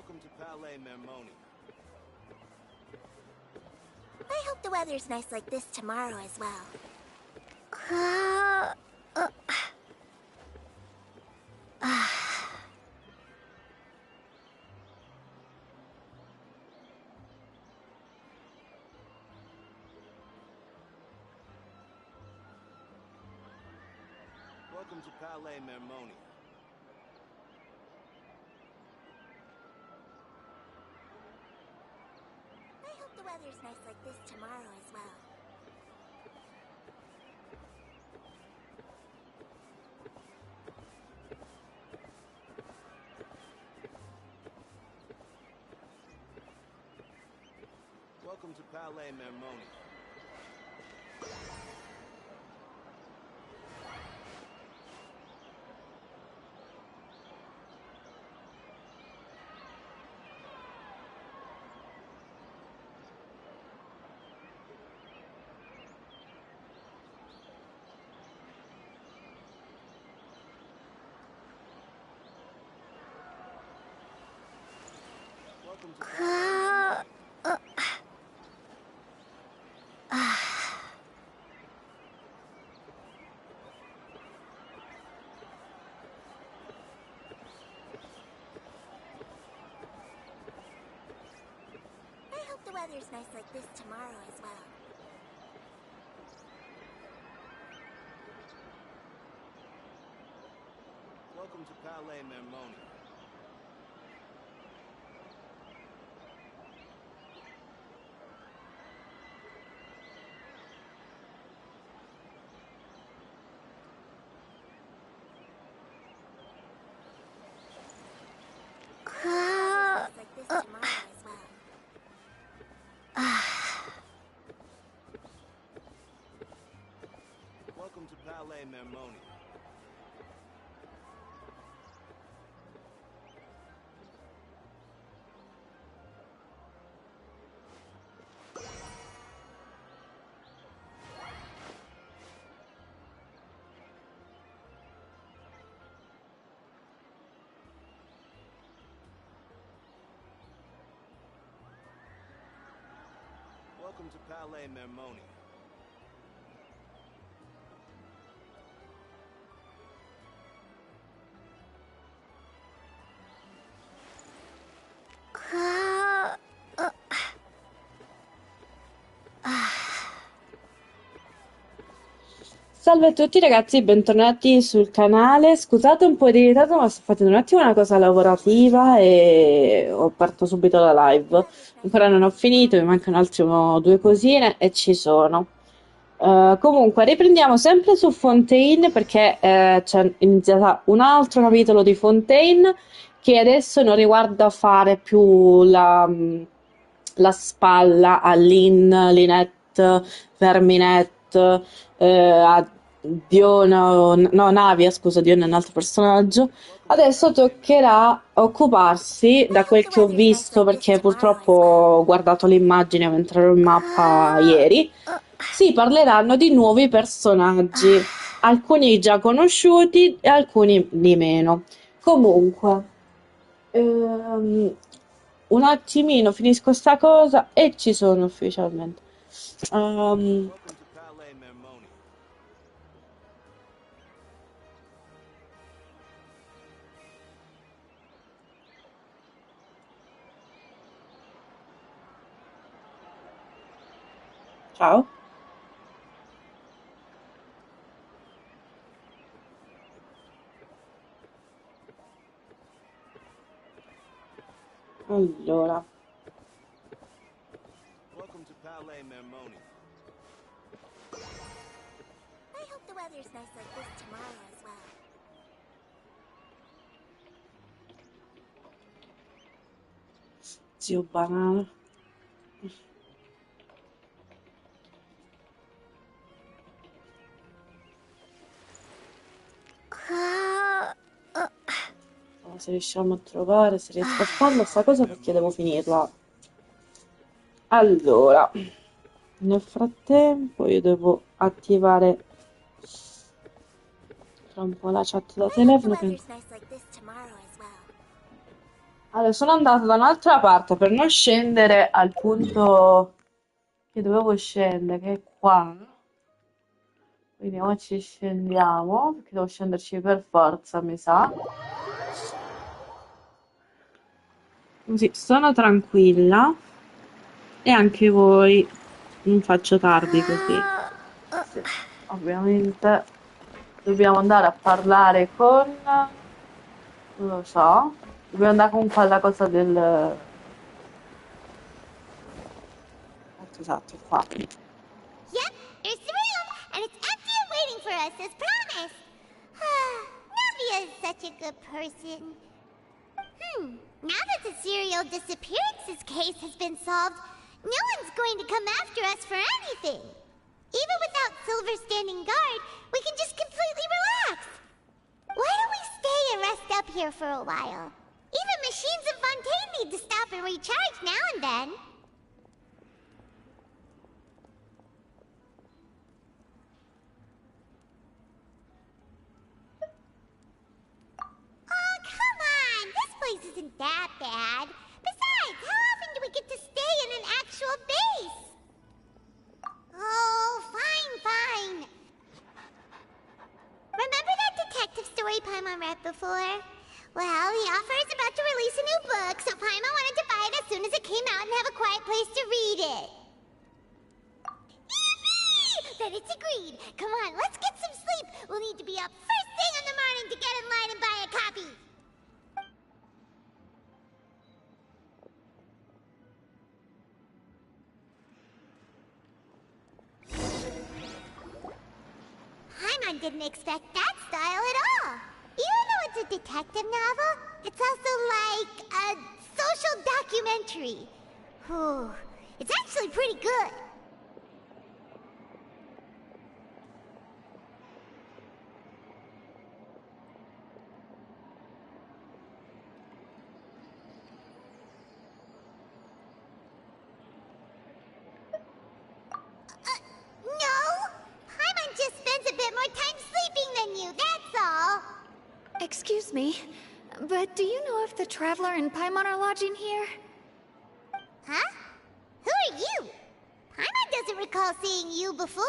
I hope the weather's nice like this tomorrow as well. Welcome to Palais Mermonia. I hope the weather's nice like this tomorrow as well. Welcome to Palais Mermonia. Welcome to Palais I hope the weather's nice like this tomorrow as well. Welcome to Palais Mermonia. Like this tomorrow as well. Welcome to Palais Mermonia. Welcome to Palais Mermonia. Salve a tutti ragazzi, bentornati sul canale. Scusate un po' di ritardo, ma sto facendo un attimo una cosa lavorativa e ho parto subito la live. Ancora non ho finito, mi mancano altri due cosine e ci sono. Comunque, riprendiamo sempre su Fontaine perché c'è iniziata un altro capitolo di Fontaine che adesso non riguarda fare più la spalla a Lynn, Lynette, Verminette, a Diona, no, Navia, scusa, Diona è un altro personaggio. Adesso toccherà occuparsi, da quel che ho visto, perché purtroppo ho guardato l'immagine mentre ero in mappa ieri, si parleranno di nuovi personaggi, alcuni già conosciuti e alcuni di meno. Comunque, un attimino finisco sta cosa e ci sono ufficialmente. Welcome to Palais Mermonia. Ciao. Allora, Welcome to Palais Mermonia. I hope the weather's nice like this tomorrow as well. zio banana. Se riusciamo a trovare, se riesco a farlo sta cosa perché devo finirla. Allora, nel frattempo io devo attivare tra un po' la chat da I hope the telefono che weather's nice like this tomorrow as well. Allora, sono andata da un'altra parte per non scendere al punto che dovevo scendere, che è qua. Quindi ora ci scendiamo, perché devo scenderci per forza, mi sa. Così sono tranquilla e anche voi. Non faccio tardi così. Sì, ovviamente dobbiamo andare a parlare con... Non lo so. Dobbiamo andare comunque alla cosa del... Esatto, qua. Yep, here's the room, and it's empty and waiting for us as promised. Navia is such a good person. Now that the serial disappearances case has been solved, no one's going to come after us for anything. Even without Silver standing guard, we can just completely relax. Why don't we stay and rest up here for a while? Even machines in Fontaine need to stop and recharge now and then. Oh, come on! This place isn't that bad. Besides, how often do we get to stay in an actual base? Oh, fine. Remember that detective story Paimon read before? Well, the author is about to release a new book, so Paimon wanted to buy it as soon as it came out and have a quiet place to read it. Yippee! Then it's agreed. Come on, let's get some sleep. We'll need to be up first thing in the morning to get in line and buy a copy. Paimon didn't expect that style at all. Even though it's a detective novel, it's also like a social documentary. Whew. It's actually pretty good. No! Paimon just spends a bit more time sleeping than you, that's all. Excuse me, but do you know if the Traveler and Paimon are lodging here? Huh? Who are you? Paimon doesn't recall seeing you before.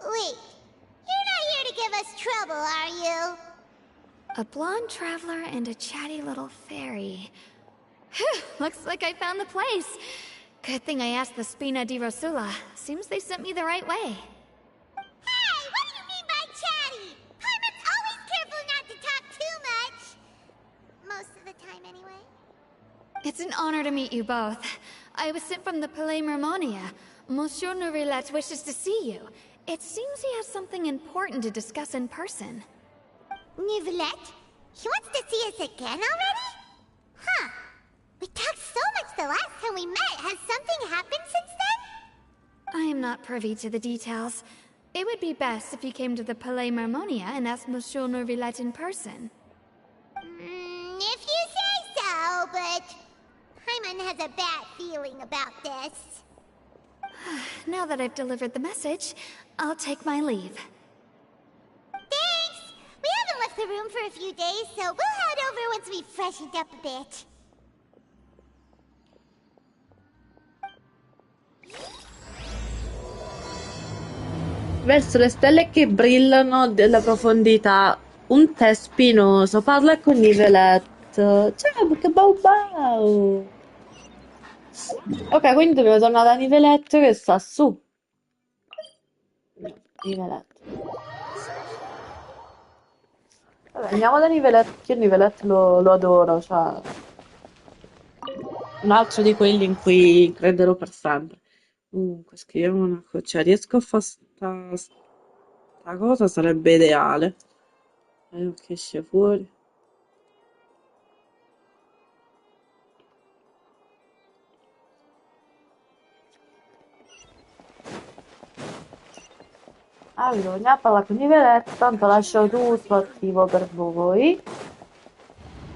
Wait, you're not here to give us trouble, are you? A blonde Traveler and a chatty little fairy. Phew, looks like I found the place. Good thing I asked the Spina di Rosula. Seems they sent me the right way. Hey, what do you mean by chatty? Paimon's always careful not to talk too much. Most of the time, anyway. It's an honor to meet you both. I was sent from the Palais Mermonia. Monsieur Nourillet wishes to see you. It seems he has something important to discuss in person. Neuvillette? He wants to see us again already? Huh. We talked so much the last time we met. Has something happened since then? I am not privy to the details. It would be best if you came to the Palais Mermonia and asked Monsieur Nourillet in person. If you say so, but Paimon has a bad feeling about this. Now that I've delivered the message, I'll take my leave. Thanks! We haven't left the room for a few days, so we'll head over once we've freshened up a bit. Verso le stelle che brillano della profondità, un tè spinoso parla con Nivelette. Ciao, che bau bau! Ok, quindi dobbiamo tornare da Nivelette che sta su. Nivelette. Vabbè, andiamo da Nivelette, io Nivelette lo adoro, cioè... Un altro di quelli in cui crederò per sempre. Comunque, scriviamo una cosa, cioè riesco a fare sta cosa, sarebbe ideale. Vediamo che esce fuori. Allora, andiamo a parlare con Nivelette, tanto lascio tutto attivo per voi.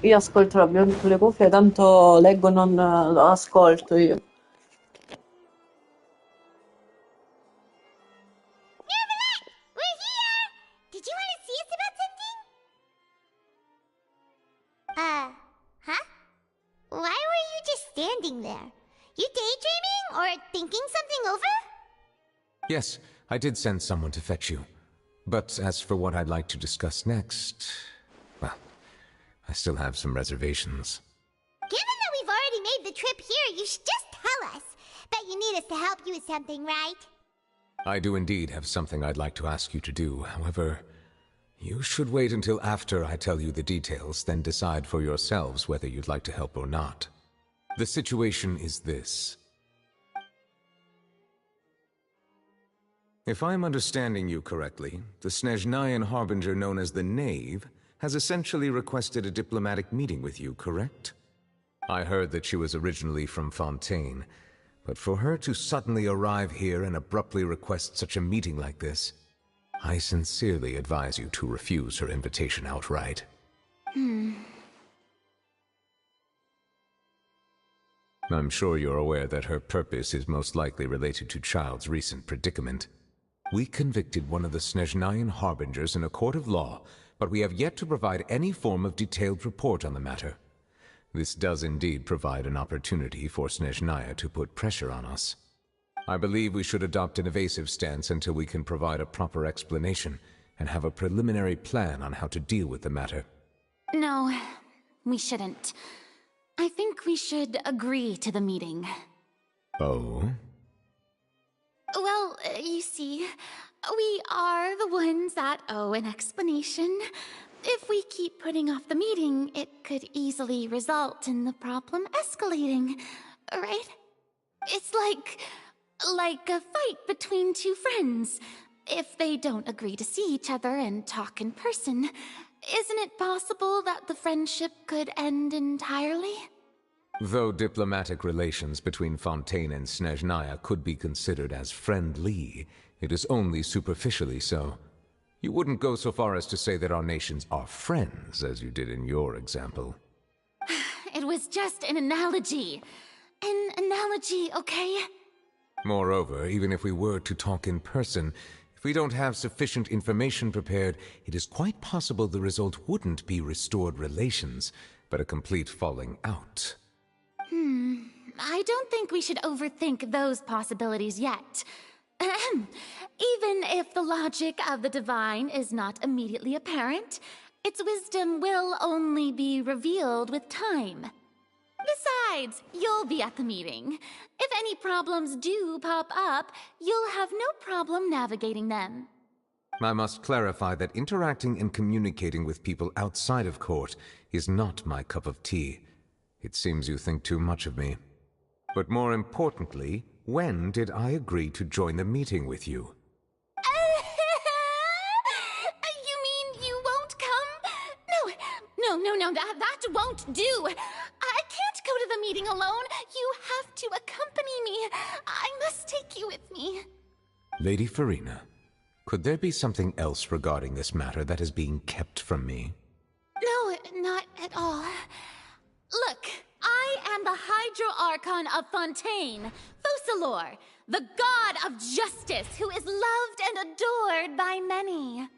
Io ascolterò, abbiamo tutte le cuffie, tanto leggo, non lo ascolto io. Neuvillette! We're here! Did you want to see us about something? Huh? standing there? You daydreaming or thinking something over? Yes, I did send someone to fetch you. But as for what I'd like to discuss next, well, I still have some reservations. Given that we've already made the trip here, you should just tell us. Bet you need us to help you with something, right? I do indeed have something I'd like to ask you to do. However, you should wait until after I tell you the details, then decide for yourselves whether you'd like to help or not. The situation is this. If I'm understanding you correctly, the Snezhnayan harbinger known as the Knave has essentially requested a diplomatic meeting with you, correct? I heard that she was originally from Fontaine, but for her to suddenly arrive here and abruptly request such a meeting like this, I sincerely advise you to refuse her invitation outright. I'm sure you're aware that her purpose is most likely related to Child's recent predicament. We convicted one of the Snezhnayan harbingers in a court of law, but we have yet to provide any form of detailed report on the matter. This does indeed provide an opportunity for Snezhnaya to put pressure on us. I believe we should adopt an evasive stance until we can provide a proper explanation and have a preliminary plan on how to deal with the matter. No, we shouldn't. I think we should agree to the meeting. Oh? Well, you see, we are the ones that owe an explanation. If we keep putting off the meeting, it could easily result in the problem escalating, right? It's like a fight between two friends. If they don't agree to see each other and talk in person, isn't it possible that the friendship could end entirely? Though diplomatic relations between Fontaine and Snezhnaya could be considered as friendly, it is only superficially so. You wouldn't go so far as to say that our nations are friends, as you did in your example. It was just an analogy. An analogy, okay? Moreover, even if we were to talk in person, if we don't have sufficient information prepared, it is quite possible the result wouldn't be restored relations, but a complete falling out. I don't think we should overthink those possibilities yet. Even if the logic of the divine is not immediately apparent, its wisdom will only be revealed with time. Besides, you'll be at the meeting. If any problems do pop up, you'll have no problem navigating them. I must clarify that interacting and communicating with people outside of court is not my cup of tea. It seems you think too much of me. But more importantly, when did I agree to join the meeting with you? You mean you won't come? No, that won't do. I can't go to the meeting alone. You have to accompany me. I must take you with me. Lady Farina, could there be something else regarding this matter that is being kept from me? No, not at all. Look, I am the Hydro-Archon of Fontaine, Focalor, the god of justice who is loved and adored by many.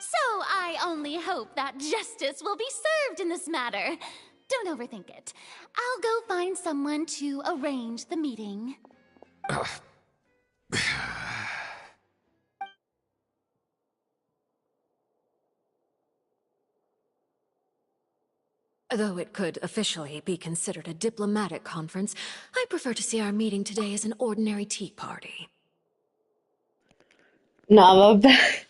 So I only hope that justice will be served in this matter. Don't overthink it. I'll go find someone to arrange the meeting. Though it could officially be considered a diplomatic conference, I prefer to see our meeting today as an ordinary tea party. No, vabbè.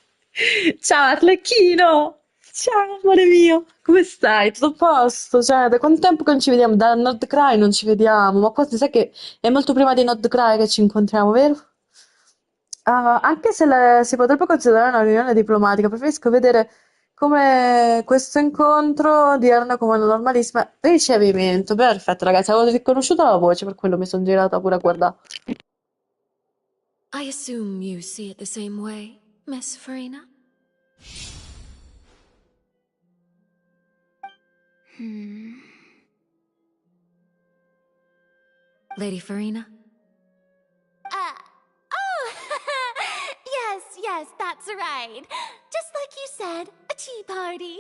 Ciao, Arlecchino! Ciao, amore mio! Come stai? Tutto a posto? Cioè, da quanto tempo che non ci vediamo? Da Nord Cry non ci vediamo, ma qua sai che è molto prima di Nord Cry che ci incontriamo, vero? Anche se si potrebbe considerare una riunione diplomatica, preferisco vedere come questo incontro dirlo come una normalissima ricevimento. Perfetto, ragazzi, avevo riconosciuto la voce, per quello mi sono girata pure a guardare. I assume you see it the same way, Miss Farina? Lady Farina? Oh, yes, Yes, that's right. Just like you said, a tea party.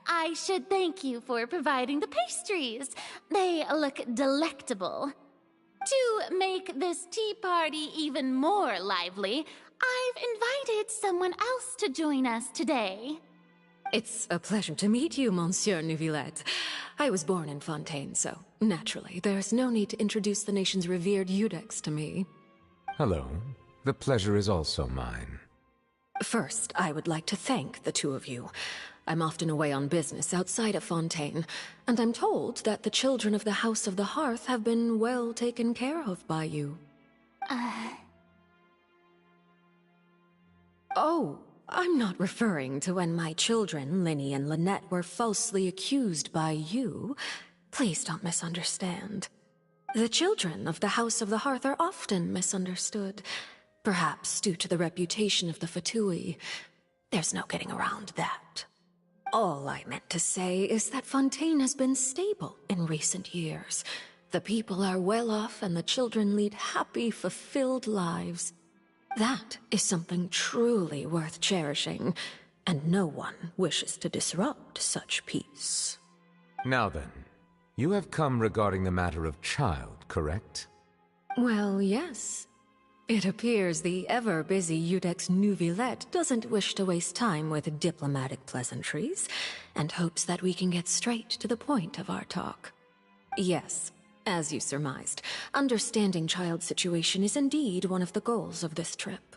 I should thank you for providing the pastries. They look delectable. To make this tea party even more lively, I've invited someone else to join us today. It's a pleasure to meet you, Monsieur Neuvillette. I was born in Fontaine, so naturally, there's no need to introduce the nation's revered Iudex to me. Hello. The pleasure is also mine. First, I would like to thank the two of you. I'm often away on business outside of Fontaine, and I'm told that the children of the House of the Hearth have been well taken care of by you. Oh, I'm not referring to when my children, Linny and Lynette, were falsely accused by you. Please don't misunderstand. The children of the House of the Hearth are often misunderstood, perhaps due to the reputation of the Fatui. There's no getting around that. All I meant to say is that Fontaine has been stable in recent years. The people are well off and the children lead happy, fulfilled lives. That is something truly worth cherishing, and no one wishes to disrupt such peace. Now then, you have come regarding the matter of child, correct? Well, yes. It appears the ever-busy Iudex Neuvillette doesn't wish to waste time with diplomatic pleasantries, and hopes that we can get straight to the point of our talk. Yes, as you surmised, understanding child's situation is indeed one of the goals of this trip.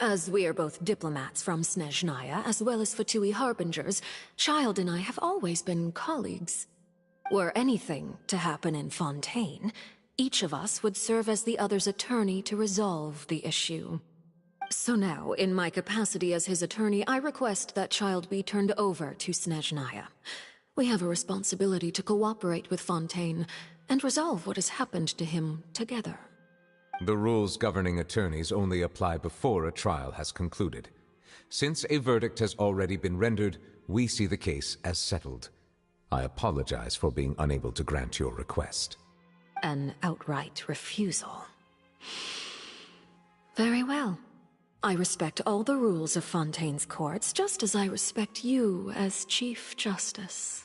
As we are both diplomats from Snezhnaya, as well as Fatui harbingers, Child and I have always been colleagues. Were anything to happen in Fontaine, each of us would serve as the other's attorney to resolve the issue. So now, in my capacity as his attorney, I request that Child be turned over to Snezhnaya. We have a responsibility to cooperate with Fontaine and resolve what has happened to him together. The rules governing attorneys only apply before a trial has concluded. Since a verdict has already been rendered, we see the case as settled. I apologize for being unable to grant your request. An outright refusal. Very well. I respect all the rules of Fontaine's courts, just as I respect you as Chief Justice.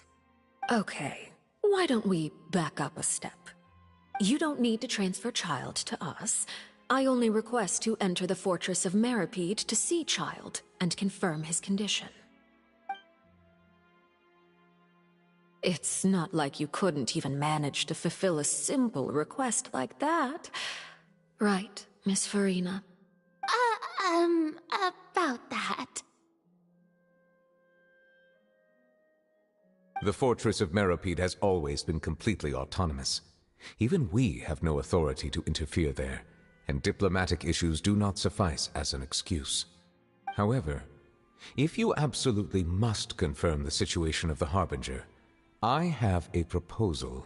Okay, why don't we back up a step? You don't need to transfer Child to us. I only request to enter the fortress of Meripede to see Child and confirm his condition. It's not like you couldn't even manage to fulfill a simple request like that. Right, Miss Farina? About that. The fortress of Meripede has always been completely autonomous. Even we have no authority to interfere there, and diplomatic issues do not suffice as an excuse. However, if you absolutely must confirm the situation of the Harbinger, I have a proposal.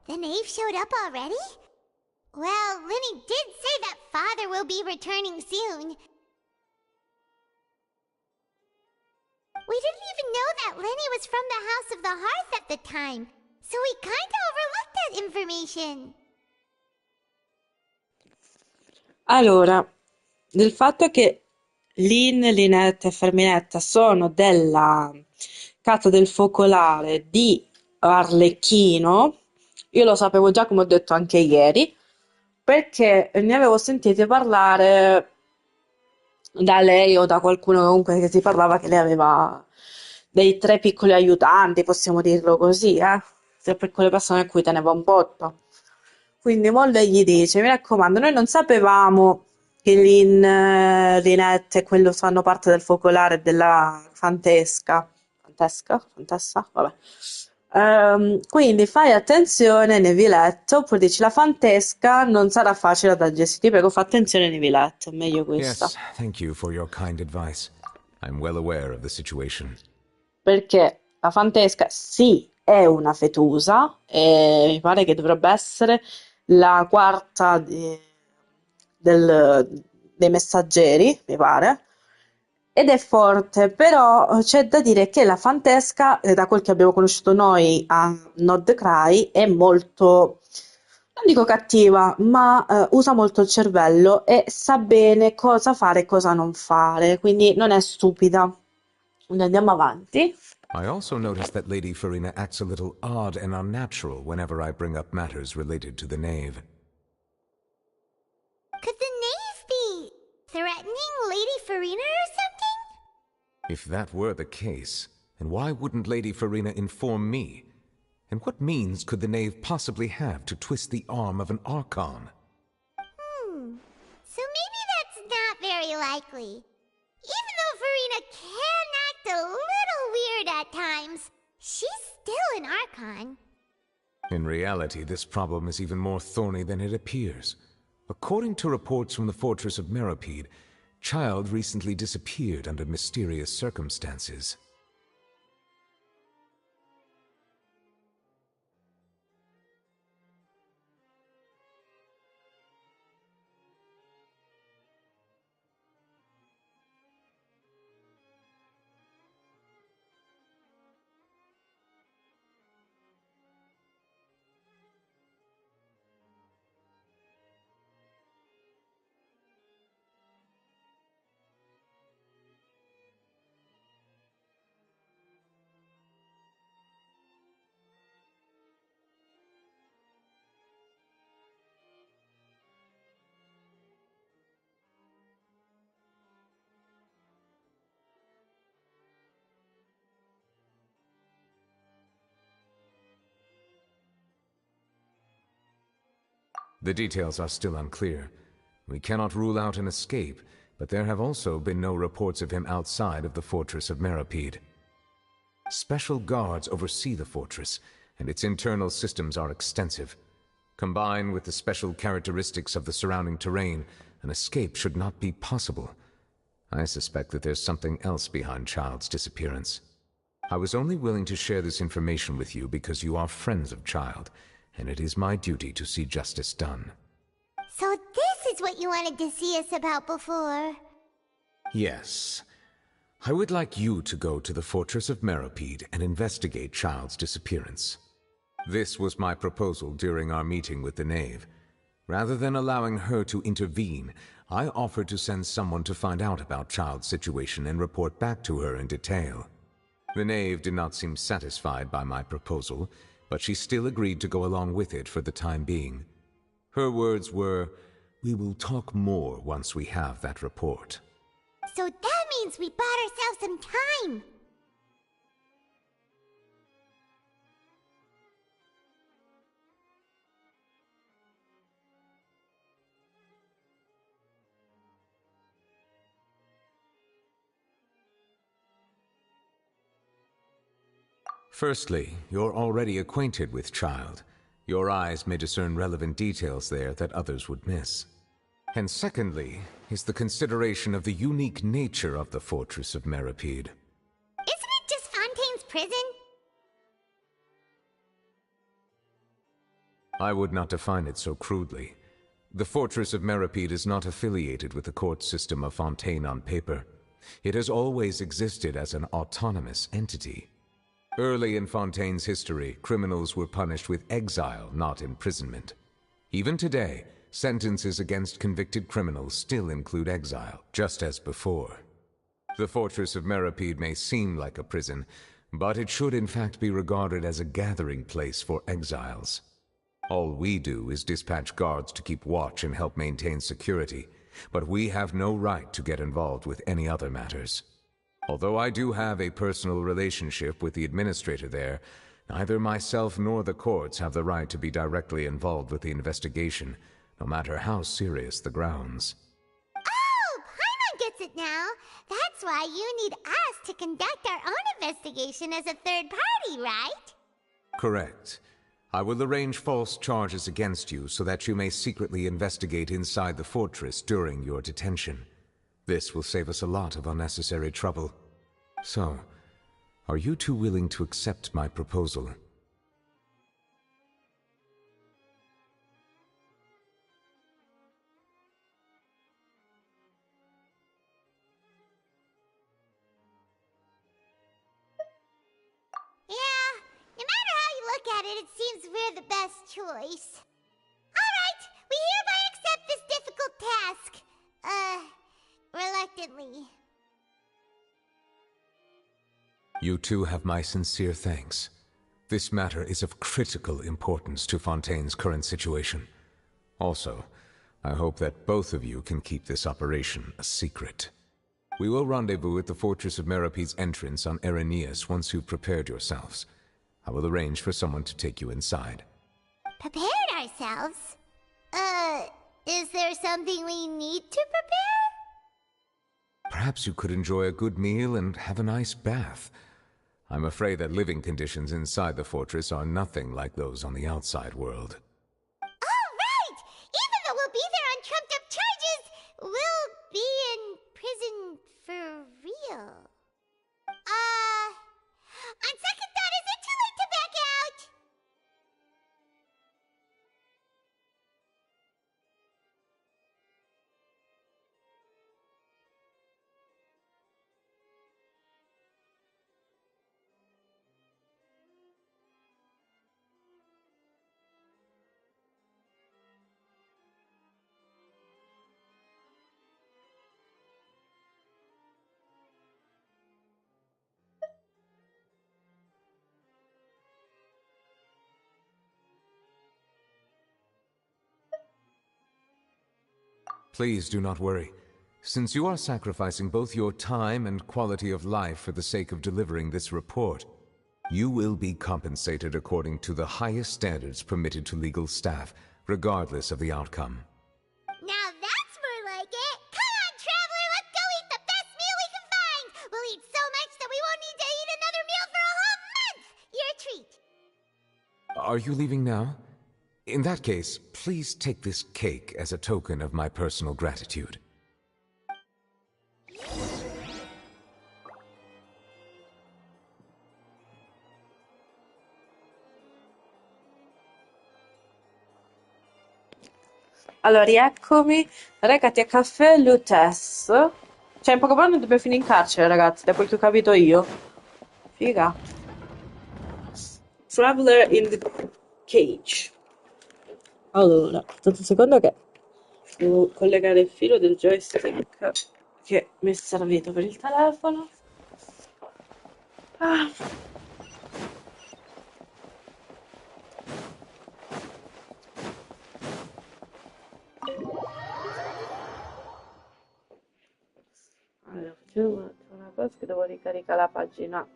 The knave showed up already? Well, Linny did say that Father will be returning soon. We didn't even know that Linny was from the House of the Hearth at the time, so we kinda overlooked that information. Allora, del fatto che Lynn, Lynette e Ferminetta sono della casa del focolare di Arlecchino, io lo sapevo già, come ho detto anche ieri, perché ne avevo sentite parlare da lei o da qualcuno comunque che si parlava che lei aveva dei 3 piccoli aiutanti, possiamo dirlo così, 3 piccole persone a cui teneva un botto. Quindi mo lei gli dice, mi raccomando, noi non sapevamo che Lynette e quello fanno parte del focolare della Fantesca. Fantesca? Fantessa? Vabbè. Quindi fai attenzione, Neviletto, poi dici la Fantesca non sarà facile da gestire. Ti prego, fa attenzione, Neviletto, è meglio questa. Yes, thank you for your kind advice. I'm well aware of the situation. Perché la Fantesca sì, è una fetusa, e mi pare che dovrebbe essere la quarta dei messaggeri, mi pare, ed è forte, però c'è da dire che la Fantesca, da quel che abbiamo conosciuto noi a Nordcry, è molto non dico cattiva, ma usa molto il cervello e sa bene cosa fare e cosa non fare, quindi non è stupida. Quindi andiamo avanti. I also noticed that Lady Farina acts a little odd and unnatural whenever I bring up matters related to the Knave. Could the knave be threatening Lady Farina or something? If that were the case, then why wouldn't Lady Farina inform me? And what means could the Knave possibly have to twist the arm of an Archon? So maybe that's not very likely. Even though Farina can act a little weird at times, she's still an Archon. In reality, this problem is even more thorny than it appears. According to reports from the fortress of Meropide, Child recently disappeared under mysterious circumstances. The details are still unclear. We cannot rule out an escape, but there have also been no reports of him outside of the fortress of Meropide. Special guards oversee the fortress, and its internal systems are extensive. Combined with the special characteristics of the surrounding terrain, an escape should not be possible. I suspect that there's something else behind Child's disappearance. I was only willing to share this information with you because you are friends of Child, and it is my duty to see justice done. So this is what you wanted to see us about before. Yes. I would like you to go to the fortress of Meropide and investigate Child's disappearance. This was my proposal during our meeting with the Knave. Rather than allowing her to intervene, I offered to send someone to find out about Child's situation and report back to her in detail. The Knave did not seem satisfied by my proposal, but she still agreed to go along with it for the time being. Her words were, "We will talk more once we have that report." So that means we bought ourselves some time. Firstly, you're already acquainted with Child. Your eyes may discern relevant details there that others would miss. And secondly, is the consideration of the unique nature of the fortress of Meropide. Isn't it just Fontaine's prison? I would not define it so crudely. The fortress of Meropide is not affiliated with the court system of Fontaine on paper. It has always existed as an autonomous entity. Early in Fontaine's history, criminals were punished with exile, not imprisonment. Even today, sentences against convicted criminals still include exile, just as before. The fortress of Meropide may seem like a prison, but it should in fact be regarded as a gathering place for exiles. All we do is dispatch guards to keep watch and help maintain security, but we have no right to get involved with any other matters. Although I do have a personal relationship with the administrator there, neither myself nor the courts have the right to be directly involved with the investigation, no matter how serious the grounds. Oh, Paimon gets it now. That's why you need us to conduct our own investigation as a third party, right? Correct. I will arrange false charges against you so that you may secretly investigate inside the fortress during your detention. This will save us a lot of unnecessary trouble. So, are you two willing to accept my proposal? Yeah, no matter how you look at it, it seems we're the best choice. accept this difficult task. Reluctantly. You too have my sincere thanks. This matter is of critical importance to Fontaine's current situation. Also, I hope that both of you can keep this operation a secret. We will rendezvous at the Fortress of Merope's entrance on Erinius once you've prepared yourselves. I will arrange for someone to take you inside. Prepared ourselves? Is there something we need to prepare? Perhaps you could enjoy a good meal and have a nice bath. I'm afraid that living conditions inside the fortress are nothing like those on the outside world. Oh, right! Even though we'll be there on trumped-up charges, we'll be in prison for real. On second thought, is it too late to back out? Please do not worry. Since you are sacrificing both your time and quality of life for the sake of delivering this report, you will be compensated according to the highest standards permitted to legal staff, regardless of the outcome. Now that's more like it! Come on, Traveler, let's go eat the best meal we can find! We'll eat so much that we won't need to eat another meal for a whole month! You're a treat! Are you leaving now? In that case, please take this cake as a token of my personal gratitude. Allora, rieccomi. Recati a caffè Lutess. Cioè, in poche parole non dobbiamo finire in carcere, ragazzi, da quel che ho capito io. Figa. Traveler in the cage. Allora, aspetta un secondo che devo collegare il filo del joystick che mi è servito per il telefono. Ah. Allora, facciamo una cosa che devo ricaricare la pagina.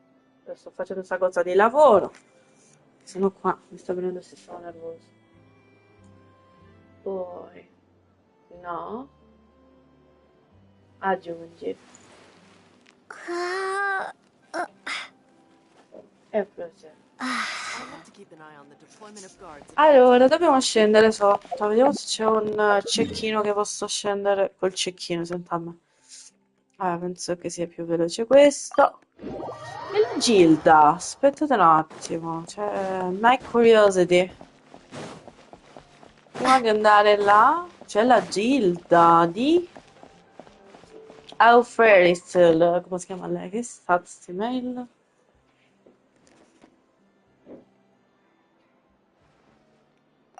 Sto facendo questa cosa di lavoro. Sono qua, mi sta venendo il sistema nervoso. Poi, no. Aggiungi. E prosegue. Allora, dobbiamo scendere sotto. Vediamo se c'è un cecchino che posso scendere col cecchino, senta a me. Penso che sia più veloce questo. E la Gilda? Aspettate un attimo. Cioè, my curiosity. Prima di andare là, c'è la Gilda di Alferistel. Come si chiama lei? Che stats email?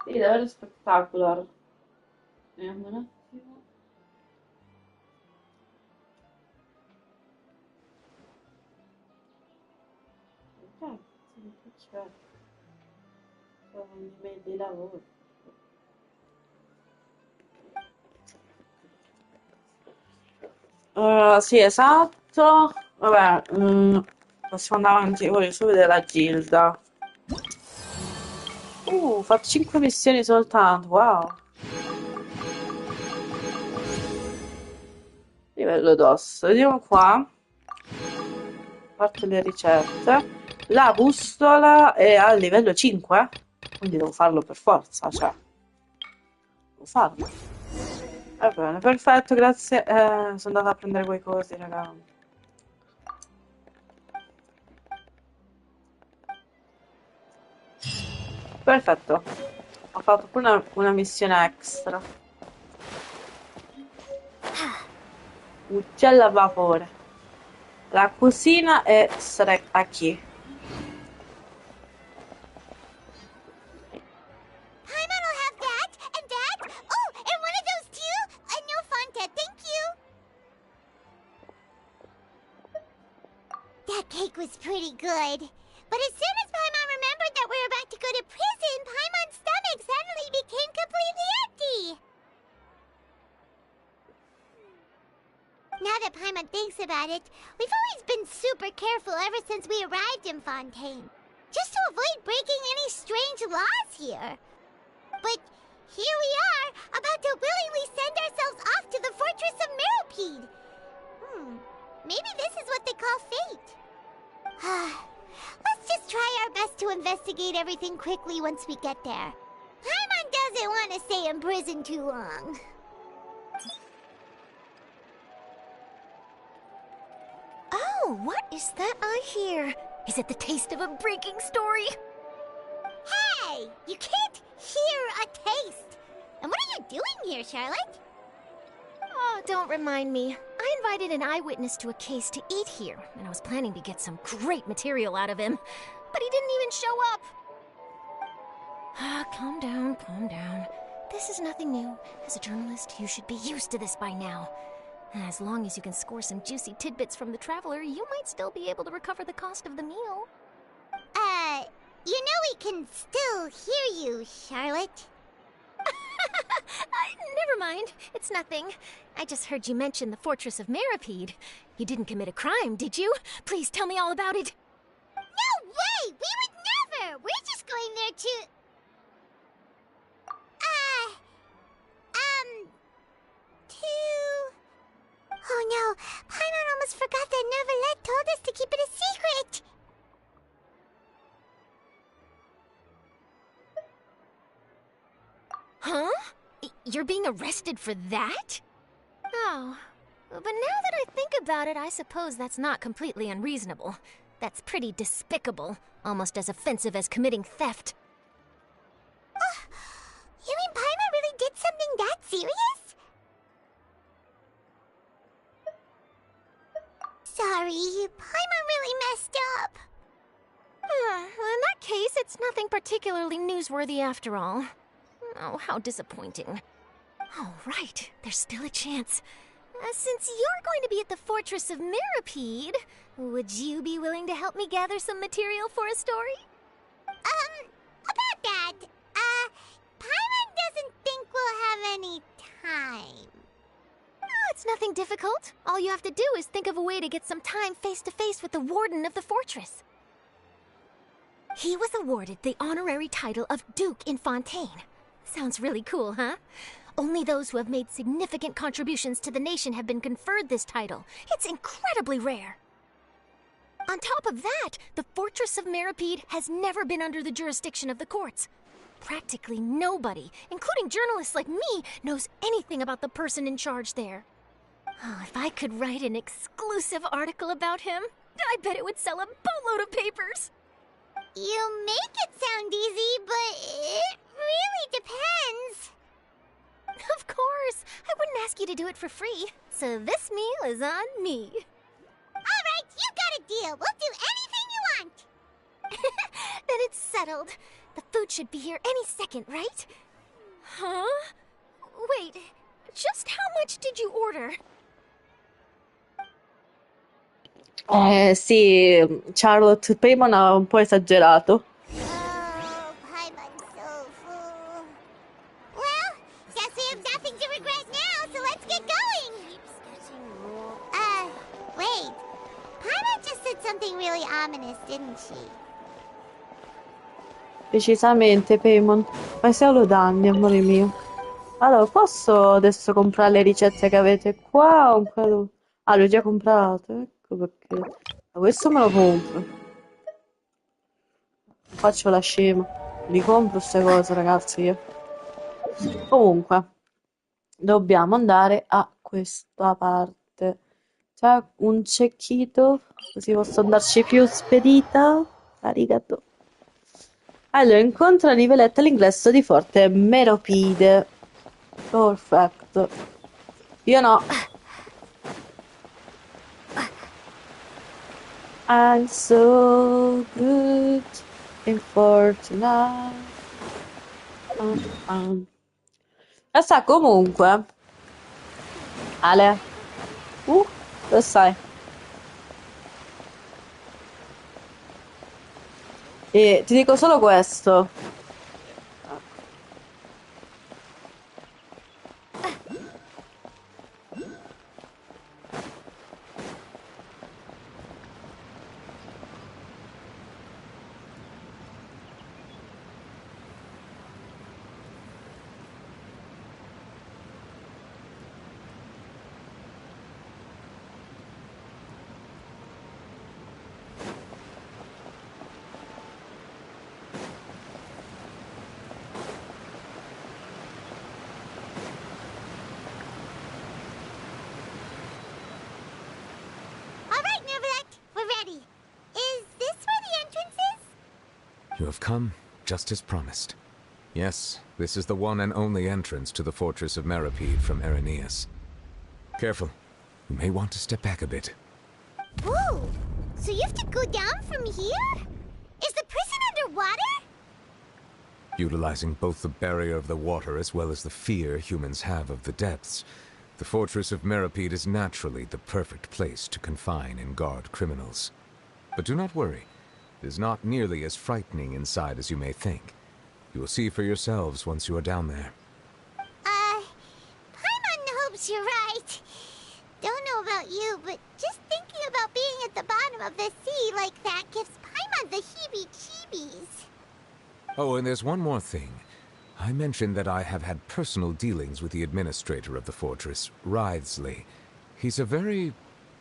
Sì, davvero spettacular. Vediamo un attimo. C'è. Sono un'email di lavoro. Sì, esatto. Vabbè, possiamo andare avanti. Voglio solo vedere la Gilda. Fa 5 missioni soltanto. Wow. Livello d'osso. Vediamo qua. A parte le ricette. La bussola è al livello 5. Quindi devo farlo per forza. Cioè, devo farlo. Va bene, perfetto, grazie. Sono andata a prendere quei cosi, raga. Perfetto. Ho fatto pure una missione extra. Uccello a vapore. La cucina è a chi? Paimon will have that, and that. Oh, and one of those cake was pretty good. But as soon as Paimon remembered that we were about to go to prison, Paimon's stomach suddenly became completely empty. Now that Paimon thinks about it, we've always been super careful ever since we arrived in Fontaine. Just to avoid breaking any strange laws here. But here we are, about to willingly send ourselves off to the Fortress of Meropide. Maybe this is what they call fate. Let's just try our best to investigate everything quickly once we get there. Paimon doesn't want to stay in prison too long. Oh, what is that I hear? Is it the taste of a breaking story? Hey! You can't hear a taste! And what are you doing here, Charlotte? Oh, don't remind me. I invited an eyewitness to a case to eat here, and I was planning to get some great material out of him. But he didn't even show up. Calm down, calm down. This is nothing new. As a journalist, you should be used to this by now. As long as you can score some juicy tidbits from the Traveler, you might still be able to recover the cost of the meal. You know we can still hear you, Charlotte. Never mind. It's nothing. I just heard you mention the Fortress of Meropide. You didn't commit a crime, did you? Please tell me all about it. No way! We would never! We're just going there to... Oh no, Paimon almost forgot that Neuvillette told us to keep it a secret! Huh? You're being arrested for that? Oh, but now that I think about it, I suppose that's not completely unreasonable. That's pretty despicable, almost as offensive as committing theft. You mean Paimon really did something that serious? Sorry, Paimon really messed up. In that case, it's nothing particularly newsworthy after all. Oh, how disappointing. Oh, right. There's still a chance. Since you're going to be at the Fortress of Meropide, would you be willing to help me gather some material for a story? About that, Paimon doesn't think we'll have any time. Oh, it's nothing difficult. All you have to do is think of a way to get some time face-to-face with the warden of the fortress. He was awarded the honorary title of Duke in Fontaine. Sounds really cool, huh? Only those who have made significant contributions to the nation have been conferred this title. It's incredibly rare. On top of that, the Fortress of Meropide has never been under the jurisdiction of the courts. Practically nobody, including journalists like me, knows anything about the person in charge there. Oh, if I could write an exclusive article about him, I bet it would sell a boatload of papers. You make it sound easy, but it really depends. Of course. I wouldn't ask you to do it for free. So this meal is on me. All right, you got a deal. We'll do anything you want. Then it's settled. The food should be here any second, right? Huh? Wait, just how much did you order? Sì, Charlotte, Paimon ha un po' esagerato. Oh, Paimon's so full. Well, guess we have nothing to regret now, so let's get going. Wait. Paimon just said something really ominous, didn't she? Decisamente, Paimon. Fai solo danni, amore mio. Allora, posso adesso comprare le ricette che avete qua? Ah, le ho già comprate. Ecco perché. Questo me lo compro. Faccio la scema. Mi compro queste cose, ragazzi, io. Comunque, dobbiamo andare a questa parte. C'è un cecchito, così posso andarci più spedita. Arigato. Allora, incontra Niveletta all'ingresso di Forte Meropide. Perfetto. Io no. I'm so good in Fortnite. E sta comunque. Ale. Dove stai? E ti dico solo questo. All right, Neverland, we're ready. Is this where the entrance is? You have come just as promised. Yes, this is the one and only entrance to the fortress of Meripede from Irenaeus. Careful. You may want to step back a bit. Whoa! So you have to go down from here? Is the prison underwater? Utilizing both the barrier of the water as well as the fear humans have of the depths, the fortress of Meripede is naturally the perfect place to confine and guard criminals. But do not worry. It is not nearly as frightening inside as you may think. You will see for yourselves once you are down there. Paimon hopes you're right. Don't know about you, but just thinking about being at the bottom of the sea like that gives Paimon the heebie-jeebies. Oh, and there's one more thing. I mentioned that I have had personal dealings with the administrator of the fortress, Wriothesley. He's a very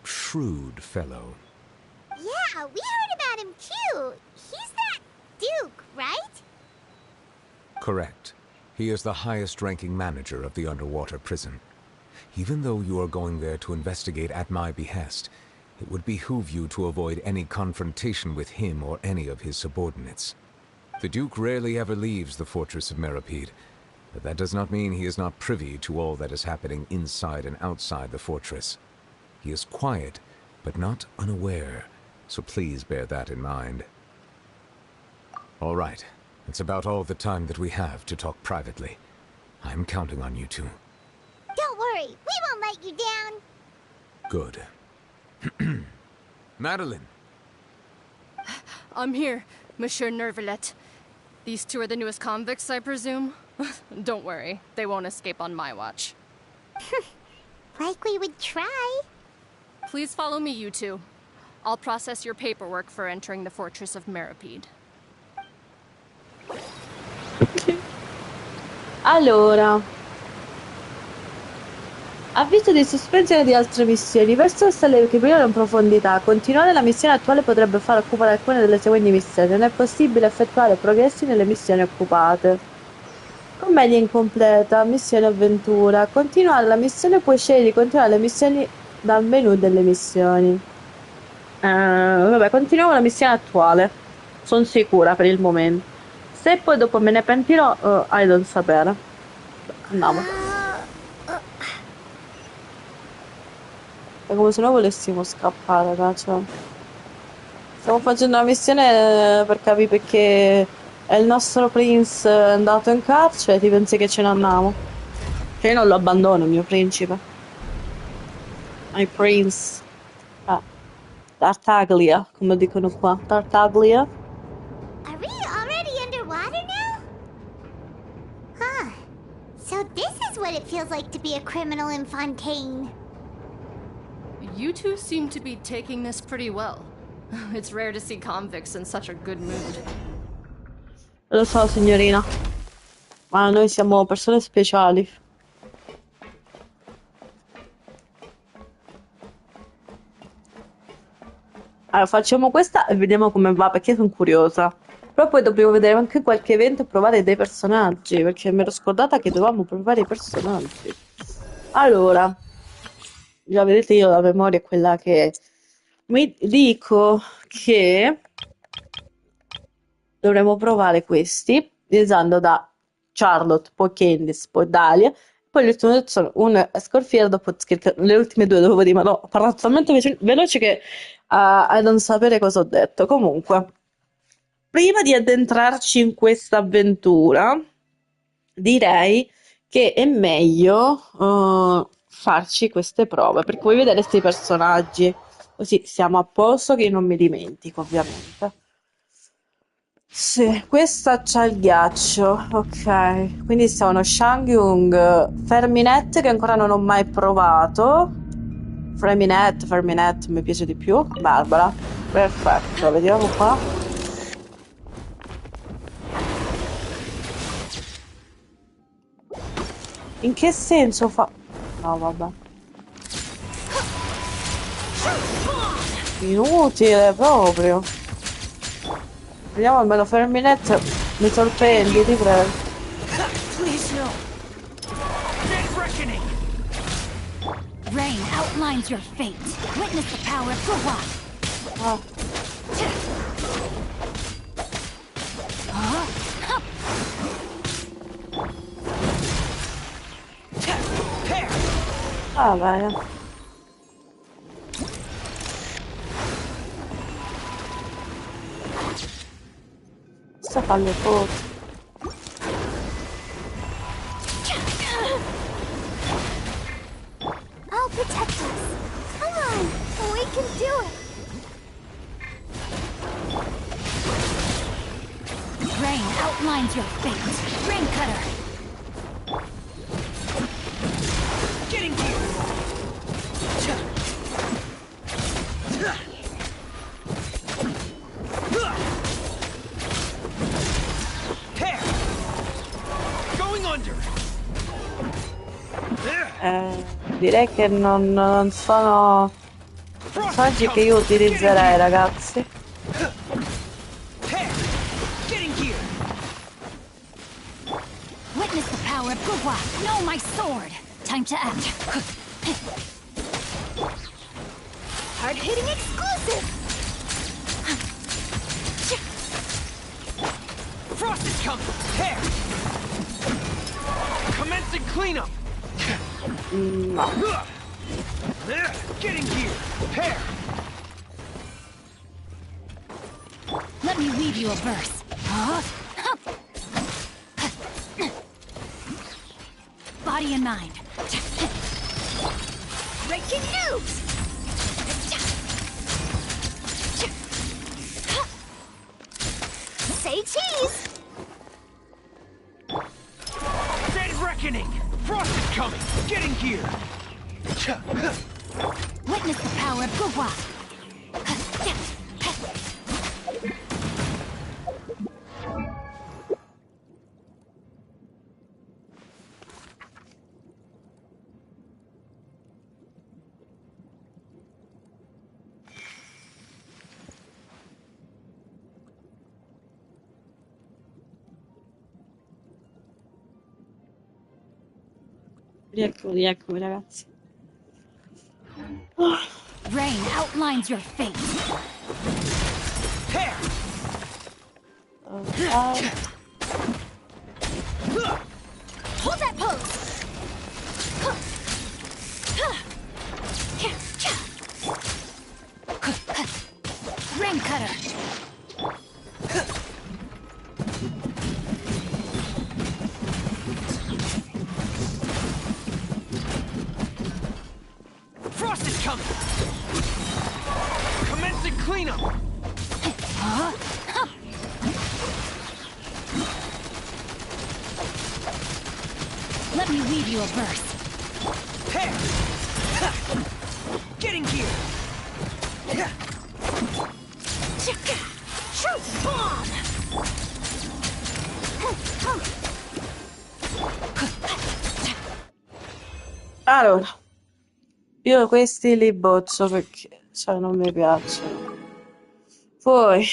shrewd fellow. Yeah, we heard about him too. He's that Duke, right? Correct. He is the highest-ranking manager of the underwater prison. Even though you are going there to investigate at my behest, it would behoove you to avoid any confrontation with him or any of his subordinates. The Duke rarely ever leaves the fortress of Meripede, but that does not mean he is not privy to all that is happening inside and outside the fortress. He is quiet, but not unaware, so please bear that in mind. All right, it's about all the time that we have to talk privately. I'm counting on you two. Don't worry, we won't let you down. Good. Madeline! I'm here, Monsieur Nervalet. These two are the newest convicts, I presume? Don't worry, they won't escape on my watch. Like we would try. Please follow me, you two. I'll process your paperwork for entering the fortress of Meripede. Allora, avviso di sospensione di altre missioni. Verso stelle che brillano in profondità. Continuare la missione attuale potrebbe far occupare alcune delle seguenti missioni. Non è possibile effettuare progressi nelle missioni occupate. Commedia incompleta. Missione avventura. Continuare la missione, puoi scegliere di continuare le missioni dal menu delle missioni. Vabbè, continuiamo la missione attuale. Sono sicura per il momento. Se poi dopo me ne pentirò, hai da sapere. Andiamo. È come se noi volessimo scappare, cioè. Stiamo facendo una missione per capire perché è il nostro Prince è andato in carcere, ti pensi che ce ne andiamo? Cioè io non lo abbandono, il mio principe. My Prince. Tartaglia, come dicono qua. Tartaglia. Are we already underwater now? Huh. So this is what it feels like to be a criminal in Fontaine. You two seem to be taking this pretty well. It's rare to see convicts in such a good mood. Lo so, signorina. Ma noi siamo persone speciali. Allora, facciamo questa e vediamo come va, perché sono curiosa. Però poi dobbiamo vedere anche qualche evento e provare dei personaggi, perché mi ero scordata che dovevamo provare i personaggi. Allora, già vedete io la memoria è quella che è. Mi dico che dovremmo provare questi, iniziando da Charlotte, poi Candice, poi Dahlia. Poi le ultime due sono una scorfiera, dopo le ultime due dovevo dire, ma no, ho parlato talmente veloce che a non sapere cosa ho detto. Comunque, prima di addentrarci in questa avventura, direi che è meglio farci queste prove, perché vuoi vedere questi personaggi, così siamo a posto che io non mi dimentico, ovviamente. Sì, questa c'ha il ghiaccio. Ok, quindi sta uno Shangyung Ferminet che ancora non ho mai provato. Ferminet, mi piace di più. Barbara. Perfetto, vediamo qua. In che senso fa... No, vabbè. Inutile proprio. Vediamo almeno Ferminet. Mi sorprendi, ti prego. Please no. Dead reckoning. Rain outlines your fate. Witness the power of Gurwa. Ah. Ah, bene. Sta fa le foto. I'll protect us. Come on, we can do it. Rain outlines your fate. Rain cutter. Getting here. Hair. Going under. Direi che non sono personaggi che io utilizzerei, ragazzi. Hair. Getting here. Witness the power of Gurwa. Know my sword. Time to act. Hard-hitting exclusive. Frost is coming. Hair. Commencing cleanup. No. Getting here. Hair. Let me weave you a verse. Body and mind. Breaking news. Say cheese. Dead reckoning. Frost is coming. Getting here. Witness the power of Gurwa. Rieccomi, ragazzi. Rain outlines your fate. Hair. Hold that pose. Rain cutter. Frost is coming. Commencing cleanup. Let me weave you a verse. Hair. Getting here. Truth bomb. Allora, io questi li boccio perché non mi piacciono. Poi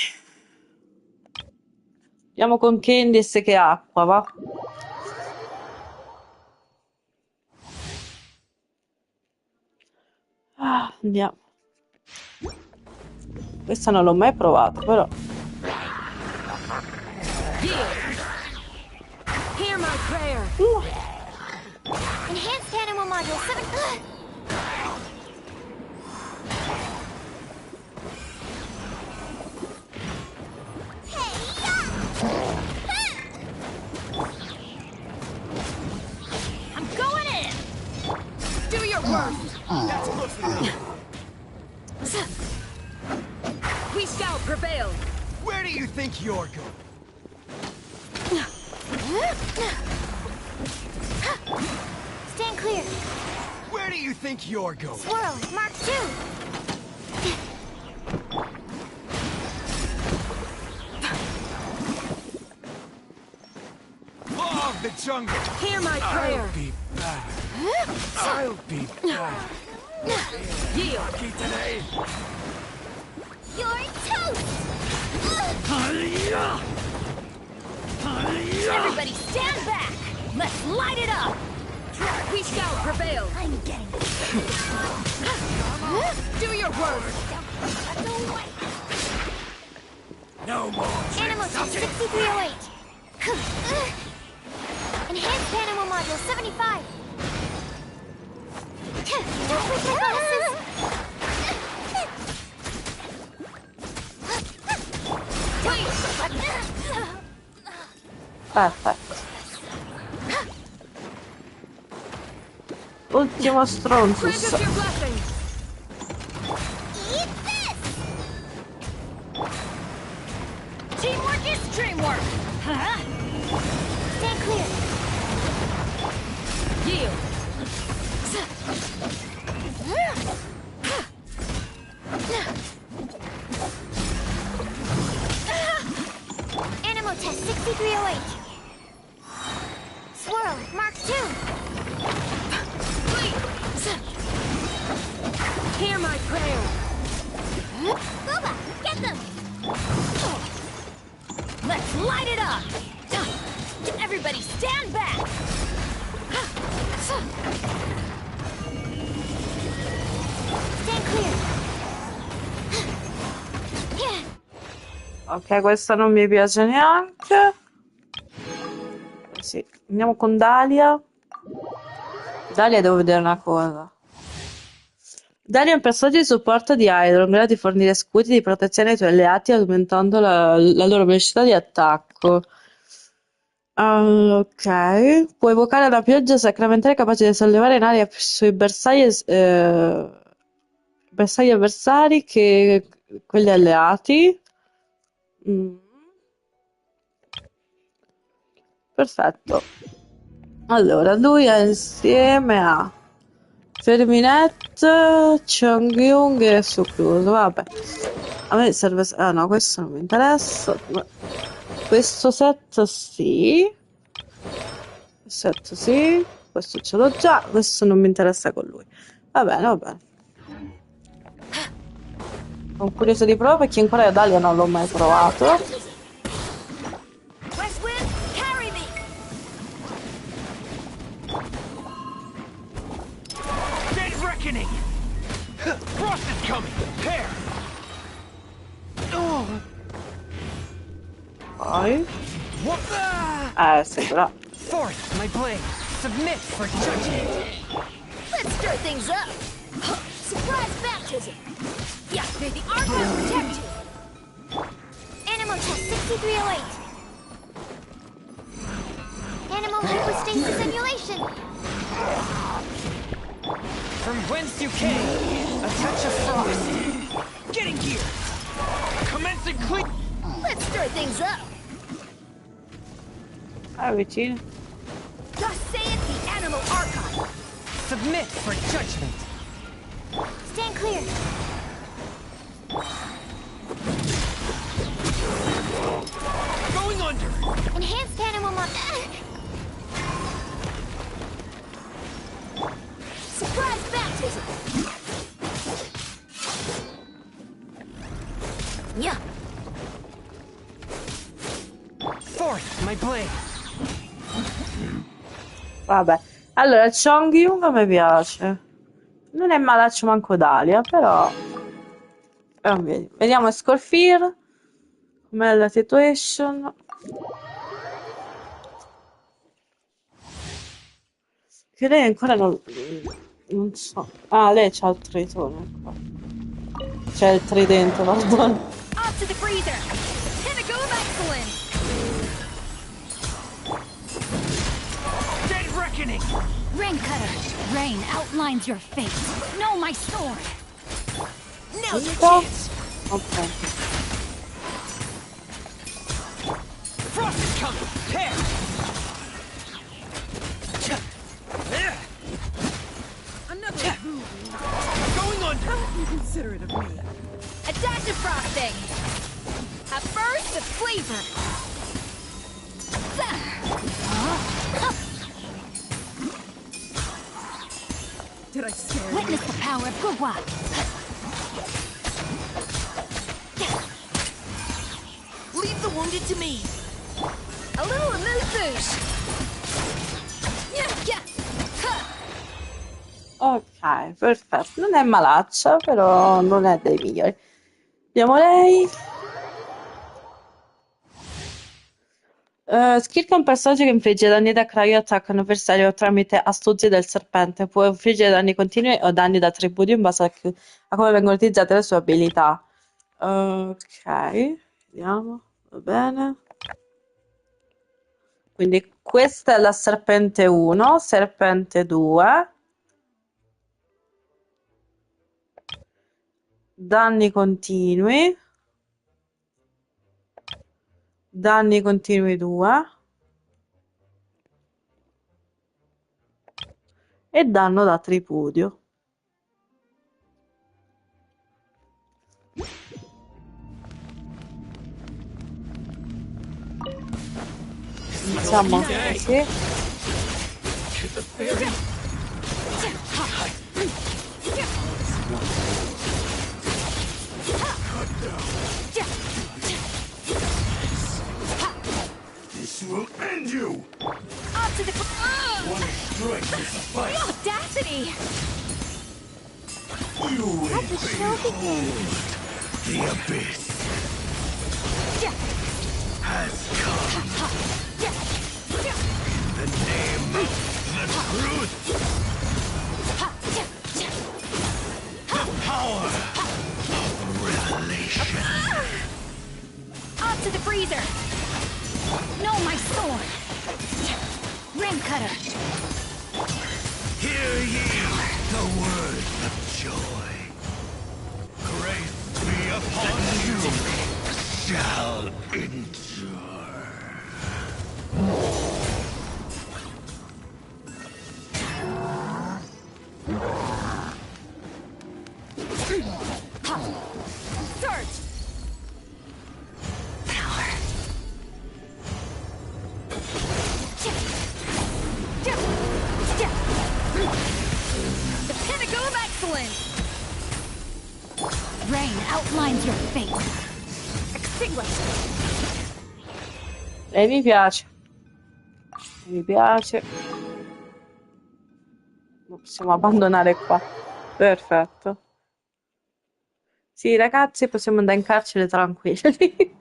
andiamo con Candice che ha acqua, va? Andiamo. Questa non l'ho mai provata, però. Hear my prayer. Enhanced animal module 7. I'm going in. Do your worst. That's close enough. We shall prevail. Where do you think you're going? Stand clear. Where do you think you're going? Swirl, Mark 2. Law of the jungle. Hear my prayer. I'll be back. I'll be back. Yield. Lucky today. You're toast! Everybody stand back! Let's light it up! We shall prevail. I'm getting Do your work. No more. Animal test 6308. Enhanced animal module 75. Don't break my glasses. Perfetto. Ultimo stronzus. Grant us your blessing. Eat this! teamwork is dreamwork! Huh? Stand clear. Yield. Animal test 6308. Swirl, Mark 2. Hear my prayer. Booba, get them! Let's light it up! Everybody stand back! Stand clear. Ok, questa non mi piace neanche. Sì, andiamo con Dalia. Dalia, devo vedere una cosa. Dalia è un personaggio di supporto di Hydro, in grado di fornire scudi di protezione ai tuoi alleati, aumentando la loro velocità di attacco. Ok, può evocare una pioggia sacramentale capace di sollevare in aria sui bersagli avversari che quelli alleati. Perfetto. Allora, lui è insieme a Ferminette, Chongyung e Sucluso. Vabbè, a me serve. Ah no, questo non mi interessa. Questo set sì. Set sì. Questo ce l'ho già. Questo non mi interessa con lui. Va bene, va bene. Sono curioso di provare perché ancora Dalia non l'ho mai provato. Westwind, carry me! Dead reckoning. Frost is coming. Prepare. Oh. Poi. What? Sì, però. Forth, my blade. Submit for judgment. Let's stir things up! Surprise baptism! Yeah, may the art will protect you! Animal test 6308. Animal hypostasis emulation. From whence you came, a touch of frost. Getting gear. Commencing clean. Let's stir things up! Vicino. Thus saith the animal archon! Submit for judgment. Stand clear. Going under. Enhanced animal module. Surprise baptism! Yeah. Forth, my blade. Vabbè. Allora, Chongyung a me piace. Non è malaccio manco Dalia, però. Vediamo Scorfir. Com'è la situation? Che lei ancora non so. Ah, lei c'ha il tritone qua. C'è il tridente, pardon. Off to the freezer! Pinnacle of excellence! Dead reckoning. Rain cutter, rain outlines your fate. Know my sword! Now's your Visto? chance. Ok. Frost is coming. Prepare. considerate of me. A dash of frosting! A burst of flavor! Did I scare you? Witness the power of Gugwa! Leave the wounded to me! A little amuse-bouche! Ok, perfetto. Non è malaccia, però non è dei migliori. Vediamo lei. Skill è un personaggio che infligge danni da cryo attacca un avversario tramite astuzia del serpente. Può infliggere danni continui o danni da tributi in base a come vengono utilizzate le sue abilità. Ok, vediamo. Va bene. Quindi questa è la serpente 1, serpente 2. Danni continui. Danni continui 2. E danno da tripudio. Iniziamo così. This will end you! Up to the... One strike will The suffice! audacity! You will Let the show begin. The abyss has come. In the name of the truth! The power of revelation! Up to the freezer! No, my sword! Rim cutter! Hear ye the words of joy. Grace be upon you, shall endure. Search! Power. The pinnacle of excellence! Rain outlines your fate. Extinguish! Lei mi piace. Mi piace. Lo possiamo abbandonare qua. Perfetto. Sì, ragazzi, possiamo andare in carcere tranquilli.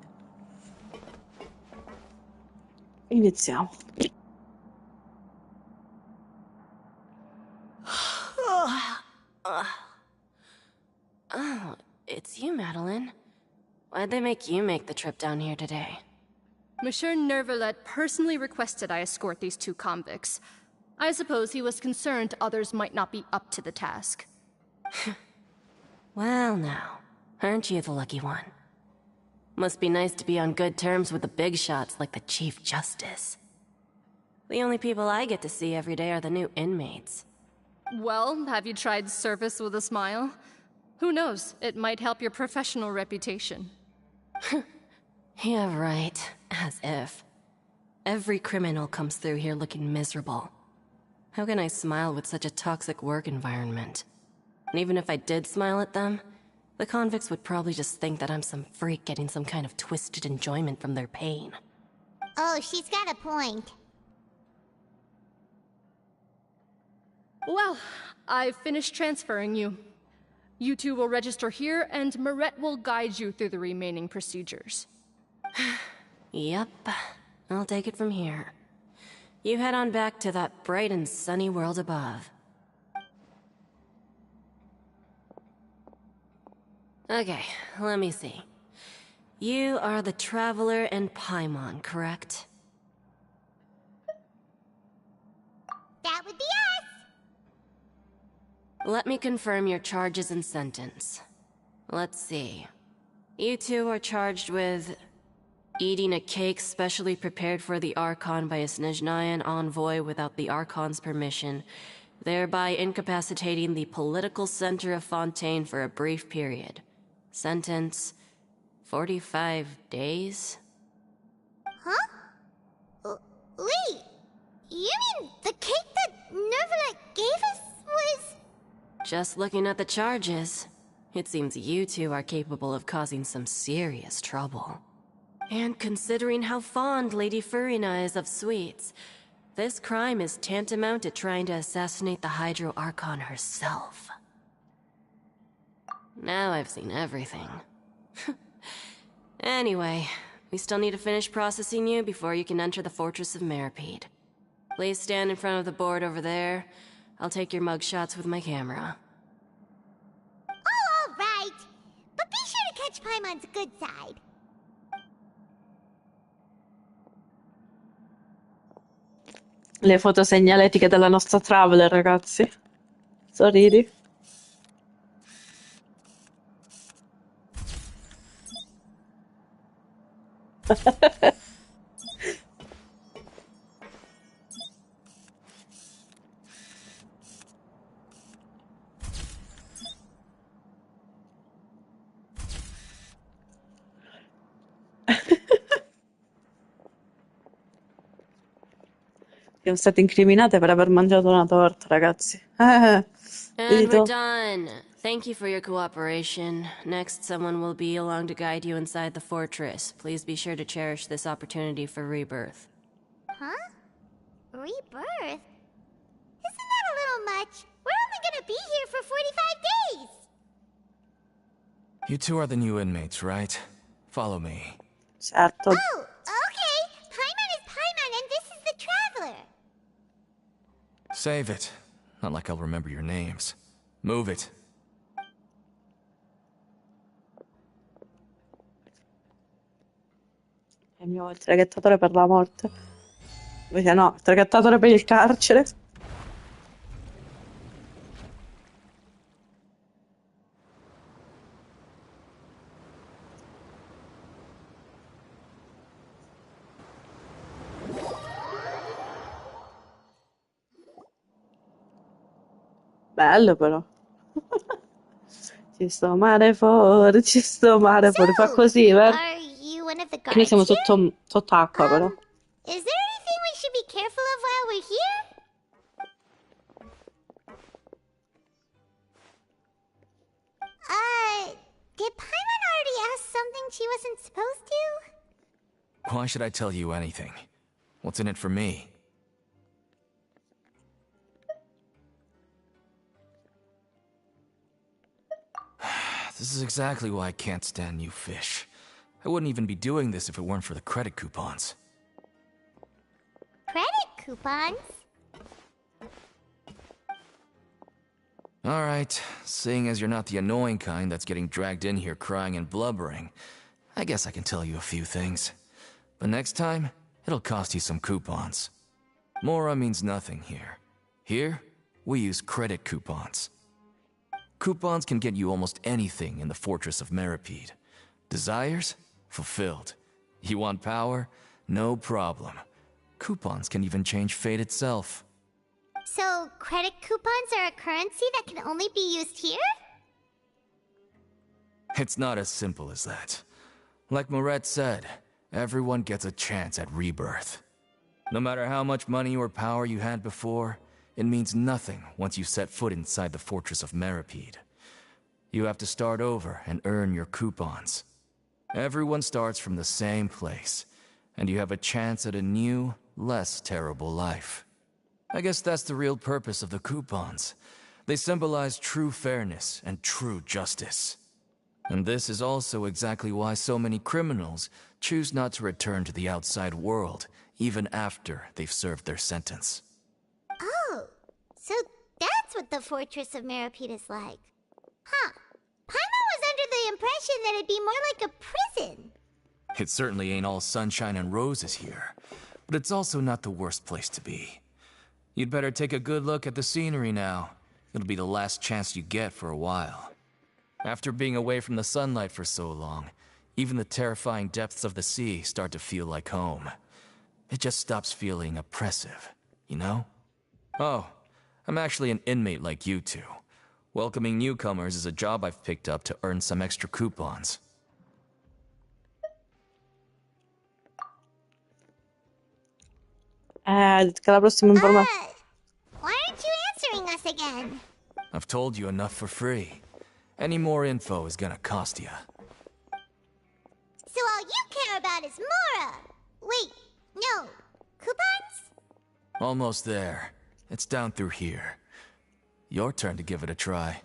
Iniziamo. Oh, it's you, Madeline. Why'd they make you make the trip down here today? Monsieur Nervalet personally requested I escort these two convicts. I suppose he was concerned others might not be up to the task. Well, now, aren't you the lucky one? Must be nice to be on good terms with the big shots like the Chief Justice. The only people I get to see every day are the new inmates. Well, have you tried service with a smile? Who knows, it might help your professional reputation. Yeah, right. As if. Every criminal comes through here looking miserable. How can I smile with such a toxic work environment? And even if I did smile at them, the convicts would probably just think that I'm some freak getting some kind of twisted enjoyment from their pain. Oh, she's got a point. Well, I've finished transferring you. You two will register here, and Marette will guide you through the remaining procedures. Yep, I'll take it from here. You head on back to that bright and sunny world above. Okay, let me see. You are the Traveler and Paimon, correct? That would be us. Let me confirm your charges and sentence. Let's see. You two are charged with eating a cake specially prepared for the Archon by a Snezhnayan envoy without the Archon's permission, thereby incapacitating the political center of Fontaine for a brief period. Sentence, 45 days? Huh? Wait, you mean the cake that Nervalet gave us was... Just looking at the charges, it seems you two are capable of causing some serious trouble. And considering how fond Lady Furina is of sweets, this crime is tantamount to trying to assassinate the Hydro Archon herself. Now I've seen everything. Anyway, we still need to finish processing you before you can enter the Fortress of Meripede. Please stand in front of the board over there. I'll take your mugshots with my camera. Oh, all right. But be sure to catch Paimon's good side. Le foto segnaletiche della nostra Traveler, ragazzi. Sorridi. Siamo state incriminate per aver mangiato una torta, ragazzi. And we're Dito. done. Thank you for your cooperation. Next, someone will be along to guide you inside the fortress. Please be sure to cherish this opportunity for rebirth. Huh? Rebirth? Isn't that a little much? We're only gonna be here for 45 days! You two are the new inmates, right? Follow me. Certo. Oh, okay. Paimon is Paimon and this is the Traveler. Save it. Not like I'll remember your names. Move it. È il mio il traghettatore per la morte. Invece no, il traghettatore per il carcere. Bello però. Ci sto mare fuori, ci sto mare fuori. Fa così, vero? Are you one of the Che noi guards siamo here? sott'acqua però. Is there anything we should be careful of while we're here? Did Paimon already ask something she wasn't supposed to? Why should I tell you anything? What's in it for me? This is exactly why I can't stand you fish. I wouldn't even be doing this if it weren't for the credit coupons. Credit coupons? Alright, seeing as you're not the annoying kind that's getting dragged in here crying and blubbering, I guess I can tell you a few things. But next time, it'll cost you some coupons. Mora means nothing here. Here, we use credit coupons. Coupons can get you almost anything in the Fortress of Meripede. Desires? Fulfilled. You want power? No problem. Coupons can even change fate itself. So, credit coupons are a currency that can only be used here? It's not as simple as that. Like Moret said, everyone gets a chance at rebirth. No matter how much money or power you had before, it means nothing once you set foot inside the Fortress of Meripede. You have to start over and earn your coupons. Everyone starts from the same place, and you have a chance at a new, less terrible life. I guess that's the real purpose of the coupons. They symbolize true fairness and true justice. And this is also exactly why so many criminals choose not to return to the outside world, even after they've served their sentence. Oh, so that's what the Fortress of Meripede is like. Huh. Paimon was under the impression that it'd be more like a prison. It certainly ain't all sunshine and roses here, but it's also not the worst place to be. You'd better take a good look at the scenery now. It'll be the last chance you get for a while. After being away from the sunlight for so long, even the terrifying depths of the sea start to feel like home. It just stops feeling oppressive, you know? Oh, I'm actually an inmate like you two. Welcoming newcomers is a job I've picked up to earn some extra coupons. Che la prossima informazione. Why aren't you answering us again? I've told you enough for free. Any more info is gonna cost you. So all you care about is Mora! Wait, no. Coupons? Almost there. It's down through here. Your turn to give it a try.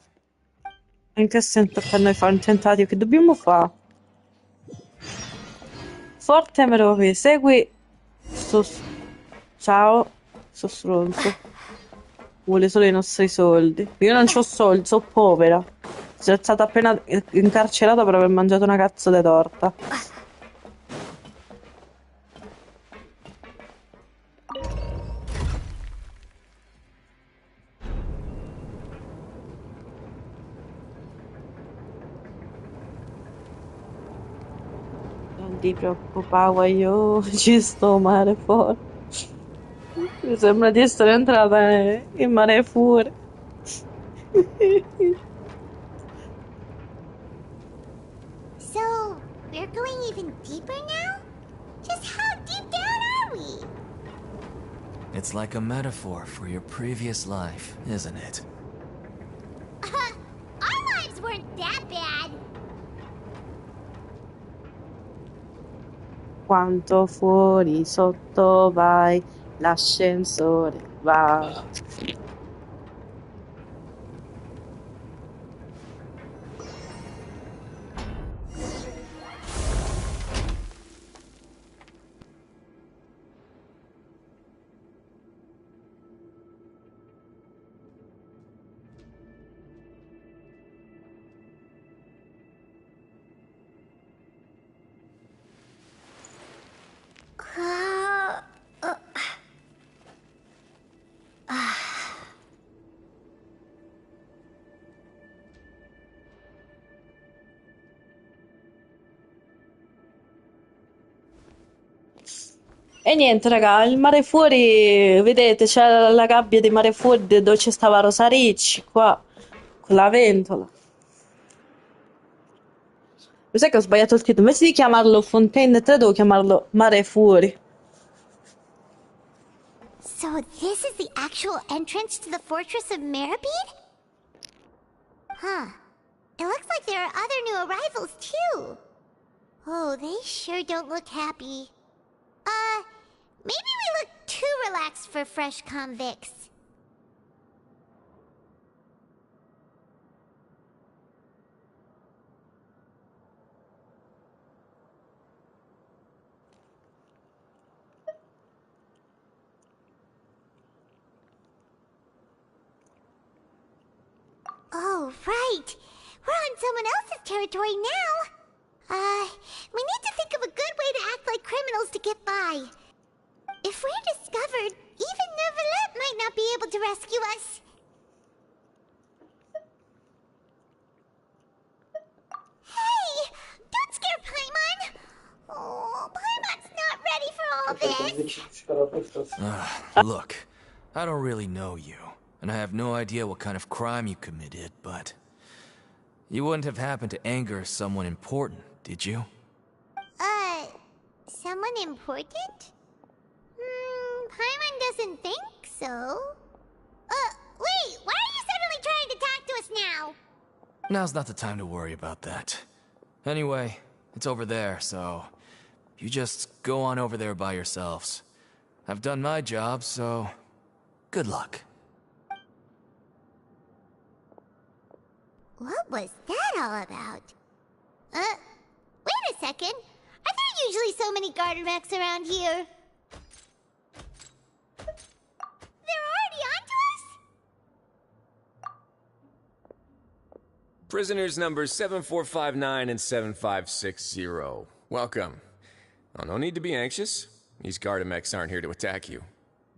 In che senso per noi fare un tentativo? Che dobbiamo fare? Forte Merovi, segui sto... Ciao, sto stronzo. Vuole solo i nostri soldi. Io non c'ho soldi, sono povera. Sono stata appena incarcerata per aver mangiato una cazzo di torta. Non ti preoccupare, io ci sto mare fuori. Mi sembra di essere entrata in mare fuori. So, we're going even deeper now? Just how deep down are we? It's like a metaphor for your previous life, isn't it? Our lives weren't that bad. Quanto fuori sotto vai, l'ascensore va. E niente, raga, il mare fuori, vedete, c'è la gabbia di mare fuori dove ci stava Rosa Ricci, qua, con la ventola. Lo sai che ho sbagliato il titolo? Invece di chiamarlo Fontaine 3, devo chiamarlo Mare Fuori. So this is the actual entrance to the fortress of Meribed? Huh. It looks like there are other new arrivals, too. Oh, they sure don't look happy. Maybe we look too relaxed for fresh convicts. Oh, right. We're on someone else's territory now. We need to think of a good way to act like criminals to get by. If we're discovered, even Neuvillette might not be able to rescue us. Hey! Don't scare Paimon! Oh, Paimon's not ready for all this. Look, I don't really know you, and I have no idea what kind of crime you committed, but... You wouldn't have happened to anger someone important, did you? Someone important? Paimon doesn't think so. Wait, why are you suddenly trying to talk to us now? Now's not the time to worry about that. Anyway, it's over there, so... You just go on over there by yourselves. I've done my job, so... Good luck. What was that all about? Wait a second. Are there usually so many garter mechs around here? They're already onto us? Prisoners numbers 7459 and 7560. Welcome. Oh, no need to be anxious. These Gardamex aren't here to attack you.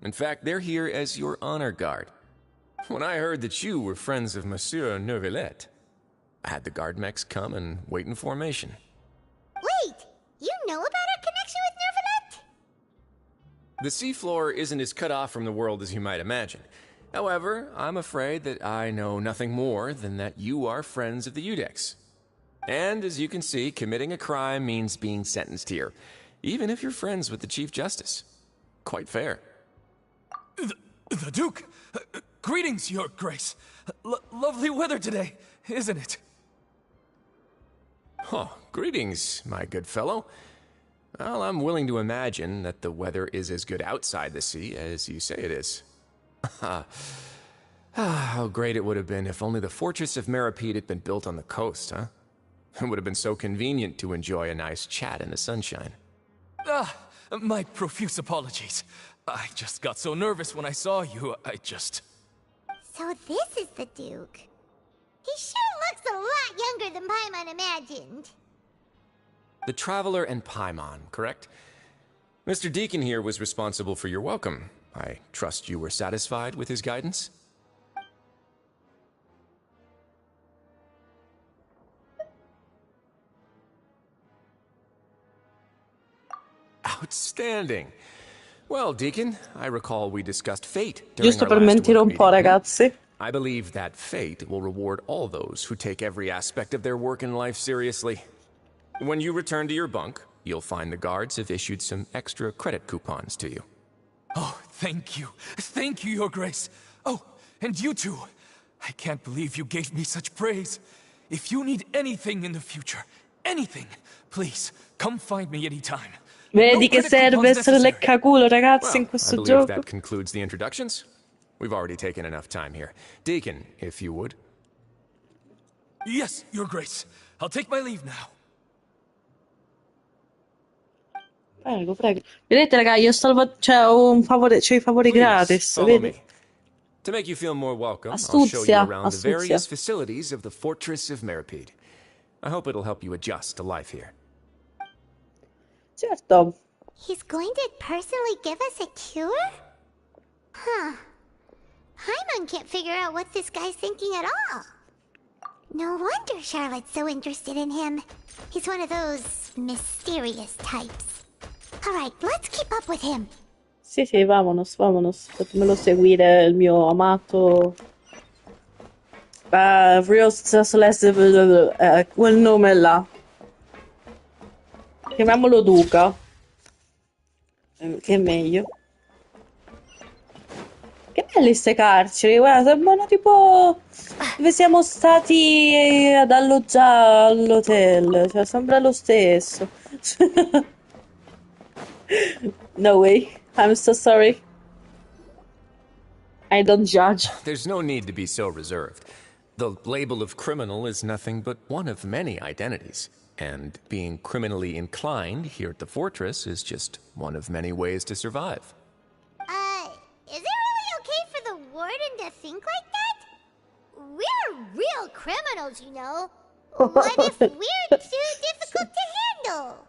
In fact, they're here as your honor guard. When I heard that you were friends of Monsieur Neuvillette, I had the Gardamex come and wait in formation. Wait! You know about our connection with Neuvillette? The seafloor isn't as cut off from the world as you might imagine. However, I'm afraid that I know nothing more than that you are friends of the Udex. And as you can see, committing a crime means being sentenced here, even if you're friends with the Chief Justice. Quite fair. The Duke! Greetings, Your Grace. Lovely weather today, isn't it? Oh, greetings, my good fellow. Well, I'm willing to imagine that the weather is as good outside the sea as you say it is. How great it would have been if only the Fortress of Meripede had been built on the coast, huh? It would have been so convenient to enjoy a nice chat in the sunshine. My profuse apologies. I just got so nervous when I saw you, So this is the Duke. He sure looks a lot younger than Paimon imagined. The Traveler and Paimon, correct? Mr. Deacon here was responsible for your welcome. I trust you were satisfied with his guidance? Outstanding. Well, Deacon, I recall we discussed fate during Giusto our per last mentire work un po', meeting. ragazzi. I believe that fate will reward all those who take every aspect of their work in life seriously. When you return to your bunk, you'll find the guards have issued some extra credit coupons to you. Oh, thank you. Thank you, Your Grace. Oh, and you too. I can't believe you gave me such praise. If you need anything in the future, anything, please, come find me anytime. Vedi che serve essere leccaculo, ragazzi, in I questo believe gioco. that concludes the introductions. We've already taken enough time here. Deacon, if you would. Yes, Your Grace. I'll take my leave now. Prego, prego. Vedete, raga, io c'è un favore, c'ho i favori gratis, Follow vedi? me. To make you feel more welcome, I'll show you Astuzia, around the astuzia. various facilities of the Fortress of Meripede. I hope it'll help you adjust to life here. Certo. He's going to personally give us a cure? Huh. Paimon can't figure out what this guy's thinking at all. No wonder Charlotte's so interested in him. He's one of those mysterious types. Alright, let's keep up with him. Sì, sì, vamonos, vamonos. Fatemelo seguire il mio amato... Real Celeste, quel nome là. Chiamiamolo Duca. Che è meglio. Che belle ste carceri, guarda, sembrano tipo dove siamo stati ad alloggiare all'hotel, cioè sembra lo stesso. No way, I'm so sorry. I don't judge. There's no need to be so reserved. The label of criminal is nothing but one of many identities. And being criminally inclined here at the fortress is just one of many ways to survive. Is it really okay for the warden to think like that? We're real criminals, you know. What if we're too difficult to handle?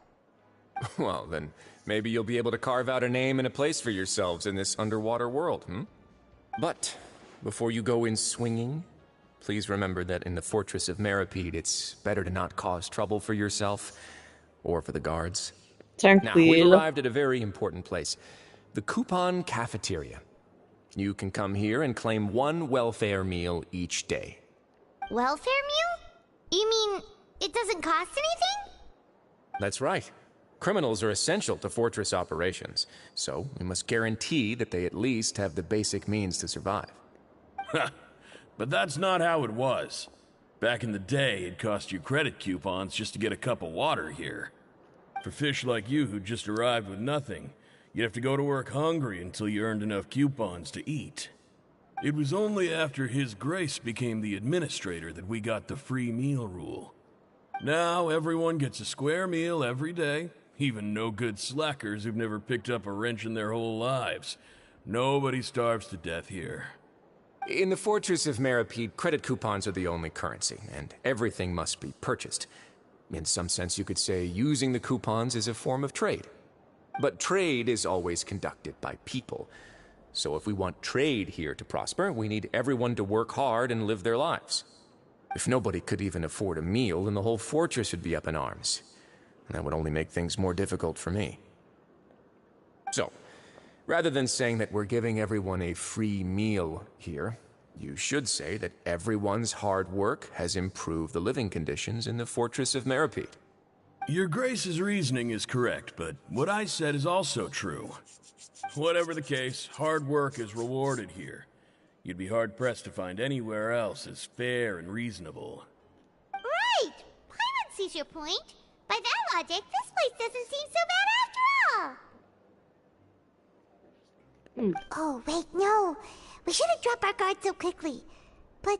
Well, then maybe you'll be able to carve out a name and a place for yourselves in this underwater world, But before you go in swinging, please remember that in the Fortress of Meripede, it's better to not cause trouble for yourself or for the guards. Now, we've arrived at a very important place, the Coupon Cafeteria. You can come here and claim one welfare meal each day. Welfare meal? You mean it doesn't cost anything? That's right. Criminals are essential to fortress operations, so we must guarantee that they at least have the basic means to survive. But that's not how it was. Back in the day, it cost you credit coupons just to get a cup of water here. For fish like you who just arrived with nothing, you'd have to go to work hungry until you earned enough coupons to eat. It was only after His Grace became the administrator that we got the free meal rule. Now everyone gets a square meal every day, even no-good slackers who've never picked up a wrench in their whole lives. Nobody starves to death here. In the Fortress of Meripede, credit coupons are the only currency, and everything must be purchased. In some sense, you could say using the coupons is a form of trade. But trade is always conducted by people. So if we want trade here to prosper, we need everyone to work hard and live their lives. If nobody could even afford a meal, then the whole fortress would be up in arms. And that would only make things more difficult for me. So, Rather than saying that we're giving everyone a free meal here, you should say that everyone's hard work has improved the living conditions in the Fortress of Meripede. Your Grace's reasoning is correct, but what I said is also true. Whatever the case, hard work is rewarded here. You'd be hard-pressed to find anywhere else as fair and reasonable. Right! Paimon sees your point. By that logic, this place doesn't seem so bad after all. Oh, wait, no. We shouldn't drop our guard so quickly. But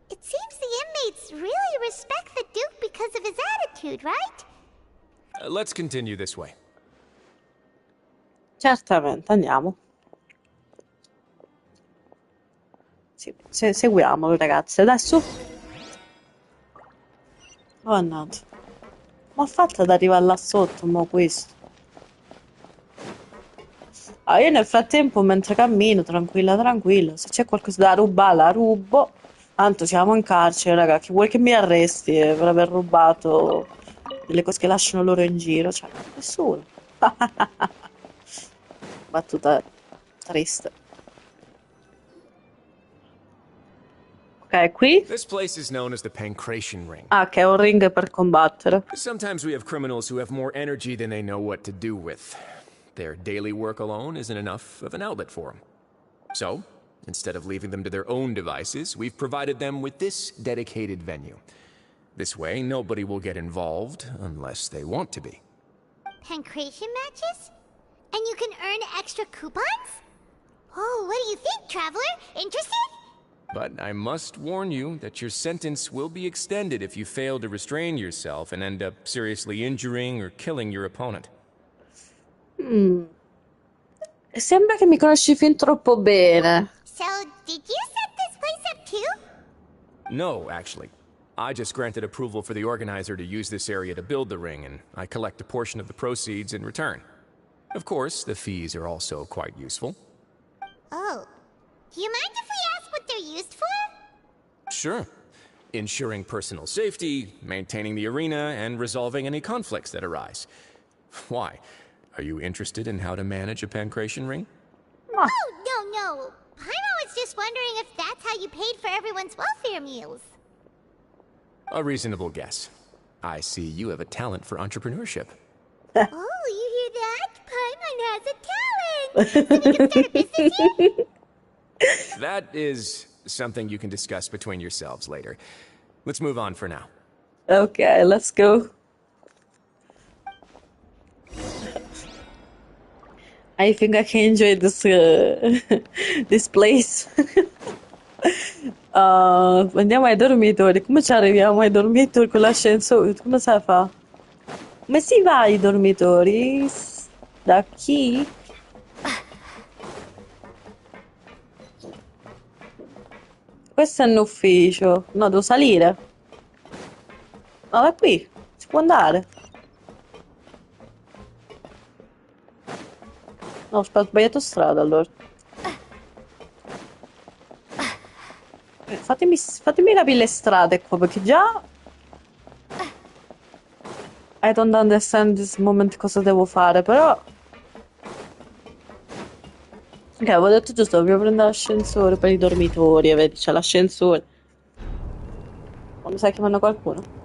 it seems the inmates really respect the Duke because of his attitude, right? Let's continue this way. Certamente, andiamo. Sì, seguiamolo, ragazzi. Adesso... Oh, no. Ma ha fatto ad arrivare là sotto, mo questo. Ah, io nel frattempo, mentre cammino, tranquilla, tranquilla, se c'è qualcosa da rubare, la rubo. Tanto siamo in carcere, raga. Chi vuoi che mi arresti per aver rubato delle cose che lasciano loro in giro? Cioè, nessuno. Battuta triste. Ok, qui. This place is known as the Pancration Ring. Ah, che è un ring per combattere. Sometimes we have criminals who have more energy than they know what to do with. Their daily work alone isn't enough of an outlet for them. So, instead of leaving them to their own devices, we've provided them with this dedicated venue. This way, nobody will get involved unless they want to be. Pancration matches? And you can earn extra coupons? Oh, what do you think, Traveler? Interested? But I must warn you that your sentence will be extended if you fail to restrain yourself and end up seriously injuring or killing your opponent. Sembra che mi conosci fin troppo bene. So, did you set this place up too? No, actually. I just granted approval for the organizer to use this area to build the ring, and I collect a portion of the proceeds in return. Of course, the fees are also quite useful. Oh. Do you mind if we ask what they're used for? Sure. Ensuring personal safety, maintaining the arena, and resolving any conflicts that arise. Why? Are you interested in how to manage a pancration ring? Oh, no. Paimon was just wondering if that's how you paid for everyone's welfare meals. A reasonable guess. I see you have a talent for entrepreneurship. Oh, you hear that? Paimon has a talent! So we can start a business here? That is something you can discuss between yourselves later. Let's move on for now. Okay, let's go. I think I can enjoy this this place. Andiamo ai dormitori. Come ci arriviamo ai dormitori con l'ascensore? Come si fa? Come si va ai dormitori? Da qui? Questo è un ufficio. No, devo salire. No, da qui. Si può andare. No, ho sbagliato strada allora. Fatemi capire le strade qua, perché già... I don't understand this moment cosa devo fare, però... Ok, avevo detto giusto, dobbiamo prendere l'ascensore per i dormitori, vedi, c'è l'ascensore. Ma mi sa che manda qualcuno?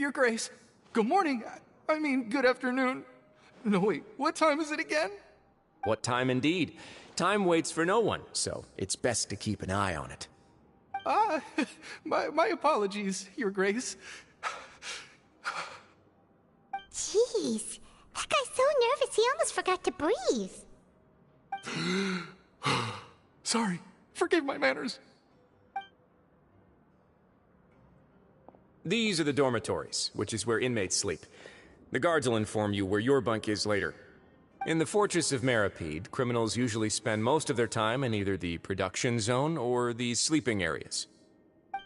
Your Grace. Good morning. I mean, good afternoon. No, wait, what time is it again? What time indeed? Time waits for no one, so it's best to keep an eye on it. My apologies, Your Grace. Jeez, that guy's so nervous he almost forgot to breathe. Sorry, forgive my manners. These are the dormitories, which is where inmates sleep. The guards will inform you where your bunk is later. In the Fortress of Meripede, criminals usually spend most of their time in either the production zone or the sleeping areas.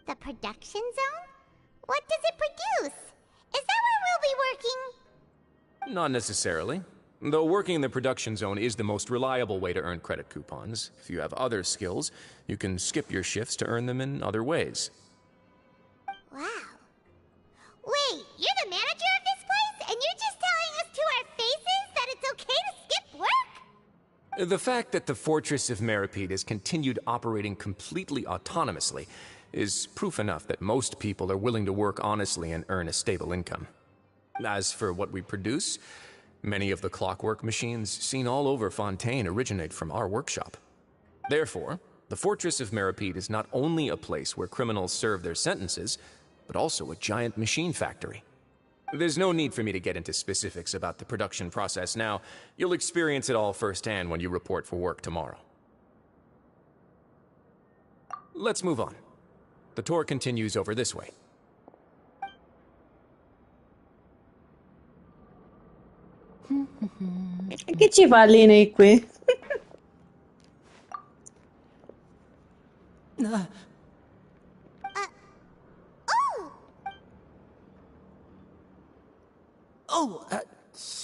The production zone? What does it produce? Is that where we'll be working? Not necessarily. Though working in the production zone is the most reliable way to earn credit coupons. If you have other skills, you can skip your shifts to earn them in other ways. Wow. Wait, you're the manager of this place, and you're just telling us to our faces that it's okay to skip work? The fact that the Fortress of Meripede has continued operating completely autonomously is proof enough that most people are willing to work honestly and earn a stable income. As for what we produce, many of the clockwork machines seen all over Fontaine originate from our workshop. Therefore, the Fortress of Meripede is not only a place where criminals serve their sentences, but also a giant machine factory. There's no need for me to get into specifics about the production process now. You'll experience it all firsthand when you report for work tomorrow. Let's move on. The tour continues over this way. Che ci parli nei qui?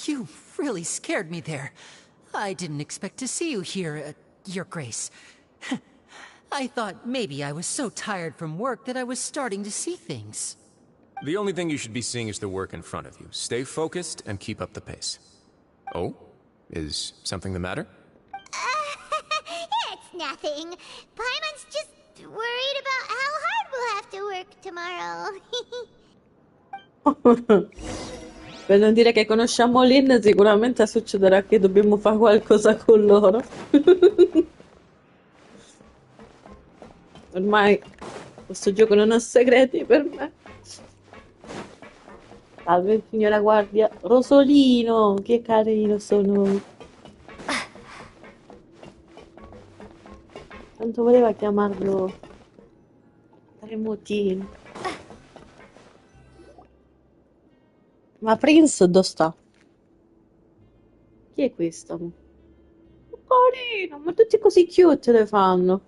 You really scared me there. I didn't expect to see you here, Your Grace. I thought maybe I was so tired from work that I was starting to see things. The only thing you should be seeing is the work in front of you. Stay focused and keep up the pace. Oh? Is something the matter? It's nothing. Paimon's just worried about how hard we'll have to work tomorrow. Per non dire che conosciamo Lynn, sicuramente succederà che dobbiamo fare qualcosa con loro. Ormai questo gioco non ha segreti per me. Salve, signora guardia. Rosolino, che carino sono. Tanto voleva chiamarlo Tremotino. Ma Prince dove sta? Chi è questo? Carino, ma tutti così cute le fanno.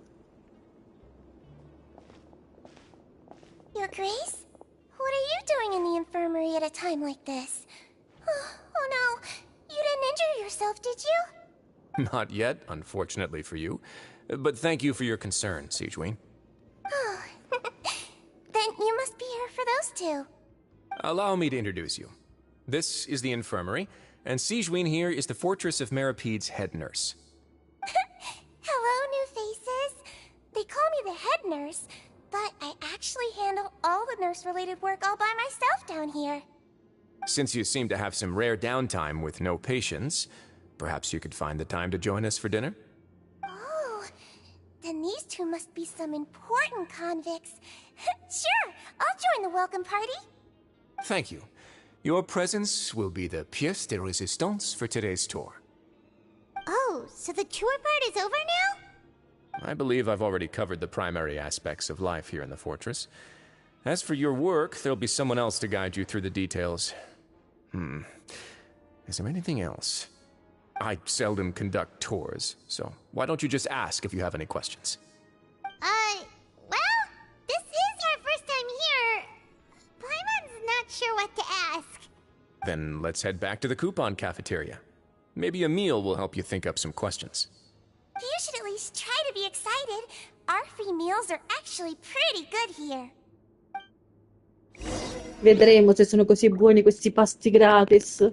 Your Grace? What are you doing in the infirmary at a time like this? Oh no, you didn't injure yourself, did you? Not yet, unfortunately for you. But thank you for your concern, Sigewinne. Oh, then you must be here for those two. Allow me to introduce you. This is the infirmary, and Sigewinne here is the Fortress of Merapede's head nurse. Hello, new faces. They call me the head nurse, but I actually handle all the nurse-related work all by myself down here. Since you seem to have some rare downtime with no patients, perhaps you could find the time to join us for dinner? Oh, then these two must be some important convicts. Sure, I'll join the welcome party. Thank you. Your presence will be the pièce de résistance for today's tour. Oh, so the tour part is over now? I believe I've already covered the primary aspects of life here in the fortress. As for your work, there'll be someone else to guide you through the details. Is there anything else? I seldom conduct tours, so why don't you just ask if you have any questions? Well, this is our first time here. Paimon's not sure what to ask. Then let's head back to the coupon cafeteria. Maybe a meal will help you think up some questions. You should at least try to be excited. Our free meals are actually pretty good here. Vedremo se sono così buoni questi pasti gratis.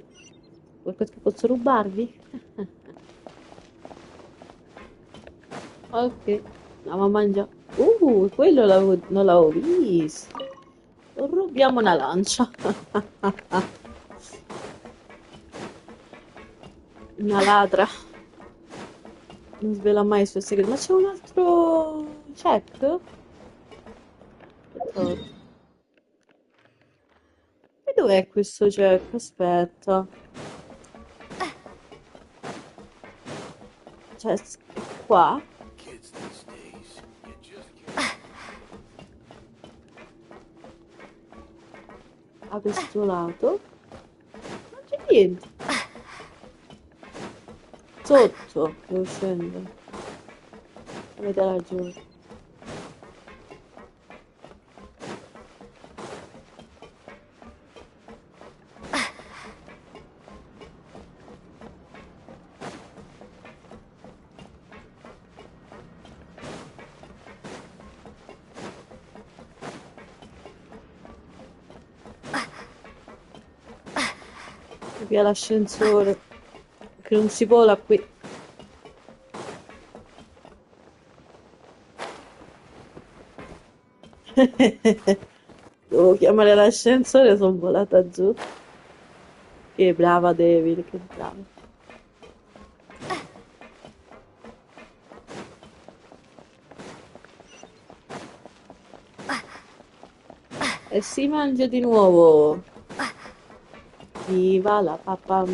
Qualcosa che posso rubarvi? Ok, andiamo a mangiare. Quello non l'avevo visto. Rubiamo una lancia. Una ladra. Non svela mai i suoi segreti. Ma c'è un altro check? E dov'è questo check? Aspetta. Cioè, è qua? A questo lato? Non c'è niente. Sotto, devo scendere. Avete ragione. Via l'ascensore. Che non si vola qui. Devo chiamare l'ascensore, sono volata giù. Che brava David, che brava. E si mangia di nuovo. Viva la papà.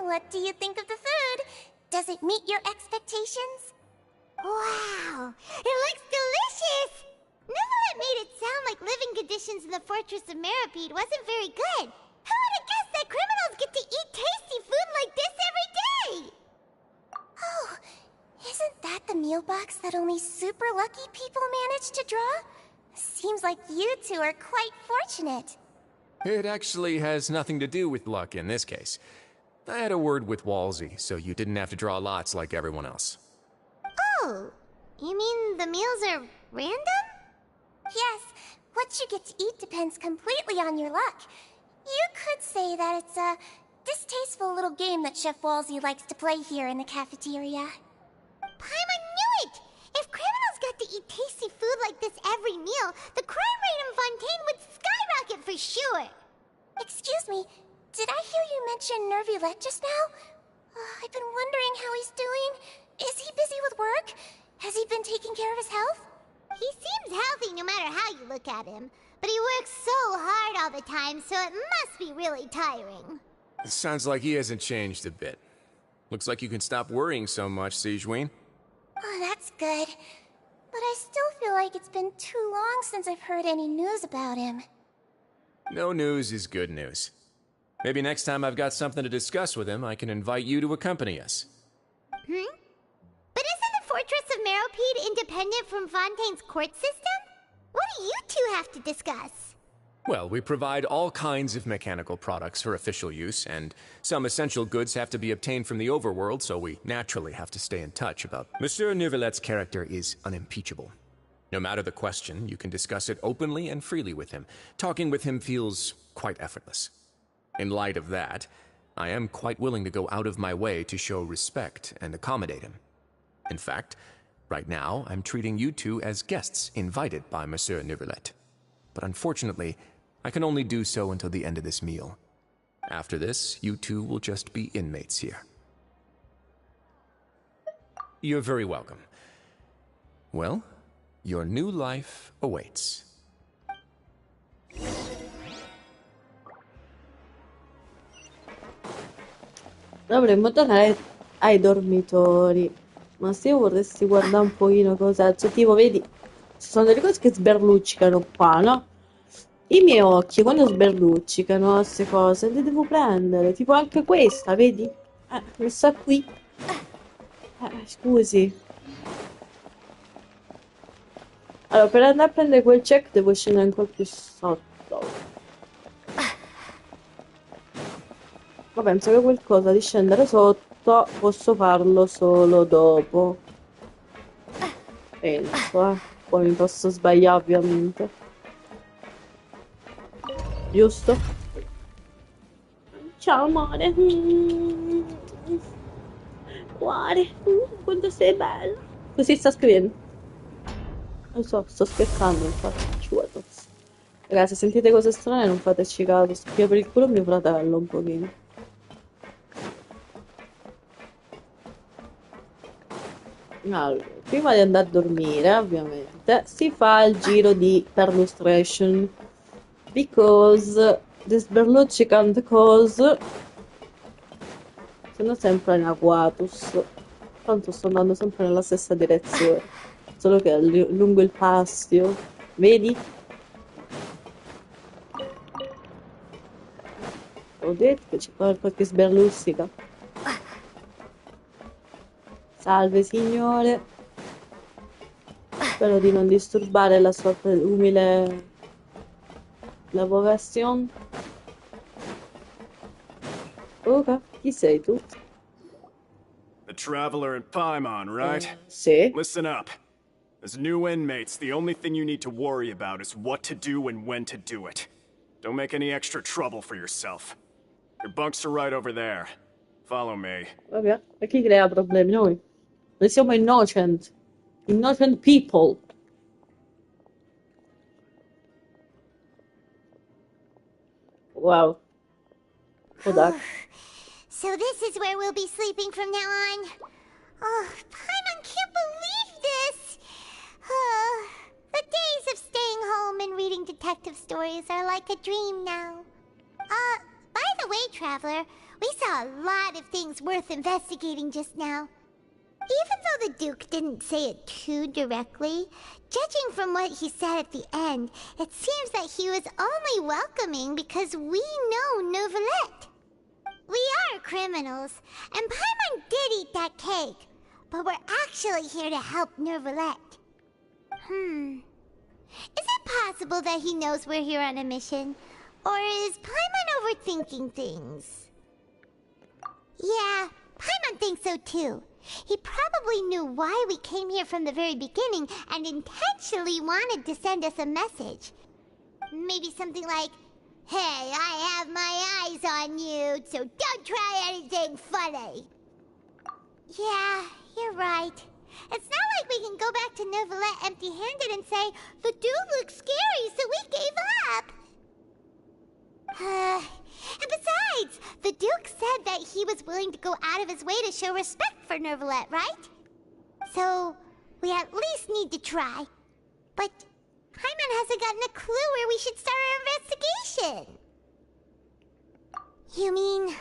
What do you think of the food? Does it meet your expectations? Wow, it looks delicious! Neverlet made it sound like living conditions in the Fortress of Meripede wasn't very good. Who would have guessed that criminals get to eat tasty food like this every day? Oh, isn't that the meal box that only super lucky people manage to draw? Seems like you two are quite fortunate. It actually has nothing to do with luck in this case. I had a word with Walsey, so you didn't have to draw lots like everyone else. Oh, you mean the meals are random? Yes, what you get to eat depends completely on your luck. You could say that it's a distasteful little game that Chef Walsey likes to play here in the cafeteria. Paimon knew it! If criminals got to eat tasty food like this every meal, the crime rate in Fontaine would skyrocket for sure! Excuse me, did I hear you mention Nervulette just now? I've been wondering how he's doing. Is he busy with work? Has he been taking care of his health? He seems healthy no matter how you look at him, but he works so hard all the time, so it must be really tiring. It sounds like he hasn't changed a bit. Looks like you can stop worrying so much, Sigewinne. Oh, that's good. But I still feel like it's been too long since I've heard any news about him. No news is good news. Maybe next time I've got something to discuss with him, I can invite you to accompany us. But isn't the Fortress of Meropide independent from Fontaine's court system? What do you two have to discuss? Well, we provide all kinds of mechanical products for official use, and some essential goods have to be obtained from the overworld, so we naturally have to stay in touch about... Monsieur Neuvillette's character is unimpeachable. No matter the question, you can discuss it openly and freely with him. Talking with him feels quite effortless. In light of that, I am quite willing to go out of my way to show respect and accommodate him. In fact, right now, I'm treating you two as guests invited by Monsieur Neuvillette. But unfortunately, I can only do so until the end of this meal. After this, you two will just be inmates here. You're very welcome. Well, your new life awaits. Dovremmo tornare ai dormitori. Ma se io vorresti guardare un pochino cosa... Cioè, tipo, vedi, ci sono delle cose che sberluccicano qua, no? I miei occhi, quando sberluccicano queste cose, le devo prendere. Tipo anche questa, vedi? Questa qui. Scusi. Allora, per andare a prendere quel check devo scendere ancora più sotto. Ma penso che qualcosa di scendere sotto posso farlo solo dopo. Penso, Poi mi posso sbagliare ovviamente. Giusto? Ciao amore. Cuore. Quanto sei bella. Così sta scrivendo. Lo so, sto scherzando infatti. Ci guardo. Ragazzi, se sentite cose strane non fateci caso. Spia per il culo mio fratello un pochino. Allora, prima di andare a dormire, ovviamente, si fa il giro di perlustration. Because the sberluccicant cause sono sempre in Aquatus. Tanto sto andando sempre nella stessa direzione. Solo che è lungo il pastio. Vedi? Ho detto che c'è qualche sberluccica. Salve signore. Spero di non disturbare la sua umile lavorazione. Ok, chi sei tu? The traveler in Paimon, right? Sì. Listen up. As new inmates, the only thing you need to worry about is what to do and when to do it. Don't make any extra trouble for yourself. Your bunks are right over there. Follow me. Vabbè, e chi crea problemi? Noi. Noi siamo innocent. Innocent people. Wow. So this is where we'll be sleeping from now on. Oh, Paimon can't believe this. The days of staying home and reading detective stories are like a dream now. By the way, Traveler, we saw a lot of things worth investigating just now. Even though the Duke didn't say it too directly, judging from what he said at the end, it seems that he was only welcoming because we know Neuvillette. We are criminals, and Paimon did eat that cake, but we're actually here to help Neuvillette. Is it possible that he knows we're here on a mission? Or is Paimon overthinking things? Yeah, Paimon thinks so too. He probably knew why we came here from the very beginning and intentionally wanted to send us a message. Maybe something like, "Hey, I have my eyes on you, so don't try anything funny." Yeah, you're right. It's not like we can go back to Neuvillette empty-handed and say, "The dude looks scary, so we gave up." And besides, the Duke said that he was willing to go out of his way to show respect for Neuvillette, right? So, we at least need to try. But Paimon hasn't gotten a clue where we should start our investigation. You mean...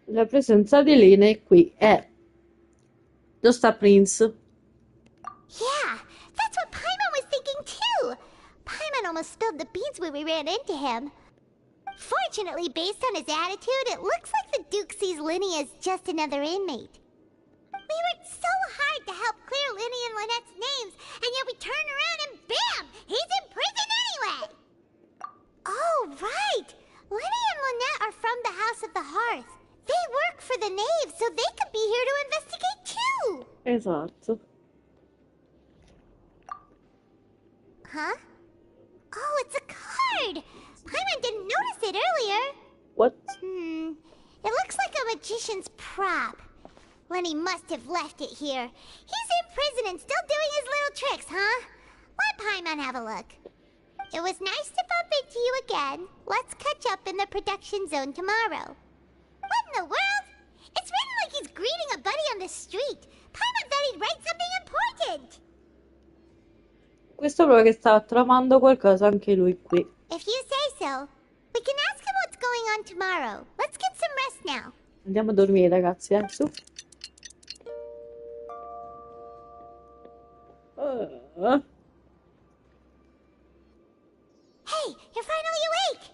La presenza di Lina è qui. Dove sta Prince? Yeah, that's what Paimon was thinking too. Paimon almost spilled the beans when we ran into him. Fortunately, based on his attitude, it looks like the Duke sees Linny as just another inmate. We worked so hard to help clear Linny and Lynette's names, and yet we turn around and bam! He's in prison anyway! Oh, right! Linny and Lynette are from the House of the Hearth. They work for the Knave, so they could be here to investigate too! Esatto. Huh? Oh, it's a card! Paimon didn't notice it earlier. What? It looks like a magician's prop. Lenny must have left it here. He's in prison and still doing his little tricks, huh? Let Paimon have a look. It was nice to bump into you again. Let's catch up in the production zone tomorrow. What in the world? It's written like he's greeting a buddy on the street. Paimon thought he'd write something important. Questo prova che sta tramando qualcosa anche lui qui. If you say so. We can ask him what's going on tomorrow. Let's get some rest now. Andiamo a dormire, ragazzi, su. Hey, you're finally awake!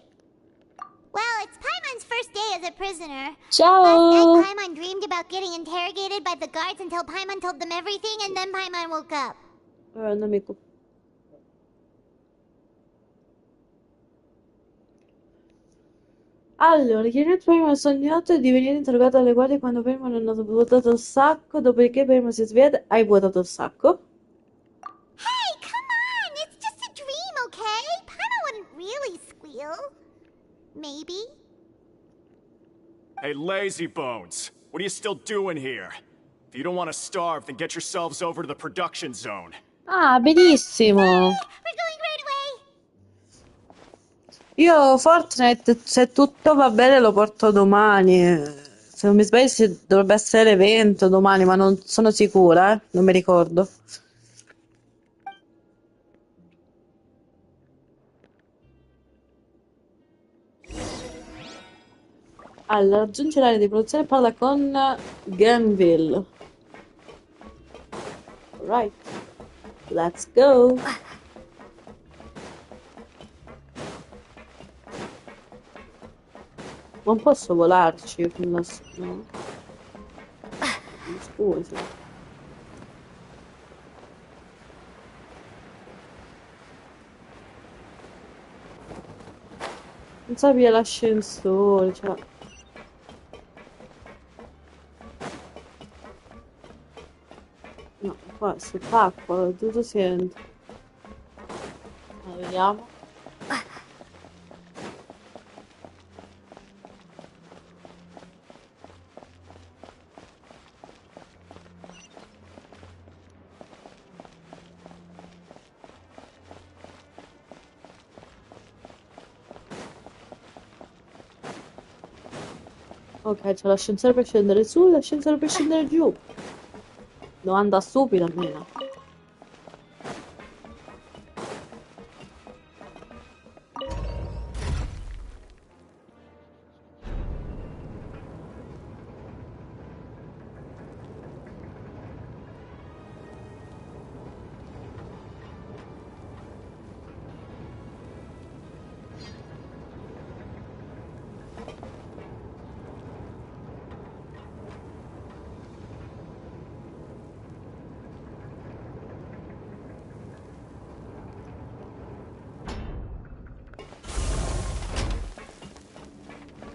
Well, it's Paimon's first day as a prisoner. Ciao! Last night, Paimon dreamed about getting interrogated by the guards until Paimon told them everything, and then Paimon woke up. Un amico. Allora, ieri Paimon ha sognato di venire interrogato alle guardie quando Paimon hanno vuotato il sacco, dopodiché Paimon si sveglia. Hai vuotato il sacco? Hey, come on! It's just a dream, okay? Paimon wouldn't really squeal. Maybe? Hey, lazy bones! What are you still doing here? If you don't want to starve, then get yourselves over to the production zone. Ah, benissimo! We're going right away! Io Fortnite, se tutto va bene, lo porto domani. Se non mi sbaglio, dovrebbe essere l'evento domani, ma non sono sicura, non mi ricordo. Allora, raggiunge l'area di produzione e parla con Granville. Right, let's go. Non posso volarci con la... no. Scusi. Non sapevi l'ascensore, cioè... No, qua si pacqua, tutto sente. Allora, vediamo. Ok, c'è l'ascensore per scendere su e l'ascensore per scendere giù. Domanda stupida, almeno.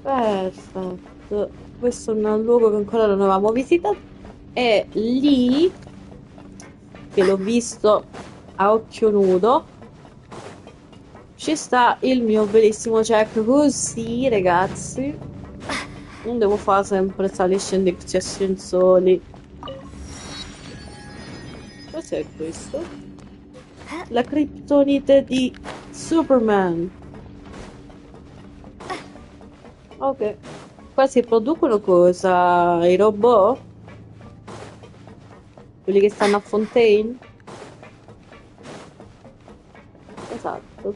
Perfetto. Questo è un luogo che ancora non avevamo visitato. E lì, che l'ho visto a occhio nudo, ci sta il mio bellissimo check. Così, ragazzi, non devo fare sempre sali e scendi questi ascensori. Cos'è questo? La criptonite di Superman. Ok. Qua si producono cosa? I robot? Quelli che stanno a Fontaine? Esatto.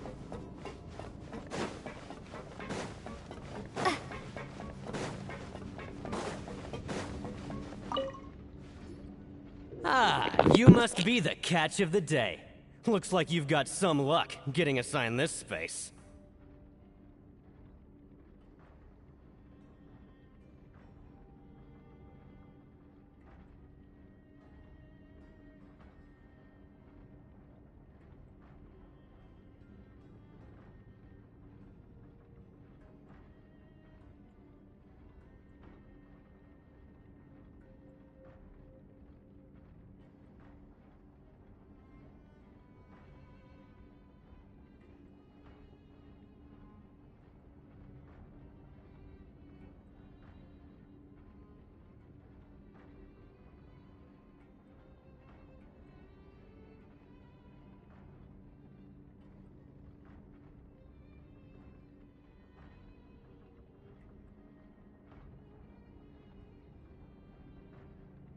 Ah, you must be the catch of the day. Looks like you've got some luck getting assigned this space.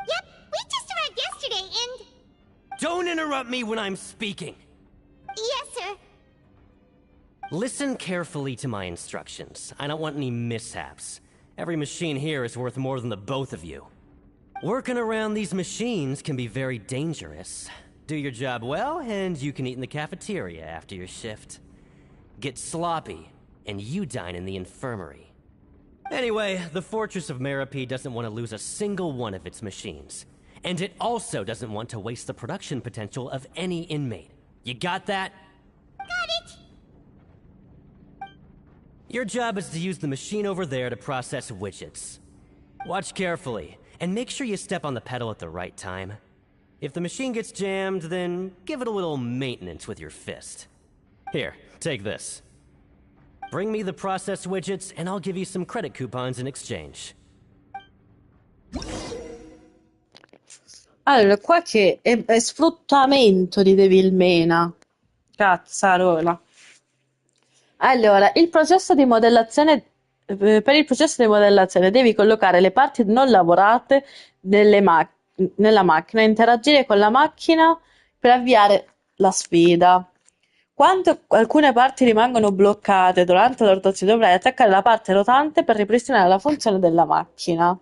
Yep, we just arrived yesterday and... Don't interrupt me when I'm speaking. Yes, sir. Listen carefully to my instructions. I don't want any mishaps. Every machine here is worth more than the both of you. Working around these machines can be very dangerous. Do your job well, and you can eat in the cafeteria after your shift. Get sloppy, and you dine in the infirmary. Anyway, the Fortress of Merope doesn't want to lose a single one of its machines. And it also doesn't want to waste the production potential of any inmate. You got that? Got it. Your job is to use the machine over there to process widgets. Watch carefully, and make sure you step on the pedal at the right time. If the machine gets jammed, then give it a little maintenance with your fist. Here, take this. Bring me the process widgets, and I'll give you some credit coupons in exchange. Allora, qua che è sfruttamento di Devilmena. Cazzarola. Allora, il processo di modellazione, per il processo di modellazione devi collocare le parti non lavorate nella macchina, interagire con la macchina per avviare la sfida. Quando alcune parti rimangono bloccate durante la rotazione, dovrai attaccare la parte rotante per ripristinare la funzione della macchina.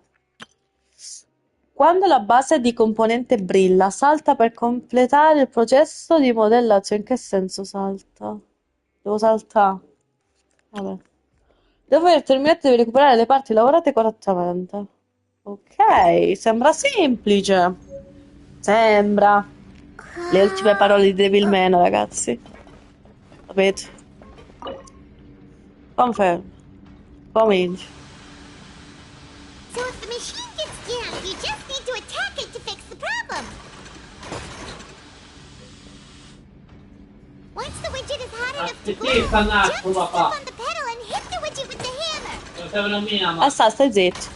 Quando la base di componente brilla, salta per completare il processo di modellazione. In che senso salta? Devo saltare. Vabbè. Dopo aver terminato devi recuperare le parti lavorate correttamente. Ok, sembra semplice. Sembra. Le ultime parole di Devilman, ragazzi. Capito? Confermo. Cominci. So if the machine gets jammed, you just need to attack it to fix the problem. Once the widget is hot enough to glow, jump, step on the pedal and hit the widget with the hammer. Stai zitto.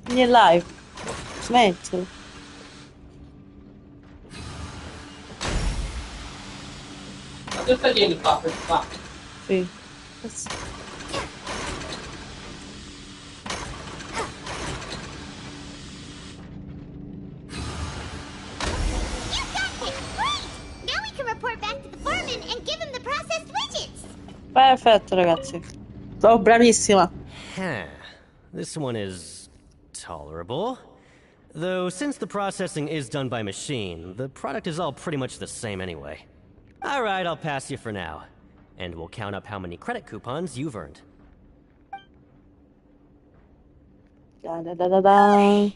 Vieni live. Smetti. Sì. Perfetto, ragazzi. Oh, bravissima. Huh. This one is tolerable. Though since the processing is done by machine, the product is all pretty much the same anyway. All right, I'll pass you for now. And we'll count up how many credit coupons you've earned. Da. Paimon's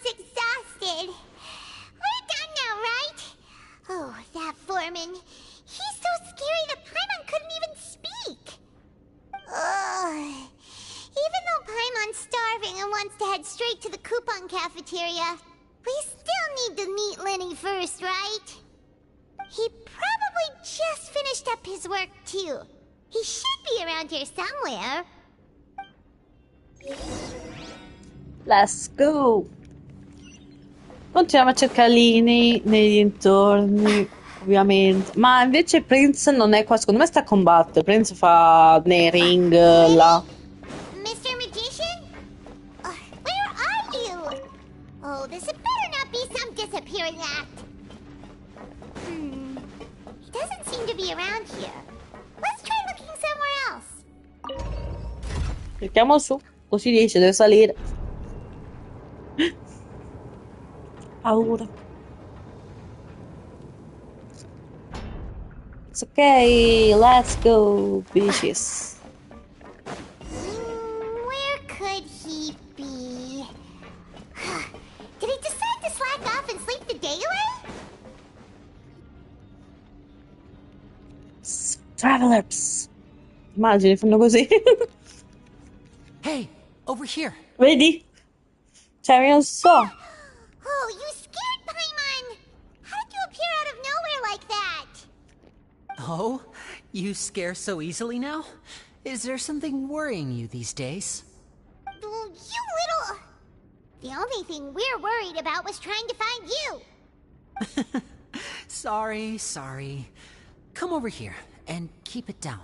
exhausted. We're done now, right? Oh, that foreman. He's so scary that Paimon couldn't even speak. Even though Paimon's starving and wants to head straight to the coupon cafeteria, we still need to meet Lenny first, right? He probably just finished up his work, too. He should be around here somewhere. Let's go! Continuiamo a cercare Lini nei dintorni, ovviamente. Ma invece Prince non è qua, secondo me sta a combattere. Prince fa nei ring là. Mr. Magician? Where are you? Oh, this had better not be some disappearing act. He doesn't seem to be around here. Let's try looking somewhere else. Cerchiamo su, così dice, deve salire. Paura. It's okay, let's go, bitches. Where could he be? Did he decide to slack off and sleep the day away? Travelers. Immagini, fanno così. Hey, over here. Vedi? Cioè, io non so. Oh, you scared Paimon! How did you appear out of nowhere like that? Oh, you scare so easily now? Is there something worrying you these days? You little... The only thing we're worried about was trying to find you. Sorry. Come over here and keep it down.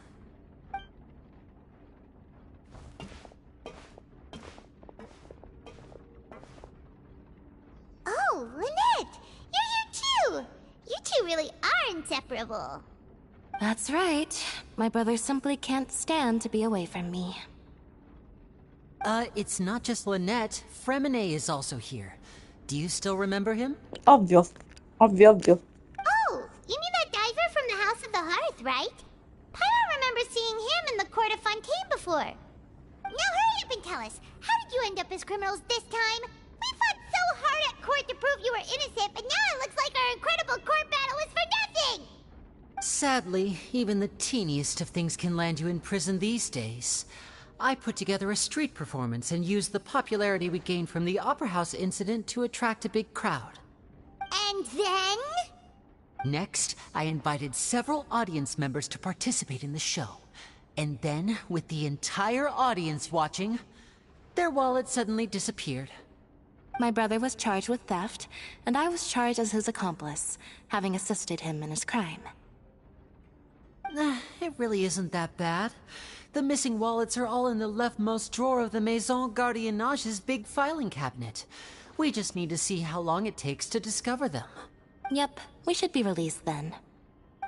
Oh, Lynette! You're here too! You two really are inseparable. That's right. My brother simply can't stand to be away from me. It's not just Lynette. Fremine is also here. Do you still remember him? Ovvio. Oh, you mean that diver from the House of the Hearth, right? Pyro remembers seeing him in the court of Fontaine before. Now hurry up and tell us, how did you end up as criminals this time? We fought so hard at court to prove you were innocent, but now it looks like our incredible court battle is for nothing! Sadly, even the teeniest of things can land you in prison these days. I put together a street performance and used the popularity we gained from the Opera House incident to attract a big crowd. And then? Next, I invited several audience members to participate in the show. And then, with the entire audience watching, their wallet suddenly disappeared. My brother was charged with theft, and I was charged as his accomplice, having assisted him in his crime. It really isn't that bad. The missing wallets are all in the leftmost drawer of the Maison Gardiennage's big filing cabinet. We just need to see how long it takes to discover them. Yep, we should be released then.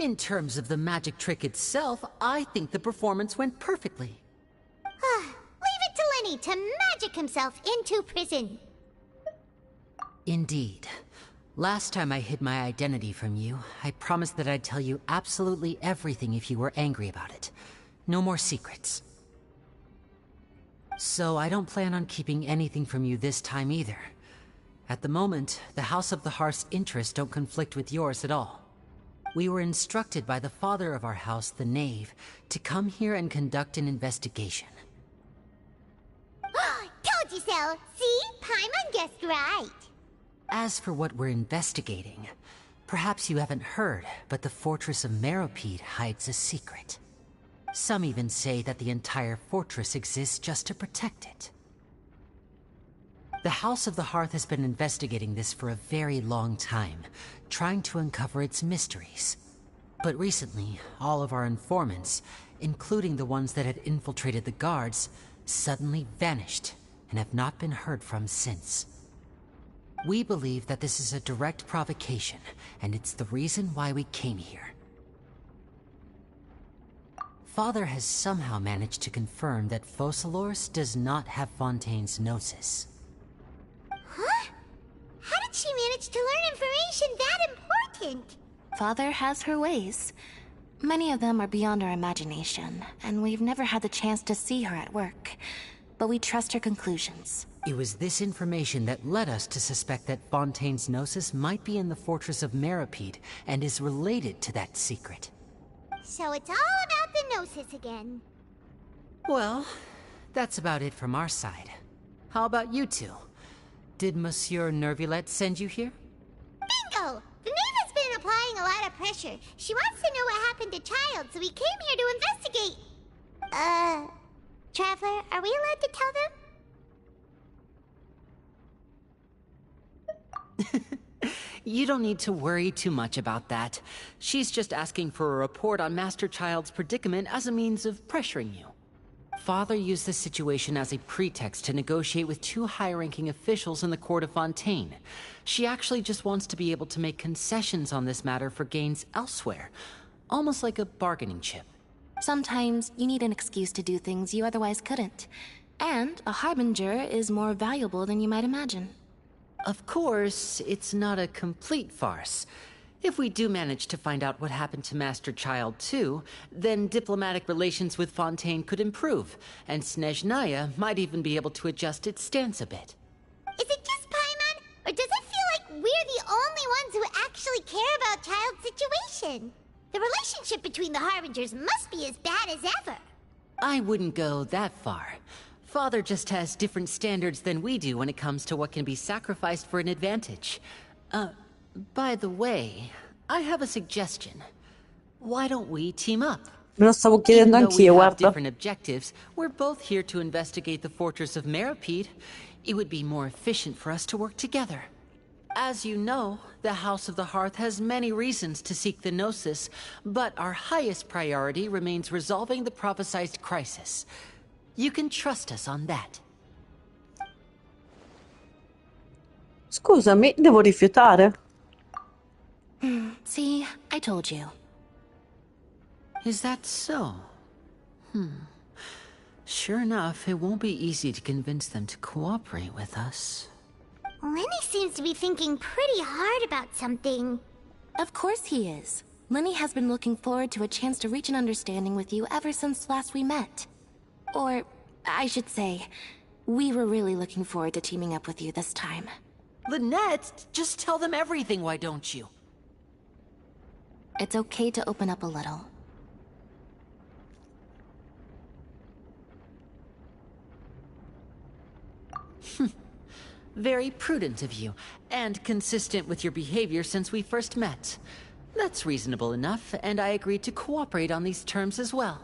In terms of the magic trick itself, I think the performance went perfectly. Leave it to Lenny to magic himself into prison. Indeed. Last time I hid my identity from you, I promised that I'd tell you absolutely everything if you were angry about it. No more secrets. So I don't plan on keeping anything from you this time either. At the moment, the House of the Hearth's interests don't conflict with yours at all. We were instructed by the father of our house, the Knave, to come here and conduct an investigation. Told you so! See? Paimon guessed right. As for what we're investigating, perhaps you haven't heard, but the fortress of Meropide hides a secret. Some even say that the entire fortress exists just to protect it. The House of the Hearth has been investigating this for a very long time, trying to uncover its mysteries. But recently, all of our informants, including the ones that had infiltrated the guards, suddenly vanished and have not been heard from since. We believe that this is a direct provocation, and it's the reason why we came here. Father has somehow managed to confirm that Focalors does not have Fontaine's Gnosis. Huh? How did she manage to learn information that important? Father has her ways. Many of them are beyond our imagination, and we've never had the chance to see her at work. But we trust her conclusions. It was this information that led us to suspect that Fontaine's Gnosis might be in the fortress of Meropide and is related to that secret. So it's all about the Gnosis again. Well, that's about it from our side. How about you two? Did Monsieur Nervulette send you here? Bingo! The knave has been applying a lot of pressure. She wants to know what happened to Child, so we came here to investigate. Traveler, are we allowed to tell them? You don't need to worry too much about that. She's just asking for a report on Master Child's predicament as a means of pressuring you. Father used this situation as a pretext to negotiate with two high-ranking officials in the court of Fontaine. She actually just wants to be able to make concessions on this matter for gains elsewhere. Almost like a bargaining chip. Sometimes you need an excuse to do things you otherwise couldn't. And a harbinger is more valuable than you might imagine. Of course, it's not a complete farce. If we do manage to find out what happened to Master Child too, then diplomatic relations with Fontaine could improve, and Snezhnaya might even be able to adjust its stance a bit. Is it just Paimon, or does it feel like we're the only ones who actually care about Child's situation? The relationship between the Harbingers must be as bad as ever. I wouldn't go that far. Father just has different standards than we do when it comes to what can be sacrificed for an advantage. By the way, I have a suggestion. Why don't we team up? Me lo stavo chiedendo Even though we anch'io, have guarda. different objectives, we're both here to investigate the fortress of Meropide. It would be more efficient for us to work together. As you know, the House of the Hearth has many reasons to seek the Gnosis, but our highest priority remains resolving the prophesized crisis. You can trust us on that. Scusami, devo rifiutare? See, I told you. Is that so? Sure enough, it won't be easy to convince them to cooperate with us. Lenny seems to be thinking pretty hard about something. Of course he is. Lenny has been looking forward to a chance to reach an understanding with you ever since last we met. Or, I should say, we were really looking forward to teaming up with you this time. Lynette, just tell them everything, why don't you? It's okay to open up a little. Very prudent of you, and consistent with your behavior since we first met. That's reasonable enough, and I agreed to cooperate on these terms as well.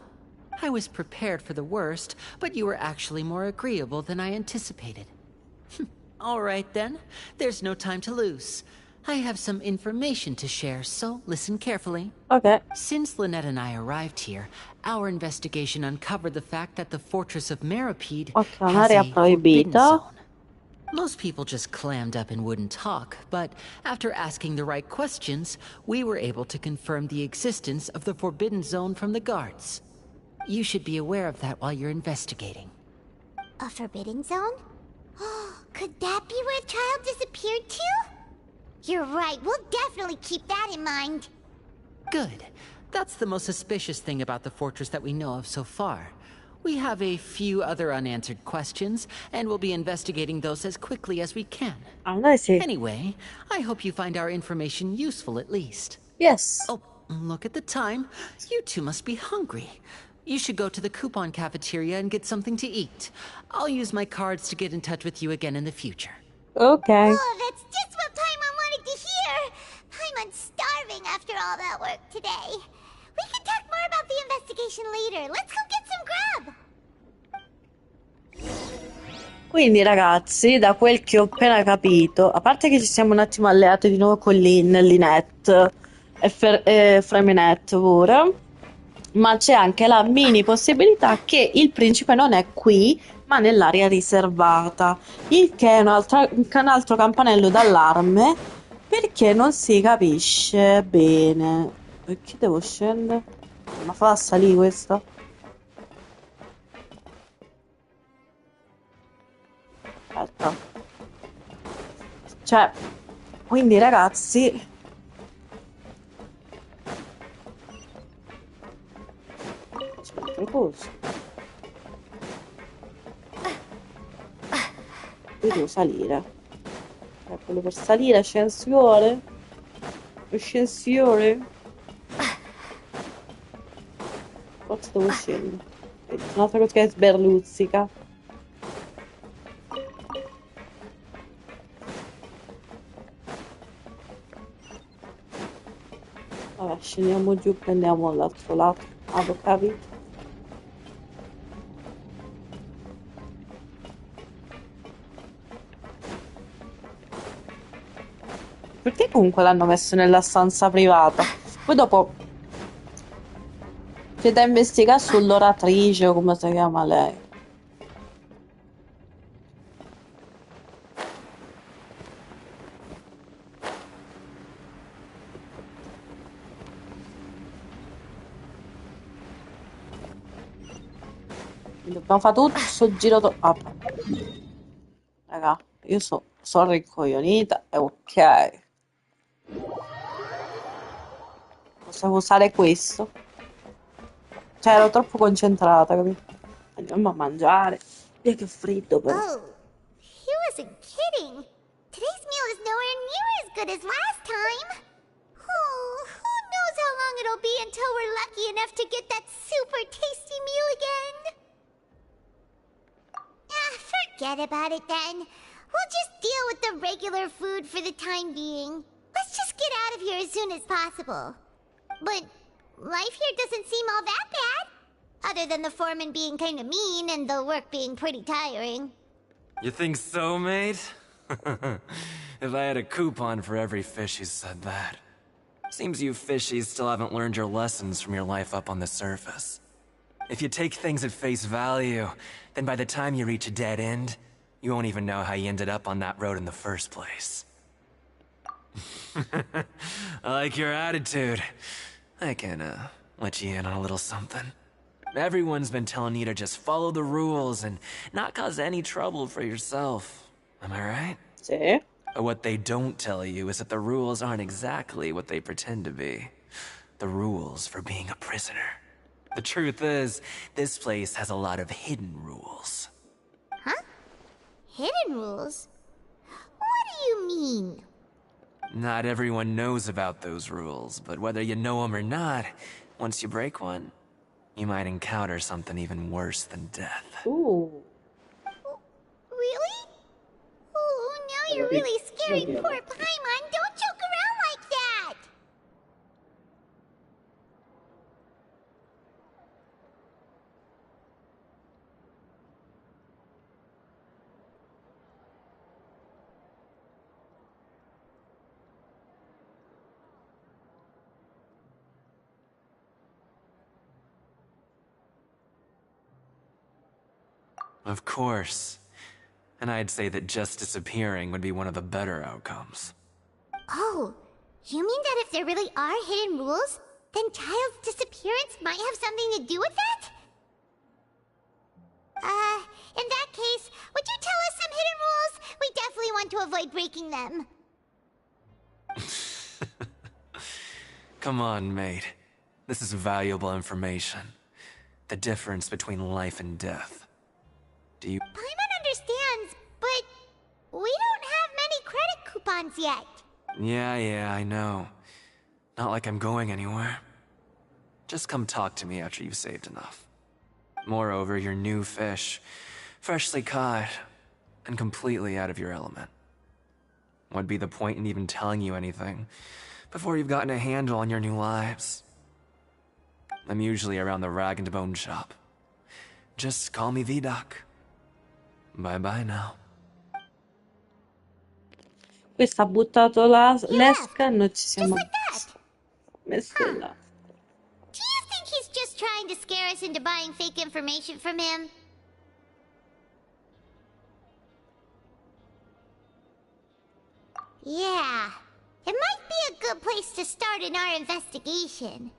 I was prepared for the worst, but you were actually more agreeable than I anticipated. All right then, there's no time to lose. I have some information to share, so listen carefully. Okay. Since Lynette and I arrived here, our investigation uncovered the fact that the fortress of Meropide Ok, has un'area a forbidden proibita. zone. Most people just clammed up and wouldn't talk, but after asking the right questions, we were able to confirm the existence of the forbidden zone from the guards. You should be aware of that while you're investigating. A forbidden zone? Could that be where Child disappeared to? You're right, we'll definitely keep that in mind. Good. That's the most suspicious thing about the fortress that we know of so far. We have a few other unanswered questions, and we'll be investigating those as quickly as we can. Anyway, I hope you find our information useful at least. Yes. Oh, look at the time. You two must be hungry. You should go to the coupon cafeteria and get something to eat. I'll use my cards to get in touch with you again in the future. Okay. Oh, that's just what Paimon wanted to hear! Paimon's starving after all that work today. We can talk more about the investigation later. Let's go get some grub! Quindi ragazzi, da quel che ho appena capito, a parte che ci siamo un attimo alleati di nuovo con Lynette e Freminette pure, ma c'è anche la mini possibilità che il principe non è qui, ma nell'area riservata, il che è un altro campanello d'allarme, perché non si capisce bene. Perché devo scendere? Ma fa salire questa? Aspetta. Cioè, quindi ragazzi, aspetta, cosa? Io devo salire. Quello per salire, ascensore. Ascensore. Forse devo scendere. Un'altra cosa che sberluzzica. Vabbè, scendiamo giù, prendiamo l'altro lato. Avevo capito. Perché comunque l'hanno messo nella stanza privata? Poi dopo c'è da investigare sull'oratrice o come si chiama lei. Dobbiamo fare tutto sto giro. Vabbè. Raga, io sono rincoglionita, è ok. Possiamo usare questo. Cioè, ero troppo concentrata, capito? Andiamo a mangiare. Via che freddo, però. Oh, he wasn't kidding. Today's meal is nowhere near as good as last time. Oh, who knows how long it'll be until we're lucky enough to get that super tasty meal again. Ah, forget about it then. We'll just deal with the regular food for the time being. Let's just get out of here as soon as possible. But life here doesn't seem all that bad. Other than the foreman being kinda mean and the work being pretty tiring. You think so, mate? If I had a coupon for every fish who said that. Seems you fishies still haven't learned your lessons from your life up on the surface. If you take things at face value, then by the time you reach a dead end, you won't even know how you ended up on that road in the first place. I like your attitude. I can, let you in on a little something. Everyone's been telling you to just follow the rules and not cause any trouble for yourself. Am I right? Sì. But what they don't tell you is that the rules aren't exactly what they pretend to be. The rules for being a prisoner. The truth is, this place has a lot of hidden rules. Huh? Hidden rules? What do you mean? Not everyone knows about those rules, but whether you know them or not, once you break one, you might encounter something even worse than death. Ooh. Really? Oh, now you're really scaring poor Paimon. Don't joke around like that! Of course. And I'd say that just disappearing would be one of the better outcomes. Oh, you mean that if there really are hidden rules, then Child's disappearance might have something to do with that? In that case, would you tell us some hidden rules? We definitely want to avoid breaking them. Come on, mate. This is valuable information. The difference between life and death. Do you... Paimon understands, but we don't have many credit coupons yet. Yeah, I know. Not like I'm going anywhere. Just come talk to me after you've saved enough. Moreover, you're new fish, freshly caught, and completely out of your element. What'd be the point in even telling you anything before you've gotten a handle on your new lives? I'm usually around the rag and bone shop. Just call me V-Doc. Bye now. Questo ha buttato l'esca e noi ci siamo messi là. Do you think he's just trying to scare us into buying fake information from him? Yeah, it might be a good place to start in our investigation.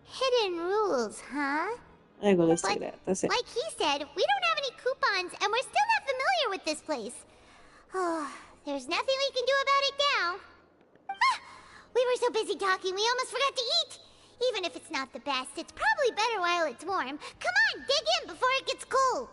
Hidden rules, huh? Regole segrete, sì. Like he said, we don't have any coupons and we're still not familiar with this place. Oh, there's nothing we can do about it now. Ah, we were so busy talking we almost forgot to eat. Even if it's not the best, it's probably better while it's warm. Come on, dig in before it gets cold.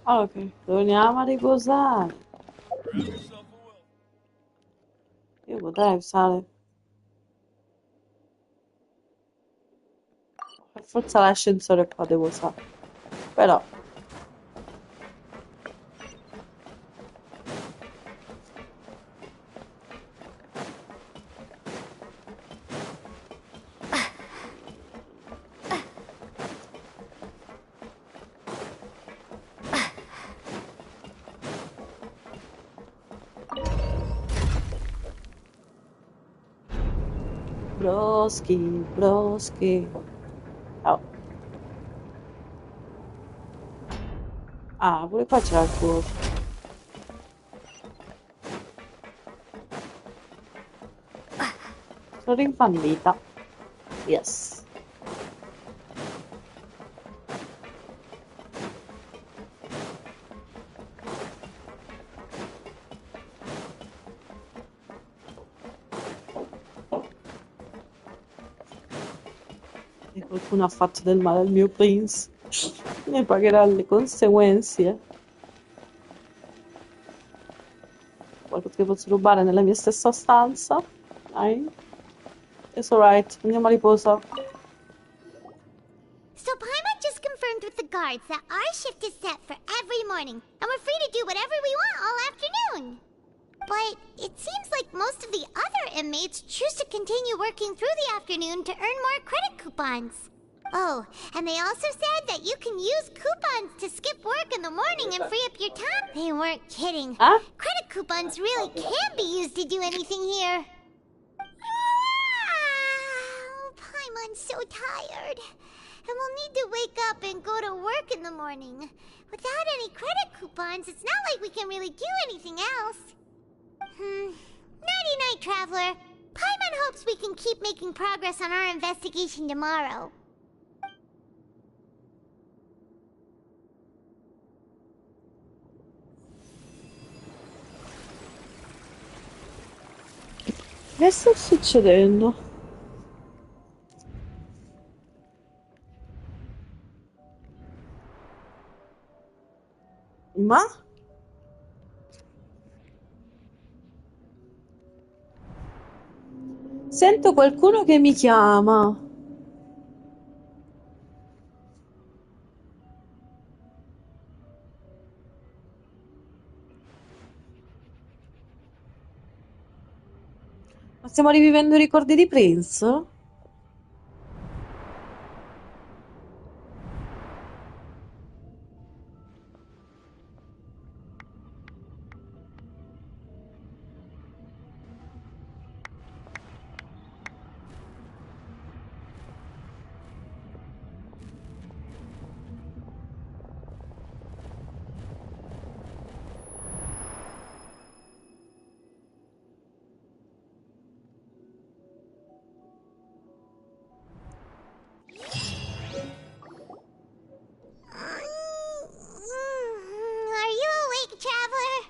Ok, torniamo a riposare. dai, sale. Per forza l'ascensore qua devo usare. Però. Broschi, broschi. Oh. Ah, pure qua c'era il cuoio. Sono rimpandita. Yes. E qualcuno ha fatto del male al mio Prince. Ne pagherà le conseguenze. Qualcosa che posso rubare nella mia stessa stanza. Dai. It's alright. Andiamo a riposo. So Paimon just confirmed with the guards that our shift is set for every morning, and we're free to do whatever we want all afternoon. But it seems like most of the other inmates choose to continue working through the afternoon to earn more credit coupons. Oh, and they also said that you can use coupons to skip work in the morning and free up your time. They weren't kidding. Huh? Credit coupons really can be used to do anything here. Paimon's so tired. And we'll need to wake up and go to work in the morning. Without any credit coupons, it's not like we can really do anything else. Nighty-night, Traveler. Paimon hopes we can keep making progress on our investigation tomorrow. Che sta succedendo? Ma? Sento qualcuno che mi chiama. Ma stiamo rivivendo i ricordi di Prince? Are you awake, Traveler?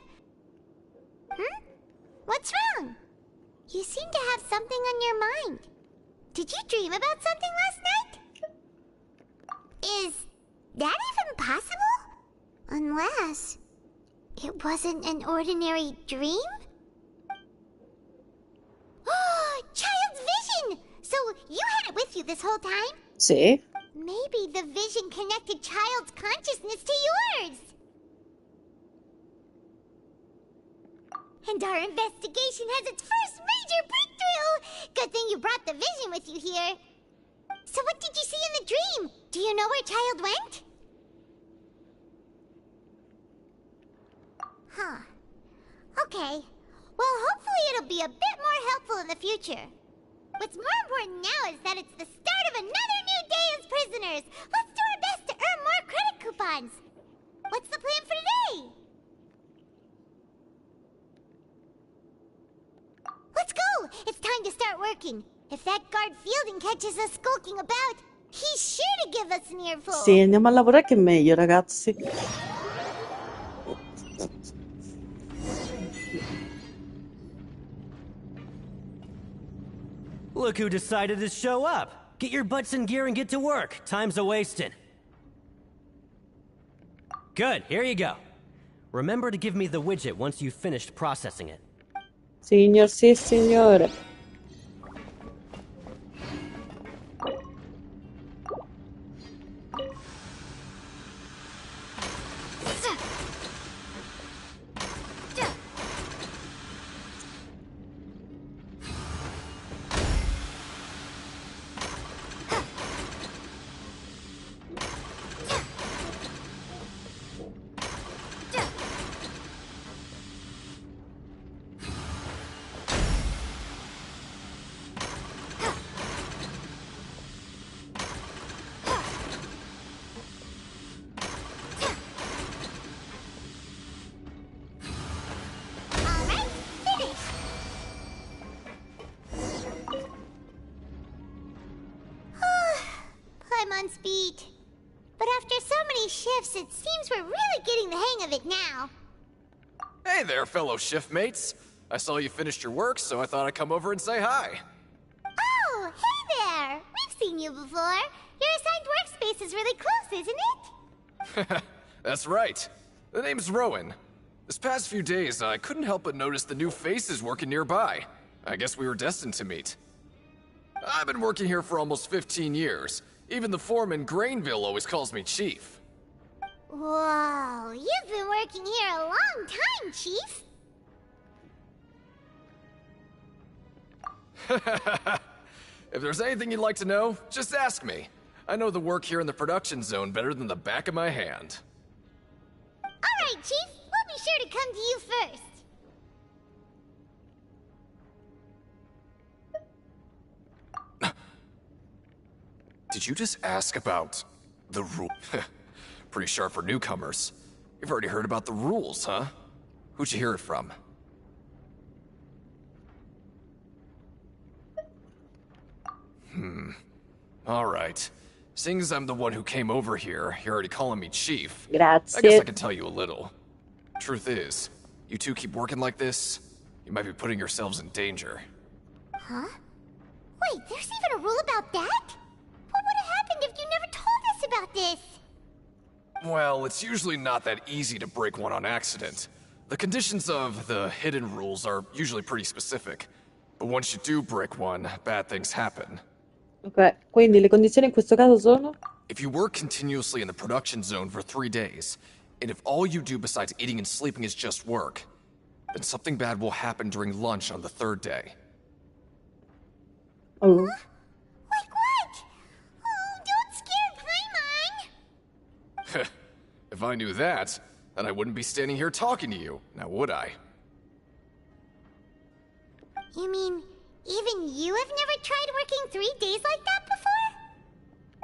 What's wrong? You seem to have something on your mind. Did you dream about something last night? Is that even possible? Unless it wasn't an ordinary dream? Oh, Child's vision! So you had it with you this whole time? Sì. Maybe the vision connected Child's consciousness to yours. And our investigation has its first major breakthrough! Good thing you brought the vision with you here. So what did you see in the dream? Do you know where Child went? Huh. Okay. Well, hopefully it'll be a bit more helpful in the future. What's more important now is that it's the start of another new day as prisoners. Let's do our best to earn more credit coupons. What's the plan for today? Let's go! It's time to start working. If that guard Fielding catches us skulking about, he's sure to give us an earful. Sì, andiamo a lavorare che è meglio, ragazzi. Look who decided to show up. Get your butts in gear and get to work. Time's a-wasting. Good, here you go. Remember to give me the widget once you've finished processing it. Signor, sì, signore. I'm on speed. But after so many shifts, it seems we're really getting the hang of it now. Hey there, fellow shift mates. I saw you finished your work, so I thought I'd come over and say hi. Oh, hey there! We've seen you before. Your assigned workspace is really close, isn't it? That's right. The name's Rowan. This past few days, I couldn't help but notice the new faces working nearby. I guess we were destined to meet. I've been working here for almost 15 years. Even the foreman, Grainville, always calls me Chief. Whoa, you've been working here a long time, Chief. If there's anything you'd like to know, just ask me. I know the work here in the production zone better than the back of my hand. Alright, Chief. We'll be sure to come to you first. Did you just ask about the rule? Pretty sharp for newcomers. You've already heard about the rules, huh? Who'd you hear it from? Alright. Seeing as I'm the one who came over here, you're already calling me Chief. Grazie. I guess I can tell you a little. Truth is, you two keep working like this, you might be putting yourselves in danger. Huh? Wait, there's even a rule about that? What would have happened if you never told us about this? Well, it's usually not that easy to break one on accident. The conditions of the hidden rules are usually pretty specific. But once you do break one, bad things happen. Ok, quindi le condizioni in questo caso sono? If you work continuously in the production zone for 3 days, and if all you do besides eating and sleeping is just work, then something bad will happen during lunch on the 3rd day. Oh. Like what? Oh, don't scare Paimon! If I knew that, then I wouldn't be standing here talking to you, now would I? You mean, even you have never tried working 3 days like that before?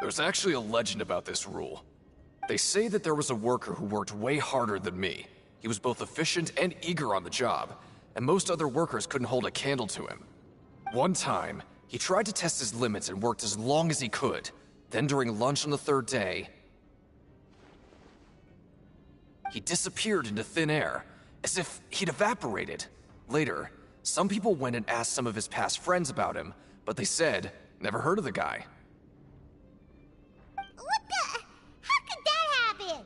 There's actually a legend about this rule. They say that there was a worker who worked way harder than me. He was both efficient and eager on the job, and most other workers couldn't hold a candle to him. One time, he tried to test his limits and worked as long as he could. Then during lunch on the 3rd day, he disappeared into thin air, as if he'd evaporated. Later, some people went and asked some of his past friends about him, but they said, never heard of the guy. What the? How could that happen?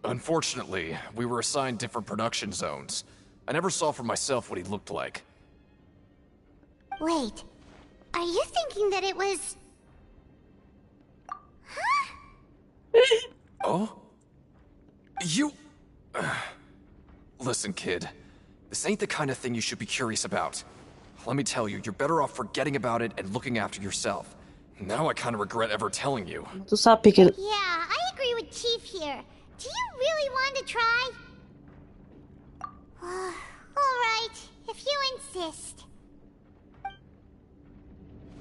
Unfortunately, we were assigned different production zones. I never saw for myself what he looked like. Wait, are you thinking that it was... Oh? You... Listen, kid. This ain't the kind of thing you should be curious about. Let me tell you, you're better off forgetting about it and looking after yourself. Now I kind of regret ever telling you. Tu sappi che... Yeah, I agree with Chief here. Do you really want to try? Alright, if you insist.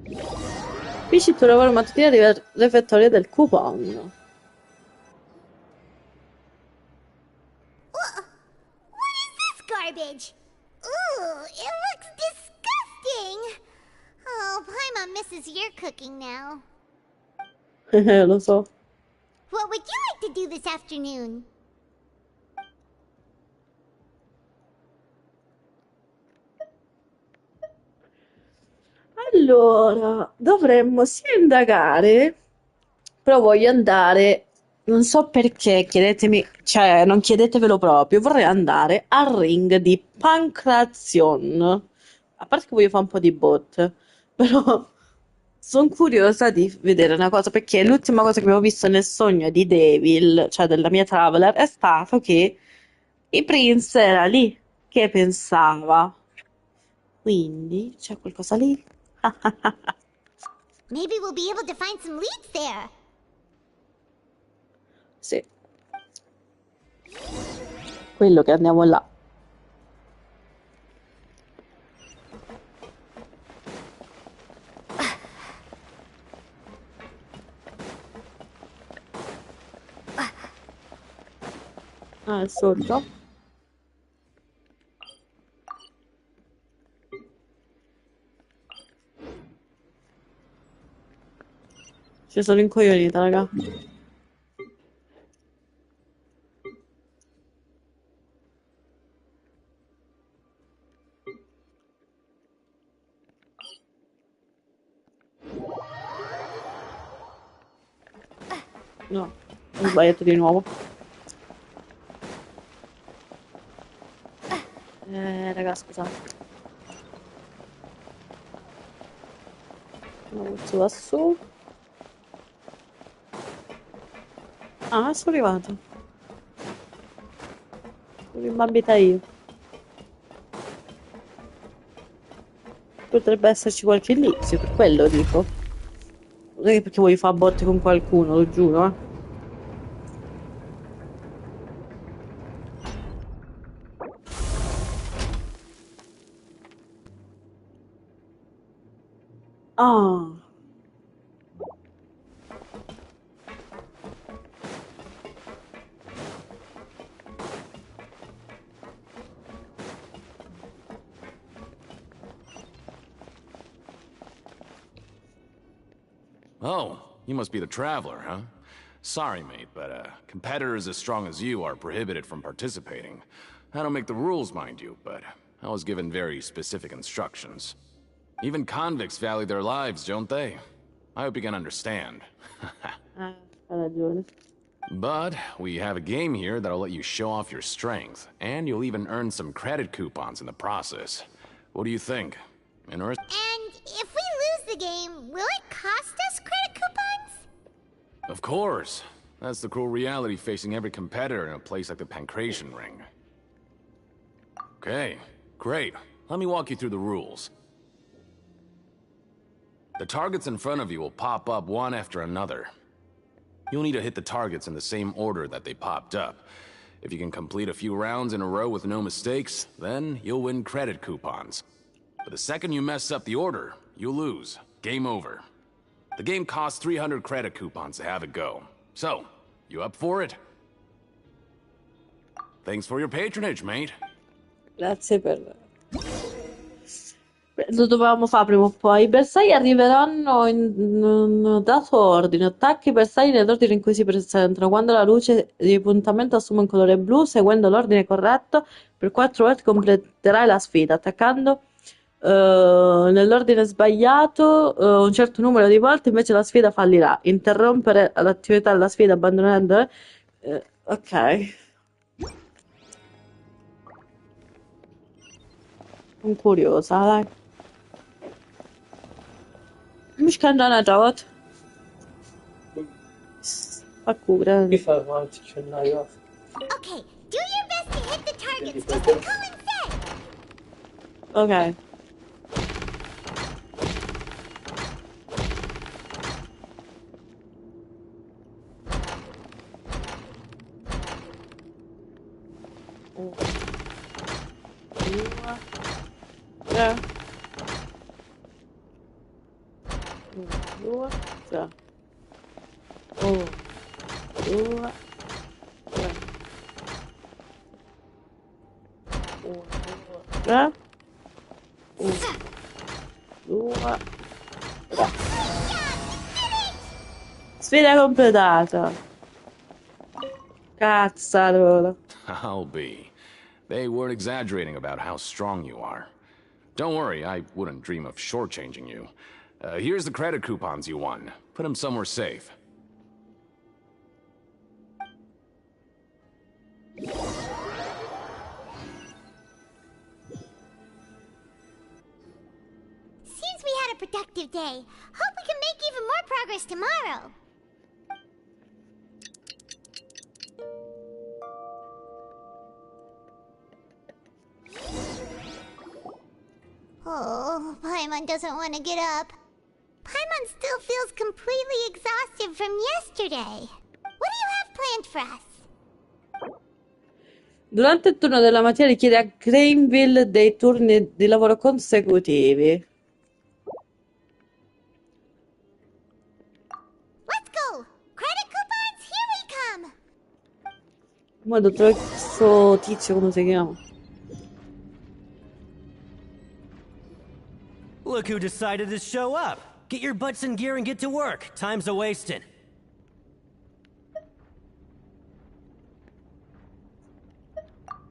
Capisci il tuo lavoro mattutino di refettorio del coupon. What is this garbage? Ooh, it looks disgusting. Oh, Paimon misses your cooking now. Lo so. What would you like to do this afternoon? Allora, dovremmo sia indagare, però voglio andare Non so perché, chiedetemi, cioè non chiedetevelo proprio, vorrei andare al ring di Pancration. A parte che voglio fare un po' di bot, però sono curiosa di vedere una cosa, perché l'ultima cosa che abbiamo visto nel sogno di Devil, cioè della mia Traveler, è stato che il Prince era lì, che pensava. Quindi c'è qualcosa lì. Maybe we'll be able to find some leads there. Sì, quello che andiamo là. Ah, è sotto. Ci sono incoglionita, raga. No, ho sbagliato di nuovo. Raga, scusate. No, si va su. Ah, sono arrivato. Sono rimbambita io. Potrebbe esserci qualche indizio, per quello dico. Non è che perché voglio fare a botte con qualcuno, lo giuro, eh. Ah. Oh, you must be the Traveler, huh? Sorry, mate, but competitors as strong as you are prohibited from participating. I don't make the rules, mind you, but I was given very specific instructions. Even convicts value their lives, don't they? I hope you can understand. Hai ragione. But we have a game here that'll let you show off your strength, and you'll even earn some credit coupons in the process. What do you think? Interested? And if we lose the game, will it cost us credit coupons? Of course. That's the cruel reality facing every competitor in a place like the Pancration Ring. Okay, great. Let me walk you through the rules. The targets in front of you will pop up one after another. You'll need to hit the targets in the same order that they popped up. If you can complete a few rounds in a row with no mistakes, then you'll win credit coupons. But the second you mess up the order, you'll lose. Game over. The game costs 300 credit coupons to have it go. So, you up for it? Thanks for your patronage, mate. Grazie per... Lo dovevamo fare prima o poi. I bersagli arriveranno in dato ordine. Attacchi i bersagli nell'ordine in cui si presentano. Quando la luce di puntamento assume un colore blu, seguendo l'ordine corretto, per 4 volte completerai la sfida. Attaccando nell'ordine sbagliato un certo numero di volte, invece la sfida fallirà. Interrompere l'attività della sfida abbandonando... ok. Sono curiosa, dai. مش كان انا جواد فكورة. Okay, do your best to hit the targets, just like Colin said! Okay. Yeah. 2, 3. 1, 2, 3. 1, 2, 3. 1, 2, 3. Sfida completata. Cazzarola. I'll be. They weren't exaggerating about how strong you are. Don't worry, I wouldn't dream of shortchanging you. Here's the credit coupons you won. Put them somewhere safe. another productive day. Hope we can make even more progress tomorrow. Oh, Paimon doesn't want to get up. Paimon still feels completely exhausted from yesterday. What do you have planned for us? Durante il turno della mattina richiede a Grainville dei turni di lavoro consecutivi. Let's go! Credit coupons, here we come! Ma devo trovare questo tizio, come si chiama? Look who decided to show up. Get your butts in gear and get to work. Time's a-wasting.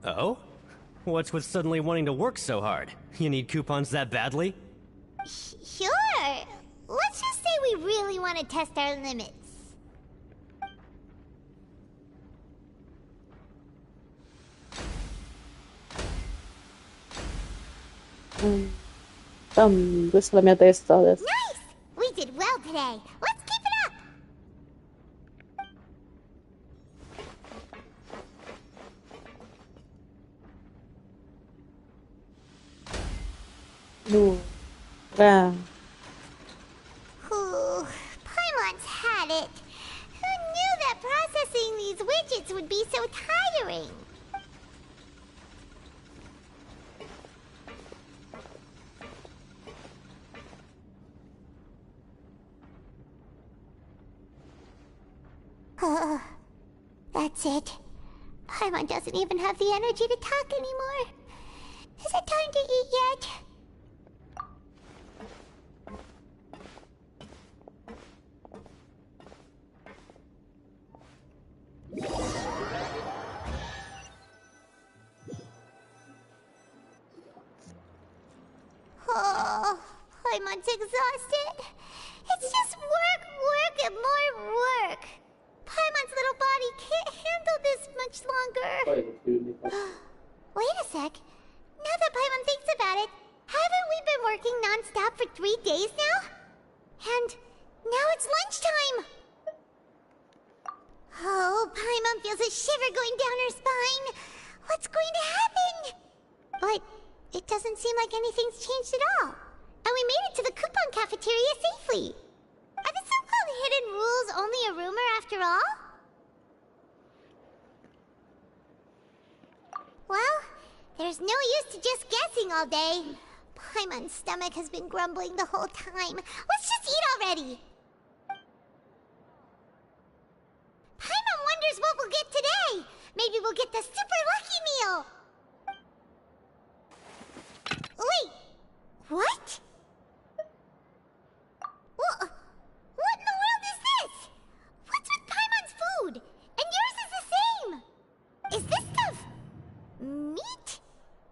Oh? What's with suddenly wanting to work so hard? You need coupons that badly? Sure. Let's just say we really want to test our limits. Questa è la mia testa adesso. Nice! We did well today. Let's keep it up! Ooh, Paimon's had it. Who knew that processing these widgets would be so tiring? That's it. Paimon doesn't even have the energy to talk anymore. Is it time to eat yet? Oh, Paimon's exhausted. It's just work, work, and more work. Paimon's little body can't handle this much longer. Wait a sec. Now that Paimon thinks about it, haven't we been working non-stop for 3 days now? And now it's lunchtime. Oh, Paimon feels a shiver going down her spine. What's going to happen? But it doesn't seem like anything's changed at all. And we made it to the coupon cafeteria safely. Are the so-called hidden rules only a rumor after all? Well, there's no use to just guessing all day. Paimon's stomach has been grumbling the whole time. Let's just eat already. Paimon wonders what we'll get today. Maybe we'll get the super lucky meal. Wait, what? What in the world is this? What's with Paimon's food? And yours is the same. Is this stuff meat?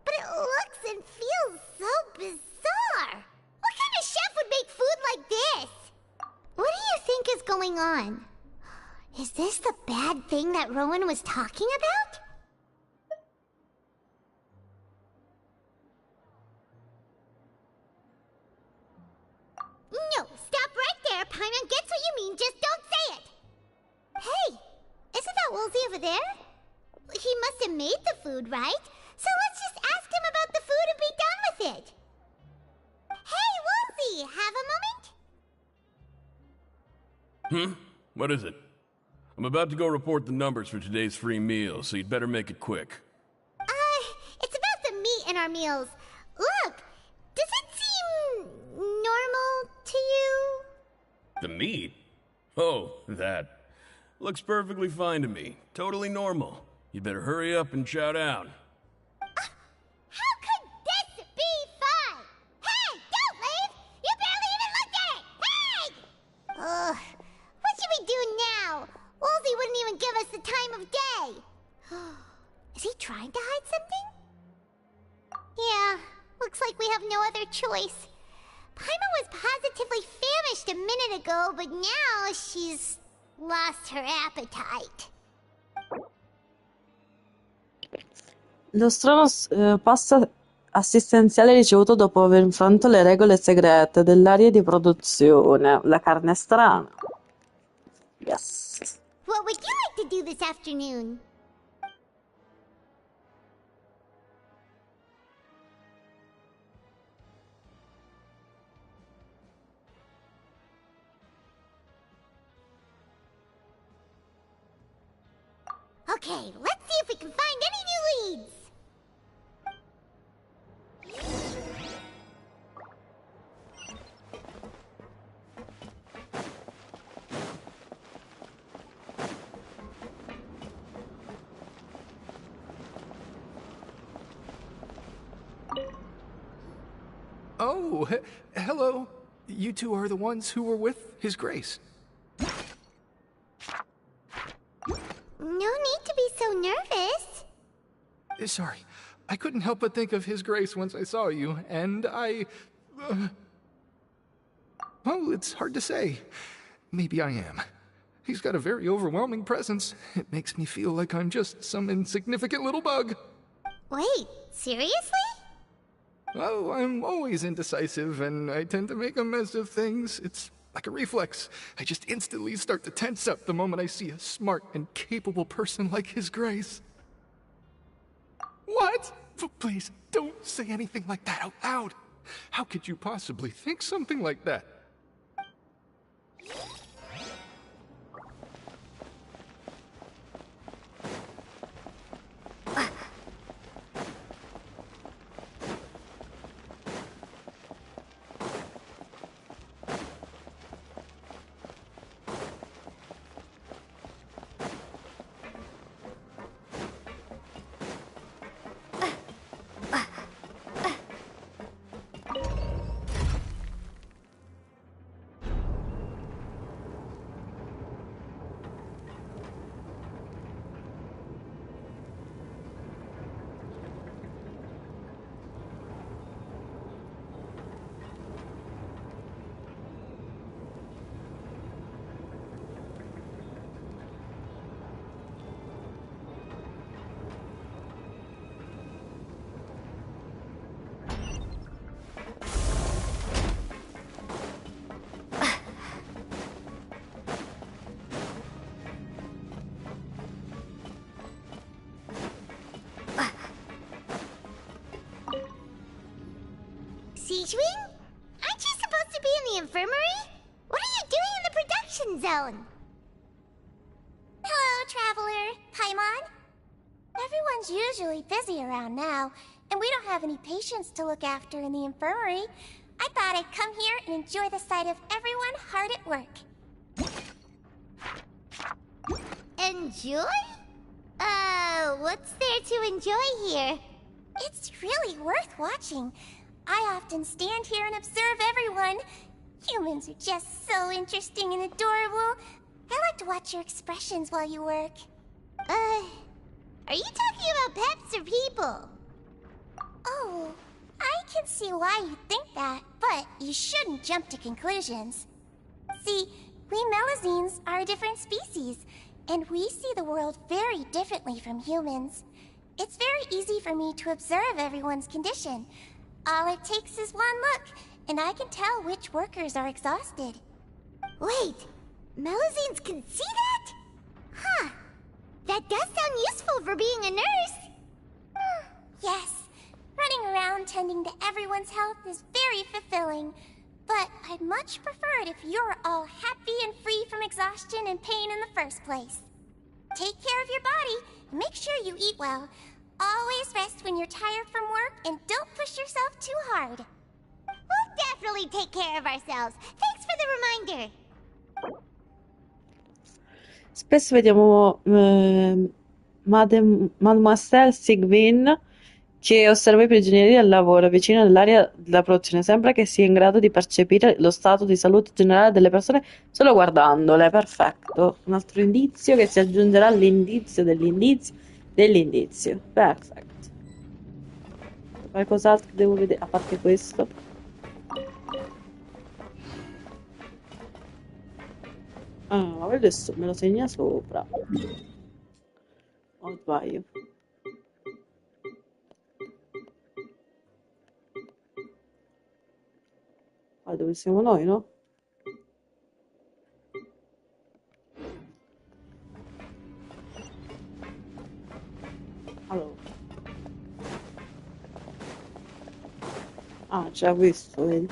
But it looks and feels so bizarre. What kind of chef would make food like this? What do you think is going on? Is this the bad thing that Rowan was talking about? No, stop right there. Paimon gets what you mean, just don't say it. Hey, isn't that Woolsey over there? He must have made the food, right? So let's just ask him about the food and be done with it. Hey, Woolsey, have a moment? What is it? I'm about to go report the numbers for today's free meal, so you'd better make it quick. It's about the meat in our meals. Look, does it seem normal to you? The meat? Oh, that. Looks perfectly fine to me. Totally normal. You'd better hurry up and chow down. How could this be fine? Hey, don't leave! You barely even looked at it! Hey! What should we do now? Woolsey wouldn't even give us the time of day. Is he trying to hide something? Yeah, looks like we have no other choice. Paimon was positively famished a minute ago, but now she's lost her appetite. Lo strano passa assistenziale ricevuto dopo aver infranto le regole segrete dell'area di produzione. La carne è strana. Yes. What would you like to do this afternoon? Okay, let's see if we can find any new leads. Oh, hello. You two are the ones who were with His Grace. No need to be so nervous. Sorry, I couldn't help but think of His Grace once I saw you, and I... well, it's hard to say. Maybe I am. He's got a very overwhelming presence. It makes me feel like I'm just some insignificant little bug. Wait, seriously? Oh, I'm always indecisive, and I tend to make a mess of things. It's like a reflex. I just instantly start to tense up the moment I see a smart and capable person like His Grace. What? Please, don't say anything like that out loud. How could you possibly think something like that? Siegewing? Aren't you supposed to be in the infirmary? What are you doing in the production zone? Hello, Traveler. Paimon? Everyone's usually busy around now, and we don't have any patients to look after in the infirmary. I thought I'd come here and enjoy the sight of everyone hard at work. Enjoy? What's there to enjoy here? It's really worth watching. I often stand here and observe everyone. Humans are just so interesting and adorable. I like to watch your expressions while you work. Are you talking about pets or people? Oh, I can see why you think that, but you shouldn't jump to conclusions. See, we Melazines are a different species, and we see the world very differently from humans. It's very easy for me to observe everyone's condition. All it takes is one look, and I can tell which workers are exhausted. Wait, Melazines can see that? Huh. That does sound useful for being a nurse. Yes, running around tending to everyone's health is very fulfilling. But I'd much prefer it if you're all happy and free from exhaustion and pain in the first place. Take care of your body, and make sure you eat well. Always rest when you're tired from work, and don't push yourself too hard. We'll definitely take care of ourselves. Thanks for the reminder. Spesso vediamo Mademoiselle Sigvin che osserva i prigionieri del lavoro vicino all'area della produzione. Sembra che sia in grado di percepire lo stato di salute generale delle persone solo guardandole. Perfetto. Un altro indizio che si aggiungerà all'indizio dell'indizio dell'indizio. Perfetto. Qualcos'altro che devo vedere a parte questo? Ah, adesso me lo segna sopra. O sbaglio? dove siamo noi, no? Allora. Ah, c'era questo, vedi?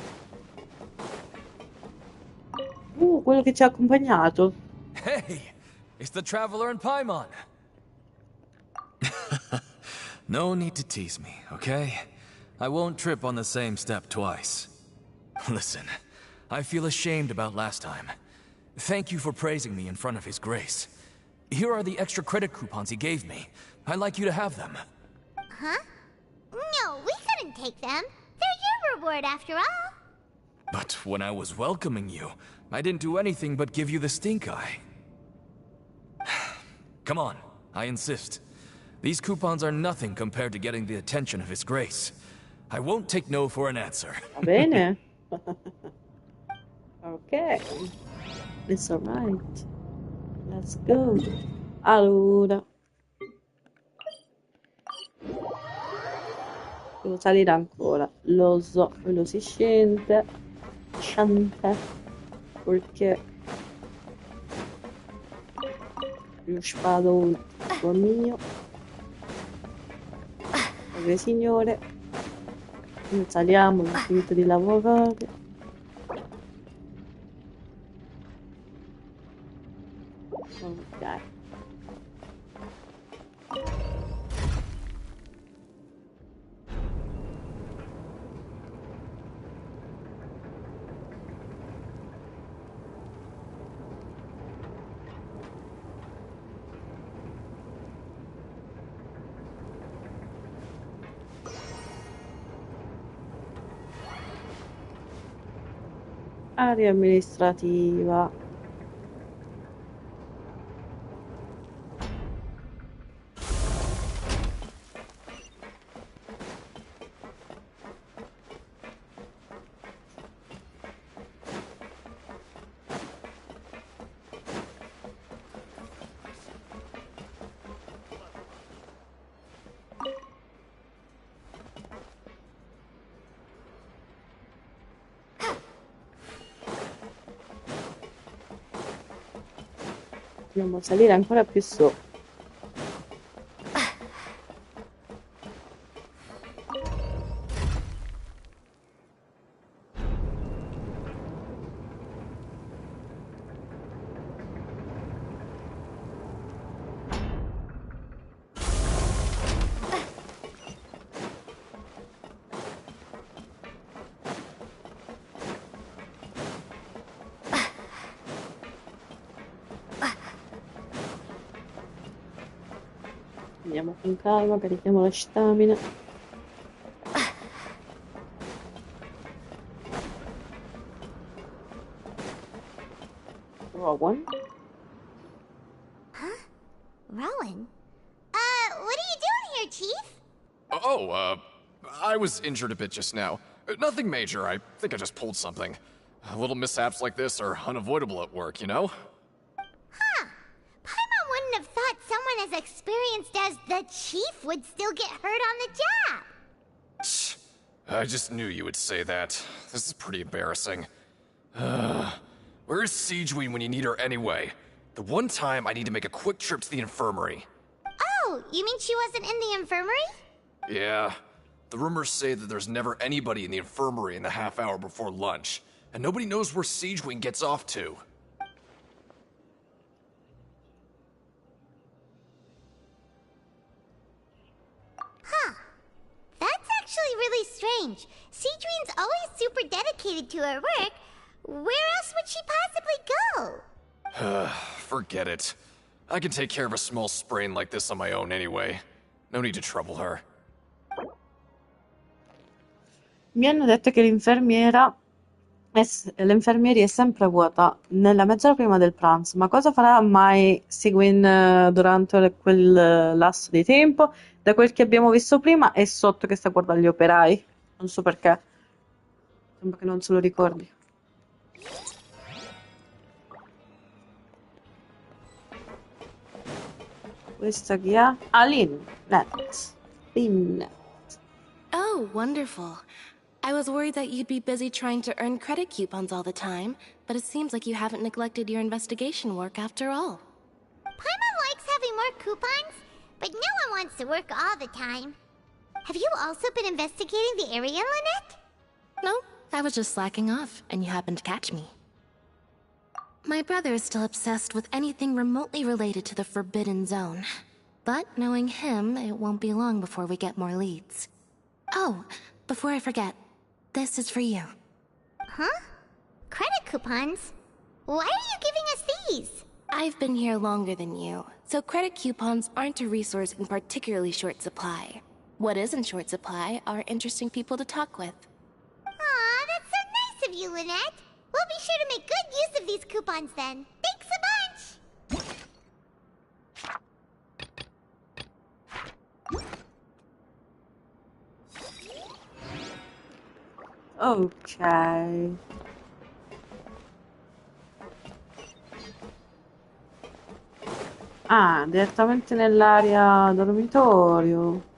Quello che ci ha accompagnato. Hey, it's the Traveler in Paimon. No need to tease me, okay? I won't trip on the same step twice. Listen, I feel ashamed about last time. Thank you for praising me in front of His Grace. Here are the extra credit coupons he gave me. I'd like you to have them. Huh? No, we couldn't take them. They're your reward after all. But when I was welcoming you, I didn't do anything but give you the stink eye. Come on, I insist. These coupons are nothing compared to getting the attention of His Grace. I won't take no for an answer. Va bene. Ok. It's alright. Let's go. Allora. Devo salire ancora. Lo so, quello si scende. Perché lo spadone è mio. Ok signore. Noi saliamo, ho finito di lavorare. Ok. Area amministrativa. Dobbiamo salire ancora più su. Andiamo con calma, carichiamo la stamina. Rowan? Huh? Rowan? What are you doing here, Chief? I was injured a bit just now. Nothing major, I think I just pulled something. Little mishaps like this are unavoidable at work, you know? Huh. Paimon wouldn't have thought someone as experienced as the Chief would still get hurt on the job. I just knew you would say that. This is pretty embarrassing. Where's Siegeween when you need her anyway? The one time I need to make a quick trip to the infirmary. Oh, you mean she wasn't in the infirmary? Yeah. The rumors say that there's never anybody in the infirmary in the half hour before lunch, and nobody knows where Siegeween gets off to. Huh. That's actually really strange. Siegeween's always super dedicated to her work. Where else would she possibly go? Forget it. I can take care of a small sprain like this on my own anyway. No need to trouble her. Mi hanno detto che l'infermieria è sempre vuota nella mezz'ora prima del pranzo, ma cosa farà mai Sigwin durante quel lasso di tempo? Da quel che abbiamo visto prima è sotto che sta guardando gli operai. Non so perché. Sembra che non se lo ricordi. Questa chi ha? Ah, Lynnet. Lynnet. Oh, wonderful. I was worried that you'd be busy trying to earn credit coupons all the time, but it seems like you haven't neglected your investigation work after all. Paimon likes having more coupons, but no one wants to work all the time. Have you also been investigating the area, Lynette? No, I was just slacking off, and you happened to catch me. My brother is still obsessed with anything remotely related to the Forbidden Zone. But knowing him, it won't be long before we get more leads. Oh, before I forget, this is for you. Huh? Credit coupons? Why are you giving us these? I've been here longer than you, so credit coupons aren't a resource in particularly short supply. What is in short supply are interesting people to talk with. Aw, that's so nice of you, Lynette. We'll be sure to make good use of these coupons then. Thanks a bunch. Ok. Ah, direttamente nell'area dormitorio.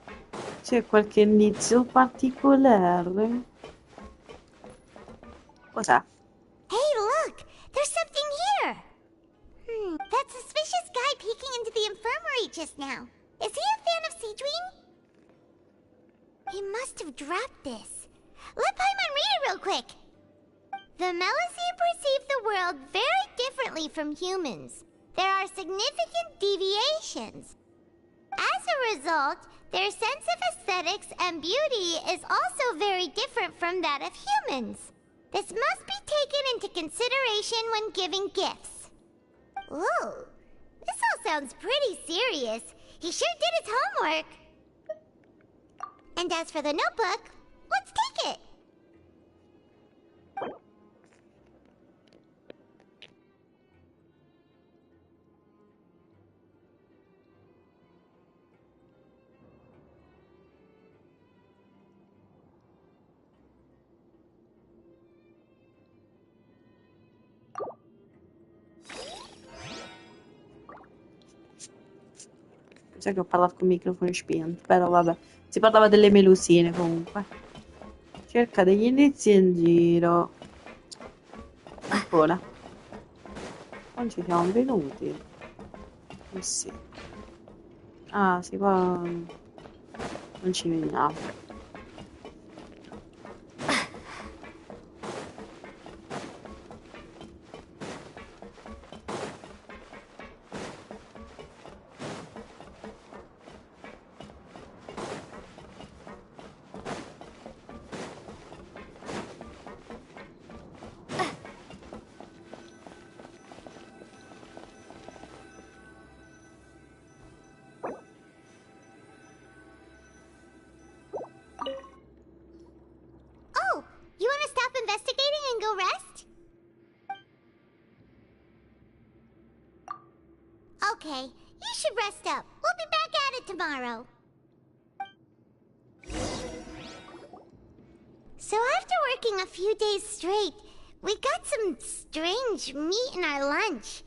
C'è qualche indizio particolare? Cos'è? Hey, look! There's something here! That suspicious guy peeking into the infirmary just now. Is he a fan of Seedream? He must have dropped this. Let Paimon read it real quick! The Melusine perceive the world very differently from humans. There are significant deviations. As a result, their sense of aesthetics and beauty is also very different from that of humans. This must be taken into consideration when giving gifts. Ooh, this all sounds pretty serious. He sure did his homework. And as for the notebook, let's take it. Sai che ho parlato con il microfono spento, però vabbè. Si parlava delle melusine comunque. Cerca degli indizi in giro. Ancora. Non ci siamo venuti. Eh sì. Ah, sì, qua non ci veniamo. Okay, you should rest up. We'll be back at it tomorrow. So after working a few days straight, we got some strange meat in our lunch.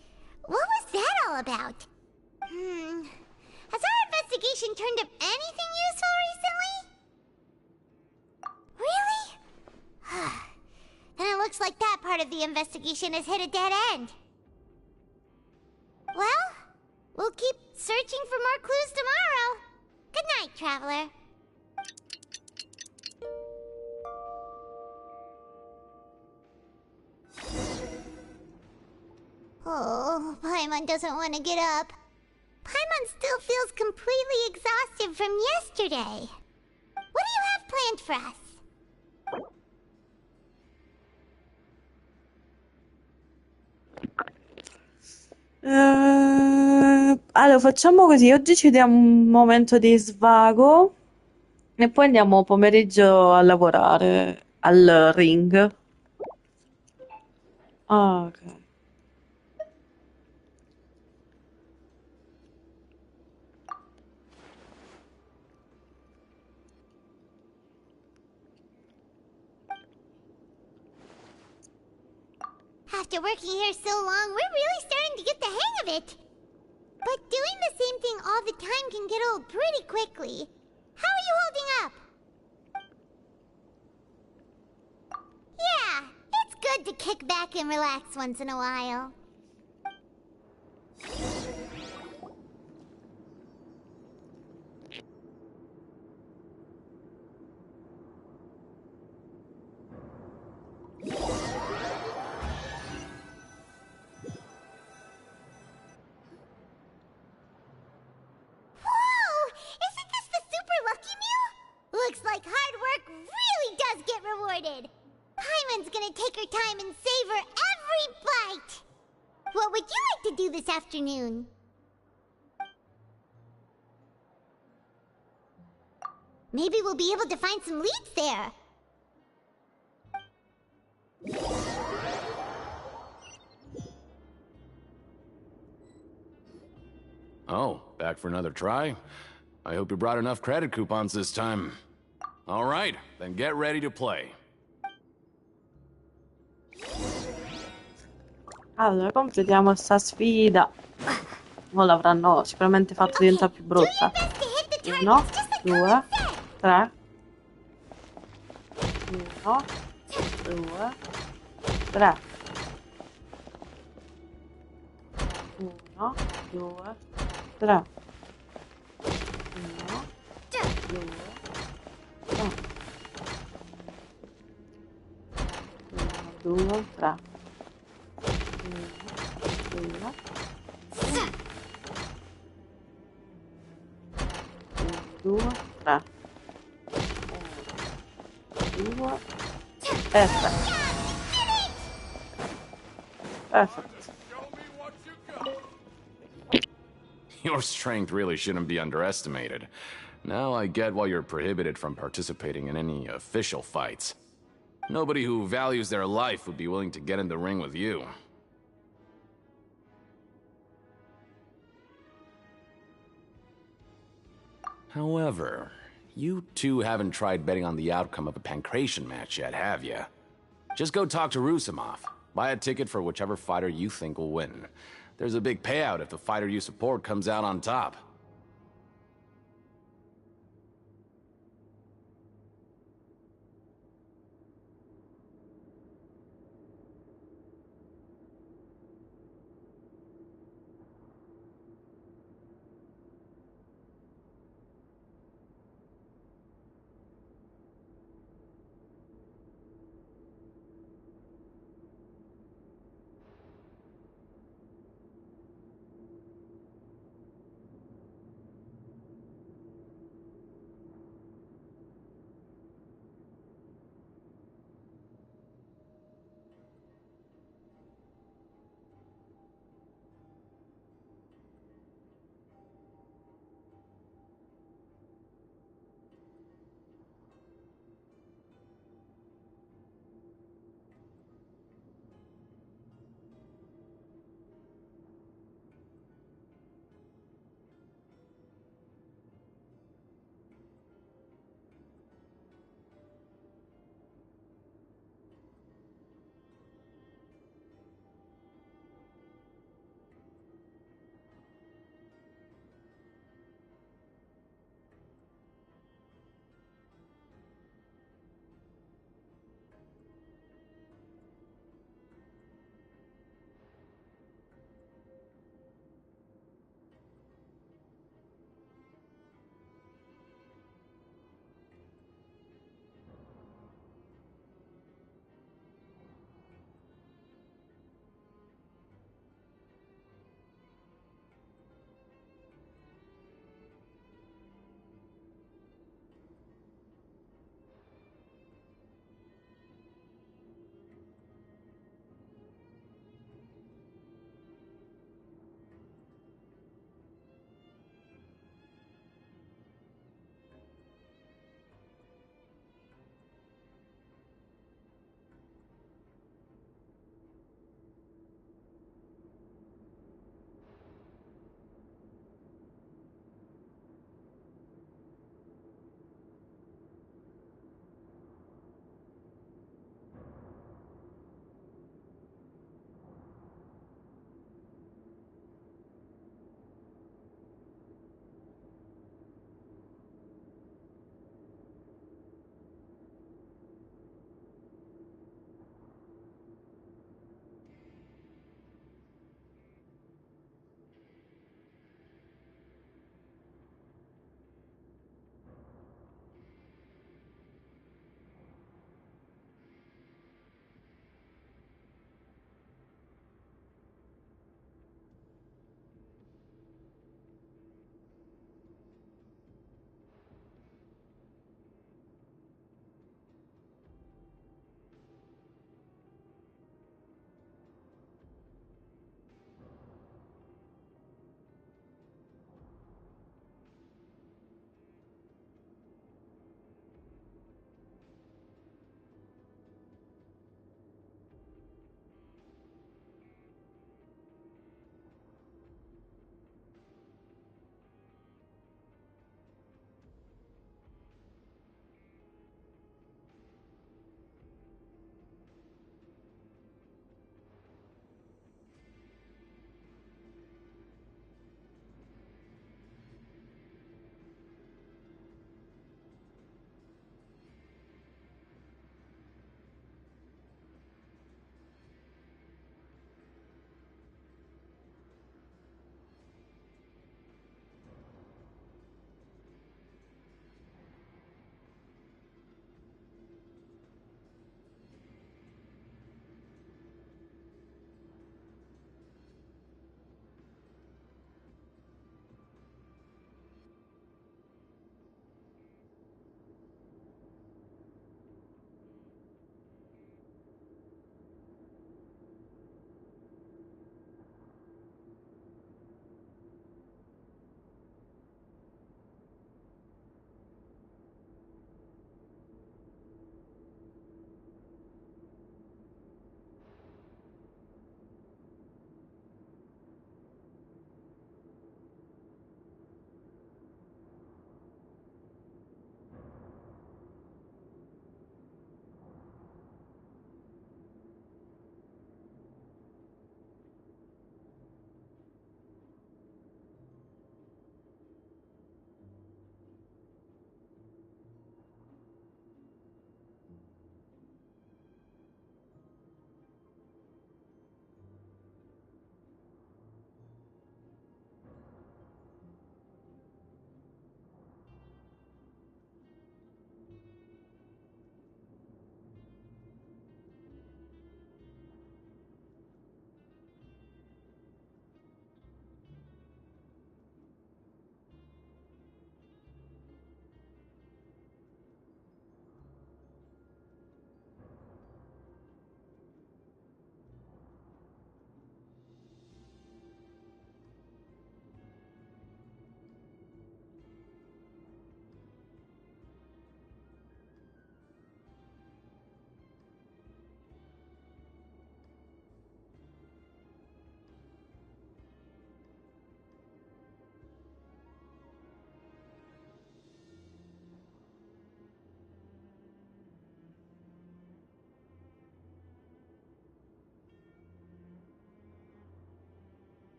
What was that all about? Has our investigation turned up anything useful recently? Really? Then it looks like that part of the investigation has hit a dead end. Well, we'll keep searching for more clues tomorrow. Good night, Traveler. Oh, Paimon doesn't want to get up. Paimon still feels completely exhausted from yesterday. What do you have planned for us? Allora, facciamo così. Oggi ci diamo un momento di svago e poi andiamo pomeriggio a lavorare al ring. Ah, ok. After working here so long, we're really starting to get the hang of it. But doing the same thing all the time can get old pretty quickly. How are you holding up? good to kick back and relax once in a while. Looks like hard work really does get rewarded. Paimon's gonna take her time and savor every bite. What would you like to do this afternoon? Maybe we'll be able to find some leads there. Oh, back for another try? I hope you brought enough credit coupons this time. All right, then get ready to play. Allora, completiamo sta sfida. O l'avranno sicuramente fatto diventare più brutta. 1, 2, 3. 1, 2, 3. 1, 2, 3. 1, 2, 3. 1, 2, 3. 1, 2, 2, 3. 1, 2. Perfetto. Perfetto. Your strength really shouldn't be underestimated. Now I get why you're prohibited from participating in any official fights. Nobody who values their life would be willing to get in the ring with you. However, you two haven't tried betting on the outcome of a pancration match yet, have you? Just go talk to Rusimov. Buy a ticket for whichever fighter you think will win. There's a big payout if the fighter you support comes out on top.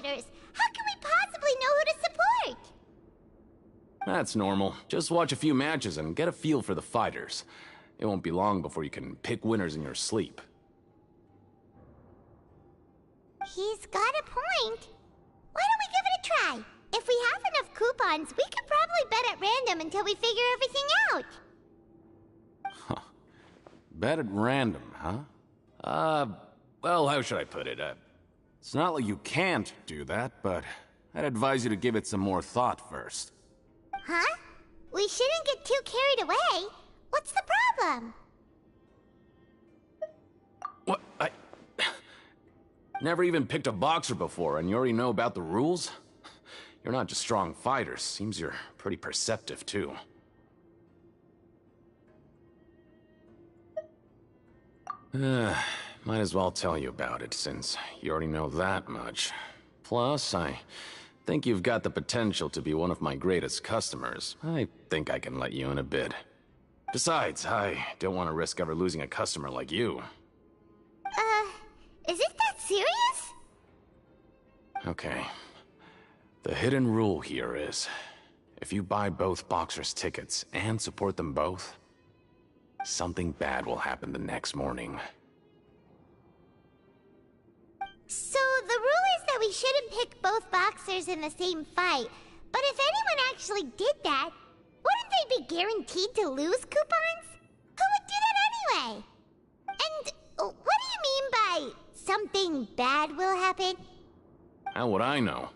fighters. How can we possibly know who to support? That's normal. Just watch a few matches and get a feel for the fighters. It won't be long before you can pick winners in your sleep. He's got a point. Why don't we give it a try? If we have enough coupons, we could probably bet at random until we figure everything out. Bet at random, huh? Well, how should I put it? It's not like you can't do that, but I'd advise you to give it some more thought first. Huh? We shouldn't get too carried away. What's the problem? What? Never even picked a boxer before, and you already know about the rules? You're not just strong fighters. Seems you're pretty perceptive, too. Might as well tell you about it, since you already know that much. Plus, I think you've got the potential to be one of my greatest customers. I think I can let you in a bid. Besides, I don't want to risk ever losing a customer like you. Is it that serious? Okay. The hidden rule here is, if you buy both boxers' tickets and support them both, something bad will happen the next morning. So the rule is that we shouldn't pick both boxers in the same fight. But if anyone actually did that, wouldn't they be guaranteed to lose coupons? Who would do that anyway? And what do you mean by something bad will happen? How would I know?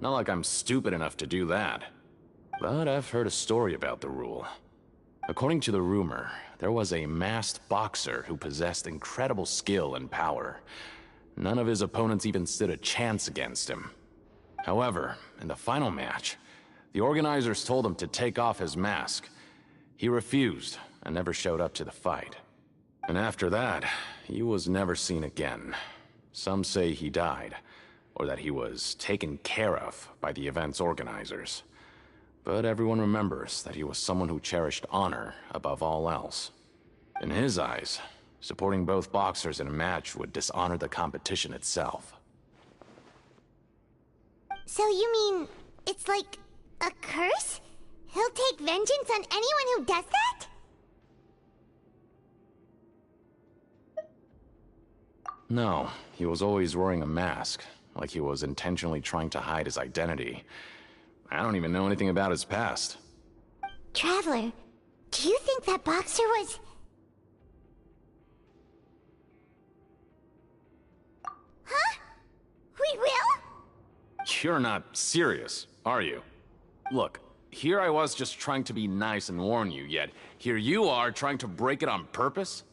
Not like I'm stupid enough to do that. But I've heard a story about the rule. According to the rumor, there was a masked boxer who possessed incredible skill and power. None of his opponents even stood a chance against him. However, in the final match, the organizers told him to take off his mask. He refused and never showed up to the fight. And after that, he was never seen again. Some say he died, or that he was taken care of by the event's organizers. But everyone remembers that he was someone who cherished honor above all else. In his eyes, supporting both boxers in a match would dishonor the competition itself. So you mean it's like a curse? He'll take vengeance on anyone who does that? No, he was always wearing a mask, like he was intentionally trying to hide his identity. I don't even know anything about his past. Traveler, do you think that boxer was... Huh? We will? You're not serious, are you? Look, here I was just trying to be nice and warn you, yet here you are trying to break it on purpose?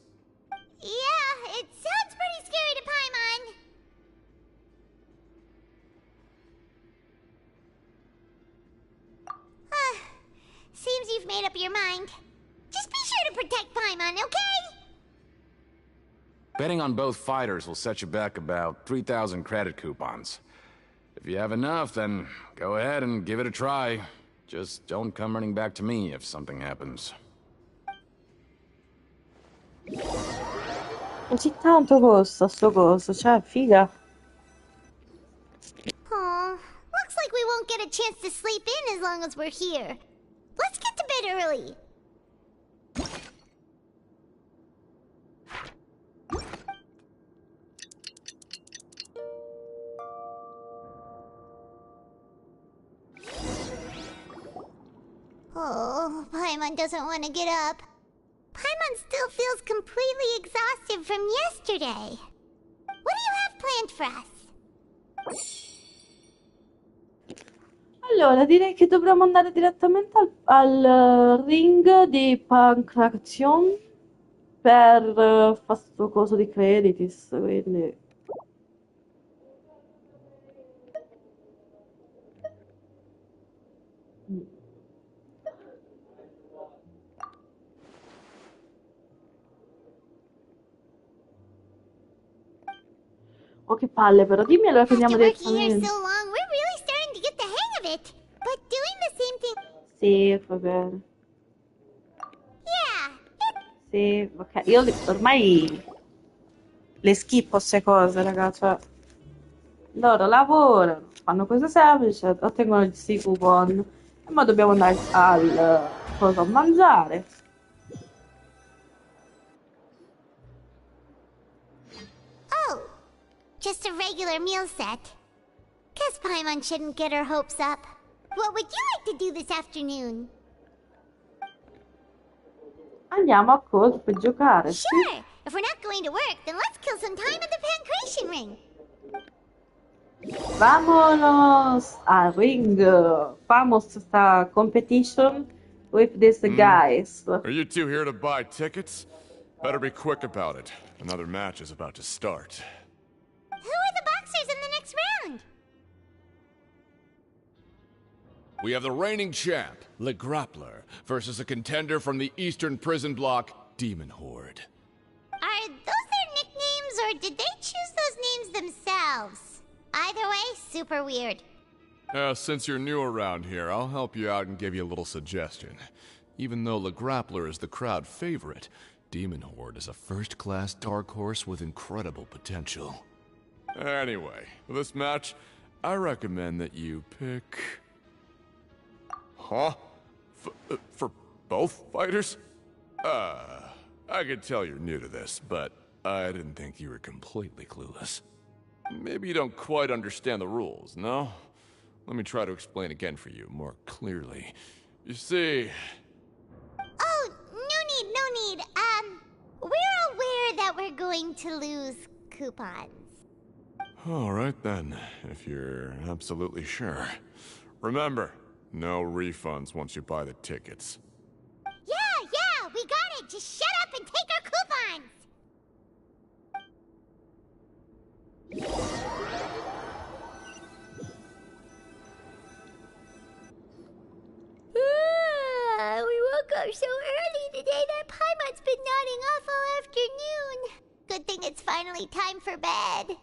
Yeah, it sounds pretty scary to Paimon. Seems you've made up your mind. Just be sure to protect Paimon, okay? Betting on both fighters will set you back about 3,000 credit coupons. If you have enough, then go ahead and give it a try. Just don't come running back to me if something happens. Così tanto costa sto coso, cioè figa. Aw, looks like we won't get a chance to sleep in as long as we're here. Let's get to bed early. Oh, Paimon doesn't want to get up. Paimon still feels completely exhausted from yesterday. What do you have planned for us? Allora, direi che dovremmo andare direttamente al ring di Pancration per fare sto coso di creditis, quindi... Oh, che palle, però dimmi allora che andiamo After working here direttamente. so long, we're really starting to get the hang of it. But doing the same thing... Sì, va bene. Yeah. Sì, ok. Io ormai le schippo queste cose, raga, cioè... Loro lavorano, fanno cose semplici, ottengono questi coupon. E ma dobbiamo andare al coso a mangiare. Oh, just a regular meal set. Guess Paimon shouldn't get her hopes up. What would you like to do this afternoon? Andiamo a coso per giocare, sì. Sure! If we're not going to work, then let's kill some time at the Pancration Ring. Vámonos al ring. Vamos esta competition with these guys. Are you two here to buy tickets? Better be quick about it. Another match is about to start. Who are the boxers in the next round? We have the reigning champ, Le Grappler, versus a contender from the Eastern Prison Block, Demon Horde. Are those their nicknames, or did they choose those names themselves? Either way, super weird. Since you're new around here, I'll help you out and give you a little suggestion. Even though Le Grappler is the crowd favorite, Demon Horde is a first-class dark horse with incredible potential. Anyway, for this match, I recommend that you pick... Huh? For both fighters? I can tell you're new to this, but I didn't think you were completely clueless. Maybe you don't quite understand the rules, no? Let me try to explain again for you, more clearly. You see... Oh, no need. We're aware that we're going to lose coupons. Alright then, if you're absolutely sure. Remember, no refunds once you buy the tickets. Yeah, we got it! Just shut up and take our coupons! We woke up so early today that Paimon's been nodding off all afternoon. Good thing it's finally time for bed.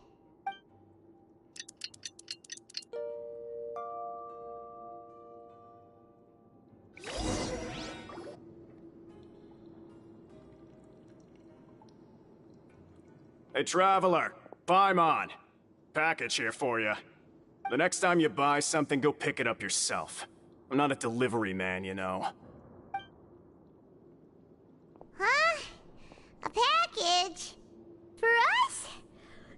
Hey, Traveler. Paimon. Package here for you. The next time you buy something, go pick it up yourself. I'm not a delivery man, you know. Huh? A package? For us?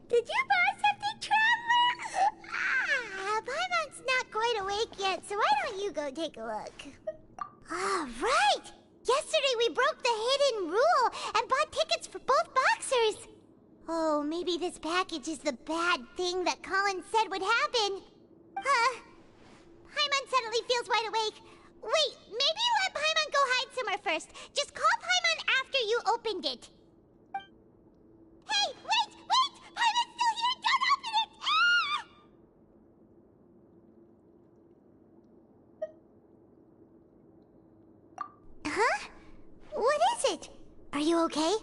Did you buy something, Traveler? Paimon's not quite awake yet, so why don't you go take a look? Right! Yesterday we broke the hidden rule and bought tickets for both boxers. Oh, maybe this package is the bad thing that Colin said would happen. Paimon suddenly feels wide awake. Wait, maybe let Paimon go hide somewhere first. Just call Paimon after you opened it. Hey, wait! Paimon's still here! Don't open it! Ah! Huh? What is it? Are you okay?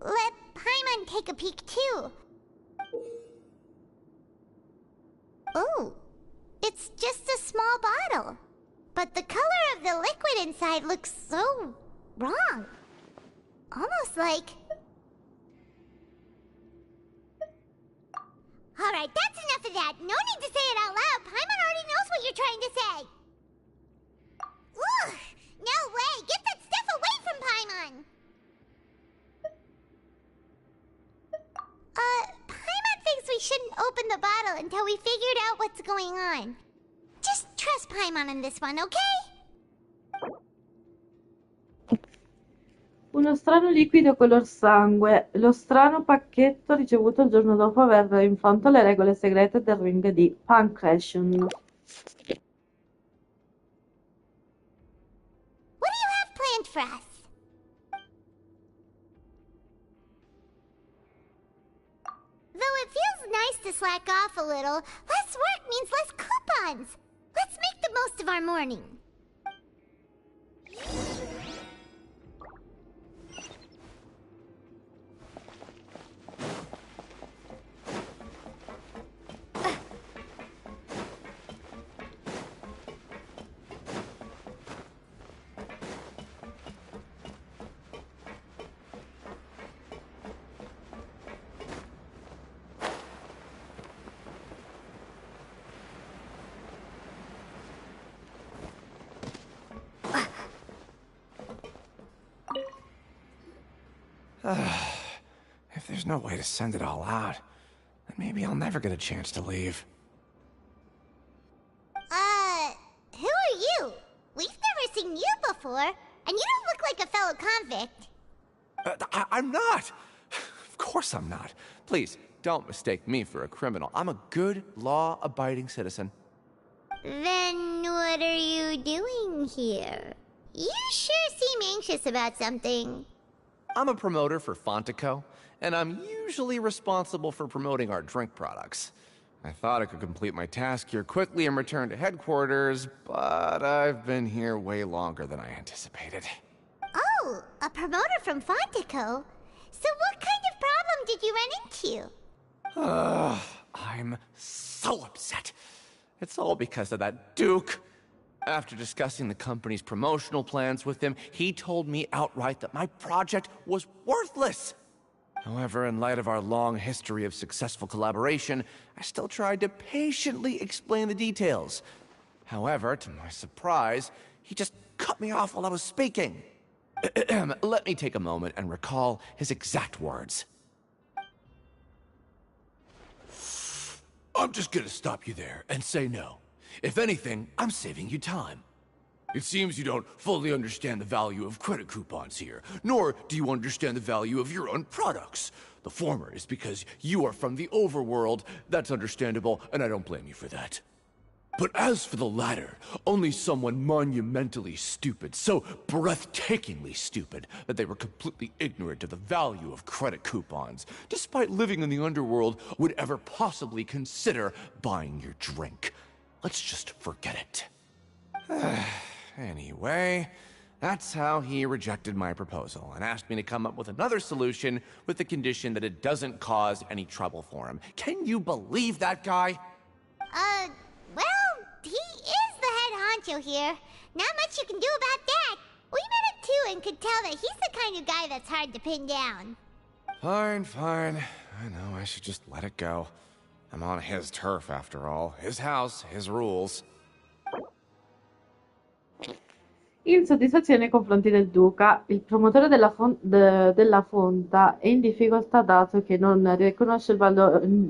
Let Paimon take a peek too. Oh, it's just a small bottle. But the color of the liquid inside looks so wrong. Almost like... Alright, that's enough of that. No need to say it out loud. Paimon already knows what you're trying to say. Ugh! No way! Get that stuff away from Paimon! Paimon thinks we shouldn't open the bottle until we figured out what's going on. Just trust Paimon on this one, okay? Uno strano liquido color sangue, lo strano pacchetto ricevuto il giorno dopo aver infranto le regole segrete del ring di Pancration. What do you have planned for us? Though it feels nice to slack off a little, less work means less coupons. Let's make the most of our morning. If there's no way to send it all out, then maybe I'll never get a chance to leave. Who are you? We've never seen you before, and you don't look like a fellow convict. I'm not! Of course I'm not. Please, don't mistake me for a criminal. I'm a good, law-abiding citizen. Then what are you doing here? You sure seem anxious about something. I'm a promoter for Fontaine, and I'm usually responsible for promoting our drink products. I thought I could complete my task here quickly and return to headquarters, but I've been here way longer than I anticipated. Oh, a promoter from Fontaine. So what kind of problem did you run into? I'm so upset. It's all because of that Duke. After discussing the company's promotional plans with him, he told me outright that my project was worthless. However, in light of our long history of successful collaboration, I still tried to patiently explain the details. However, to my surprise, he just cut me off while I was speaking. Let me take a moment and recall his exact words. I'm just gonna stop you there and say no. If anything, I'm saving you time. It seems you don't fully understand the value of credit coupons here, nor do you understand the value of your own products. The former is because you are from the overworld. That's understandable, and I don't blame you for that. But as for the latter, only someone monumentally stupid, so breathtakingly stupid that they were completely ignorant of the value of credit coupons, despite living in the underworld, would ever possibly consider buying your drink. Let's just forget it. Anyway, that's how he rejected my proposal and asked me to come up with another solution with the condition that it doesn't cause any trouble for him. Can you believe that guy? Well, he is the head honcho here. Not much you can do about that. We met him too and could tell that he's the kind of guy that's hard to pin down. Fine. I know I should just let it go. I'm on his turf after all. His house, his rules. Insoddisfazione nei confronti del duca. Il promotore della fonta è in difficoltà dato che non riconosce il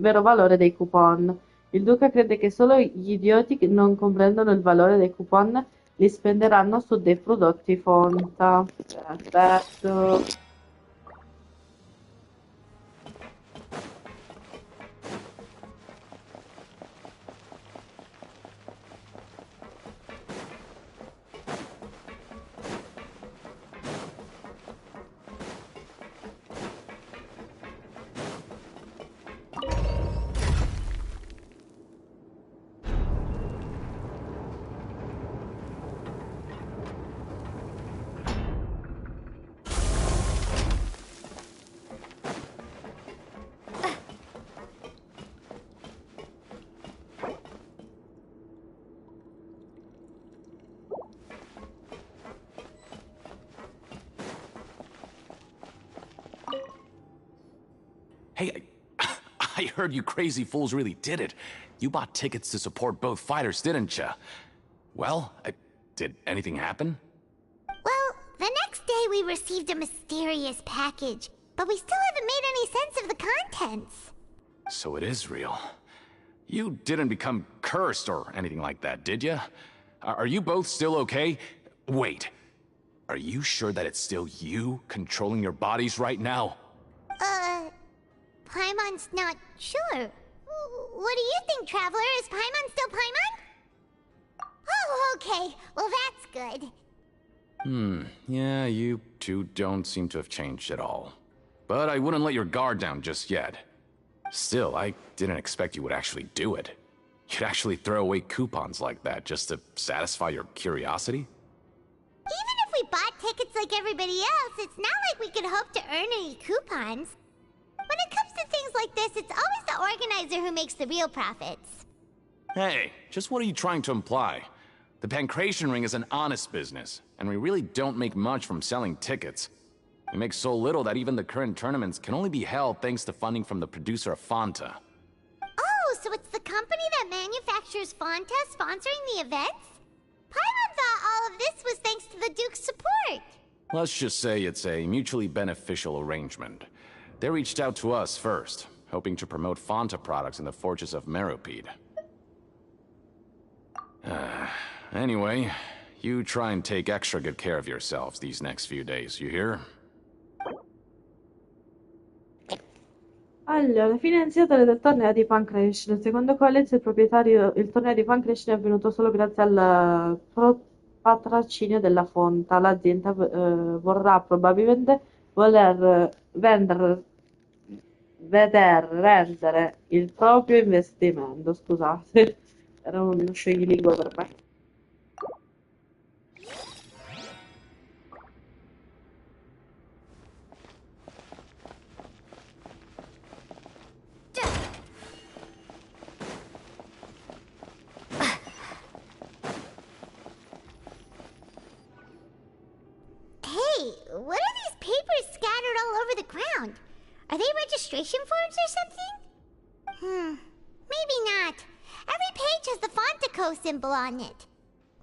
vero valore dei coupon. Il duca crede che solo gli idioti che non comprendono il valore dei coupon li spenderanno su dei prodotti fonta. Perfetto. Hey, I heard you crazy fools really did it. You bought tickets to support both fighters, didn't ya? Well, did anything happen? Well, the next day we received a mysterious package, but we still haven't made any sense of the contents. So it is real. You didn't become cursed or anything like that, did ya? Are you both still okay? Wait, are you sure that it's still you controlling your bodies right now? Paimon's not sure. What do you think, Traveler? Is Paimon still Paimon? Oh, okay. Well, that's good. Yeah, you two don't seem to have changed at all. But I wouldn't let your guard down just yet. Still, I didn't expect you would actually do it. You'd actually throw away coupons like that just to satisfy your curiosity? Even if we bought tickets like everybody else, it's not like we could hope to earn any coupons. When it comes to things like this, it's always the organizer who makes the real profits. Hey, just what are you trying to imply? The Pancration Ring is an honest business, and we really don't make much from selling tickets. We make so little that even the current tournaments can only be held thanks to funding from the producer of Fanta. Oh, so it's the company that manufactures Fanta sponsoring the events? Paimon thought all of this was thanks to the Duke's support. Let's just say it's a mutually beneficial arrangement. They reached out to us first, hoping to promote Fonta products in the Fortress of Meropide. Anyway, you try and take extra good care of yourselves these next few days, you hear? Allora, finanziatore del torneo di Pancration, secondo Collins il torneo di Pancration è avvenuto solo grazie al patrocinio della Fonta. L'azienda vorrà probabilmente veder rendere il proprio investimento. Scusate, era uno scioglilingua per me. Hey, what are these papers scattered all over the ground? Are they registration forms or something? Maybe not. Every page has the Fontaco symbol on it.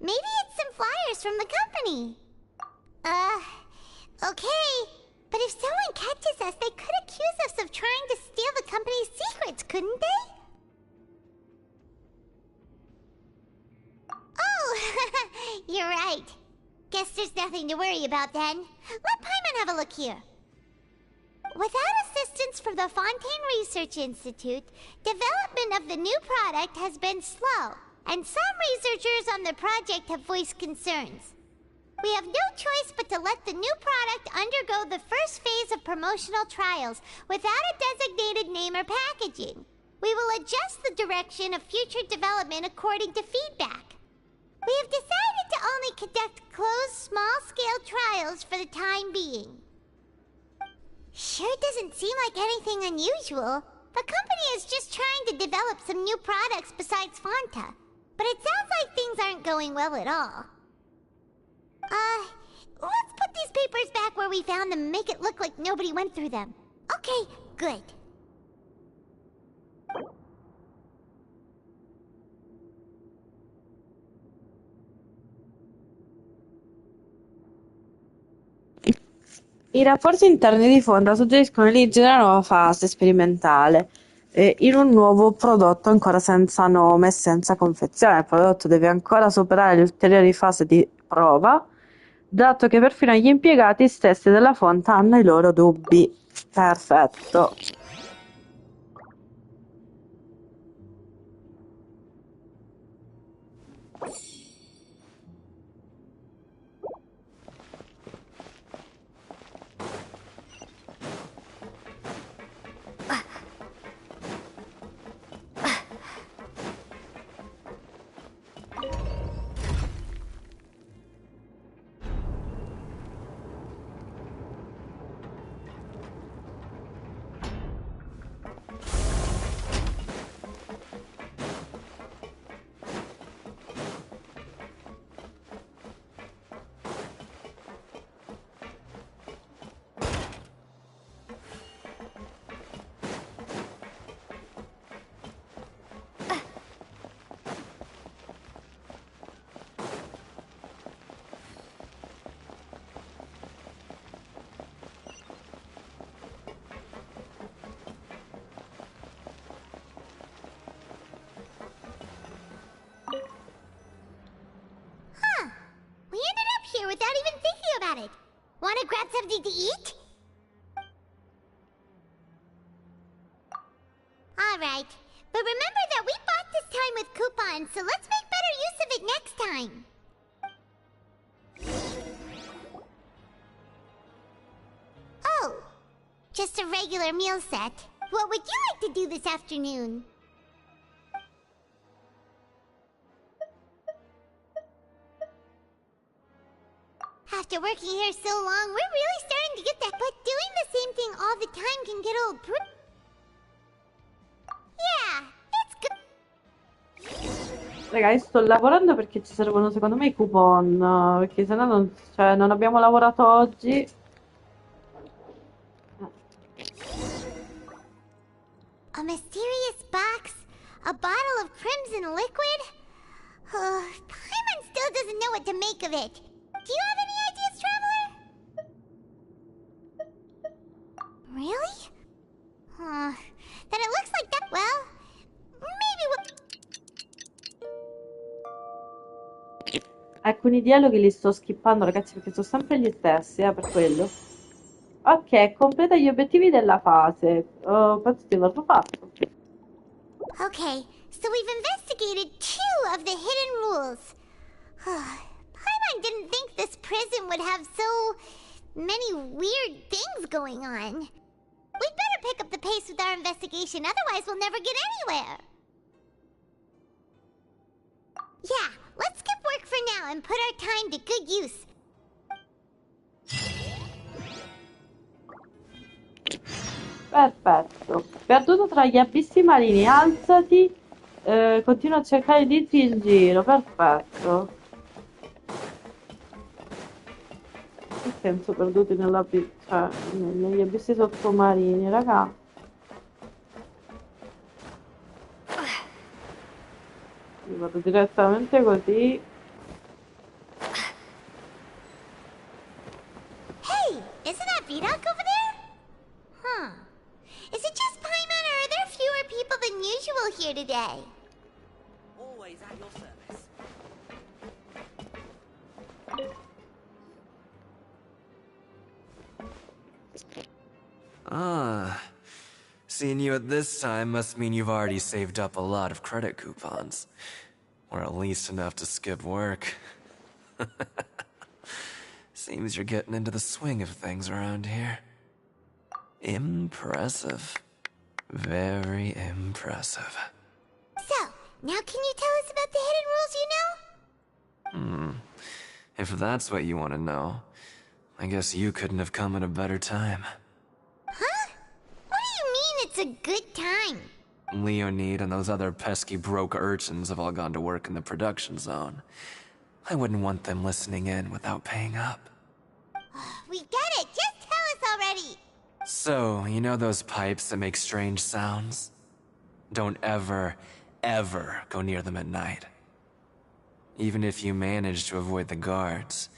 Maybe it's some flyers from the company. Okay. But if someone catches us, they could accuse us of trying to steal the company's secrets, couldn't they? Oh, you're right. Guess there's nothing to worry about then. Let Paimon have a look here. Without assistance from the Fontaine Research Institute, development of the new product has been slow, and some researchers on the project have voiced concerns. We have no choice but to let the new product undergo the first phase of promotional trials without a designated name or packaging. We will adjust the direction of future development according to feedback. We have decided to only conduct closed, small-scale trials for the time being. Sure doesn't seem like anything unusual. The company is just trying to develop some new products besides Fonta. But it sounds like things aren't going well at all. Let's put these papers back where we found them and make it look like nobody went through them. Okay, good. I rapporti interni di Fonda suggeriscono l'inizio di una nuova fase sperimentale in un nuovo prodotto ancora senza nome e senza confezione. Il prodotto deve ancora superare le ulteriori fasi di prova, dato che perfino gli impiegati stessi della Fonda hanno i loro dubbi. Perfetto. Without even thinking about it. Wanna grab something to eat? Alright, but remember that we bought this time with coupons, so let's make better use of it next time. Oh, just a regular meal set. What would you like to do this afternoon? After working here so long, we're really starting to get that. But doing the same thing all the time can get old Yeah, it's good. Raga, io sto lavorando perché ci servono secondo me i coupon, perché sennò non, cioè, non abbiamo lavorato oggi. A mysterious box? A bottle of crimson liquid? Paimon still doesn't know what to make of it. Do you have any ideas, Traveler? Alcuni dialoghi li sto skippando, ragazzi, perché sono sempre gli stessi, per quello. Ok, completa gli obiettivi della fase. Penso di averlo fatto. Okay, so we've investigated 2 of the hidden rules. Paimon didn't think this prison would have so many weird things going on. We'd better pick up the pace with our investigation, otherwise we'll never get anywhere. Yeah, let's skip work for now and put our time to good use. Perfetto. Perduto tra gli abissi marini, alzati. Continua a cercare di dirti il giro. Perfetto. Che senso perduti cioè, negli abissi sottomarini, raga? Io vado direttamente così. Hey, isn't that Vidoc over there? Huh. Is it just Paimon, or are there fewer people than usual here today? Always at your service. Ah. Seeing you at this time must mean you've already saved up a lot of credit coupons. Or at least enough to skip work. Seems you're getting into the swing of things around here. Impressive. Very impressive. So, now can you tell us about the hidden rules you know? If that's what you want to know, I guess you couldn't have come at a better time. Huh? What do you mean it's a good time? Leonid and those other pesky broke urchins have all gone to work in the production zone. I wouldn't want them listening in without paying up. We get it! Just tell us already! So, you know those pipes that make strange sounds? Don't ever, ever go near them at night. Even if you manage to avoid the guards,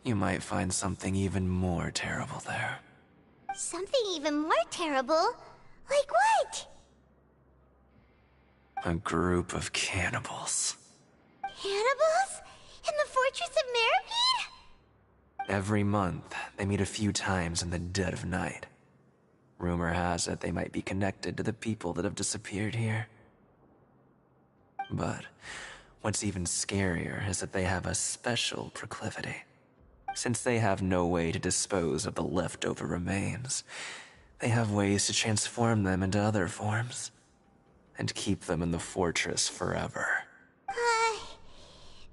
you might find something even more terrible there. Something even more terrible? Like what? A group of cannibals. Cannibals? In the Fortress of Meropide? Every month, they meet a few times in the dead of night. Rumor has it they might be connected to the people that have disappeared here. But what's even scarier is that they have a special proclivity. Since they have no way to dispose of the leftover remains, they have ways to transform them into other forms and keep them in the fortress forever.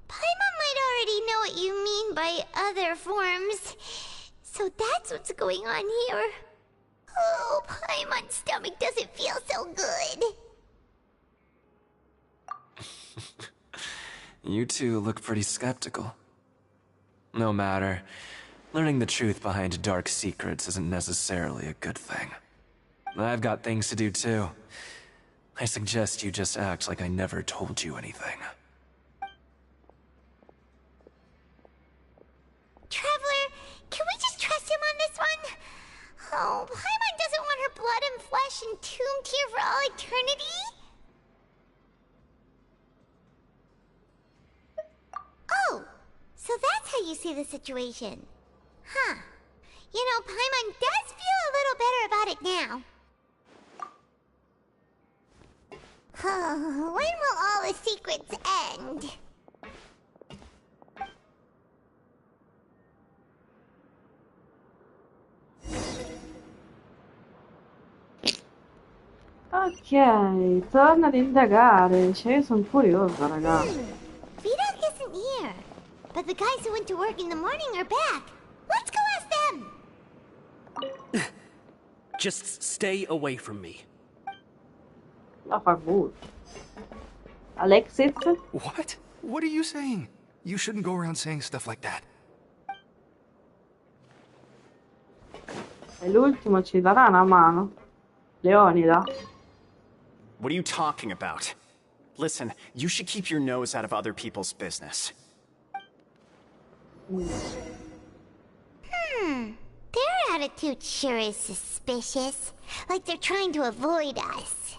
Paimon might already know what you mean by other forms. So that's what's going on here. Oh, Paimon's stomach doesn't feel so good. You two look pretty skeptical. No matter. Learning the truth behind dark secrets isn't necessarily a good thing. I've got things to do too. I suggest you just act like I never told you anything. Traveler, can we just trust him on this one? Oh, Paimon doesn't want her blood and flesh entombed here for all eternity? Oh, so that's how you see the situation. Huh. You know, Paimon does feel a little better about it now. When will all the secrets end? Ok, torna ad indagare. Cioè, io sono curiosa, raga. Vidoc isn't here. But the guys who went to work in the morning are back. Let's go ask them. Just stay away from me. La fa good. Alexis? What? What are you saying? You shouldn't go around saying stuff like that. E l'ultimo ci darà una mano. Leonida. What are you talking about? Listen, you should keep your nose out of other people's business. Their attitude sure is suspicious. Like they're trying to avoid us.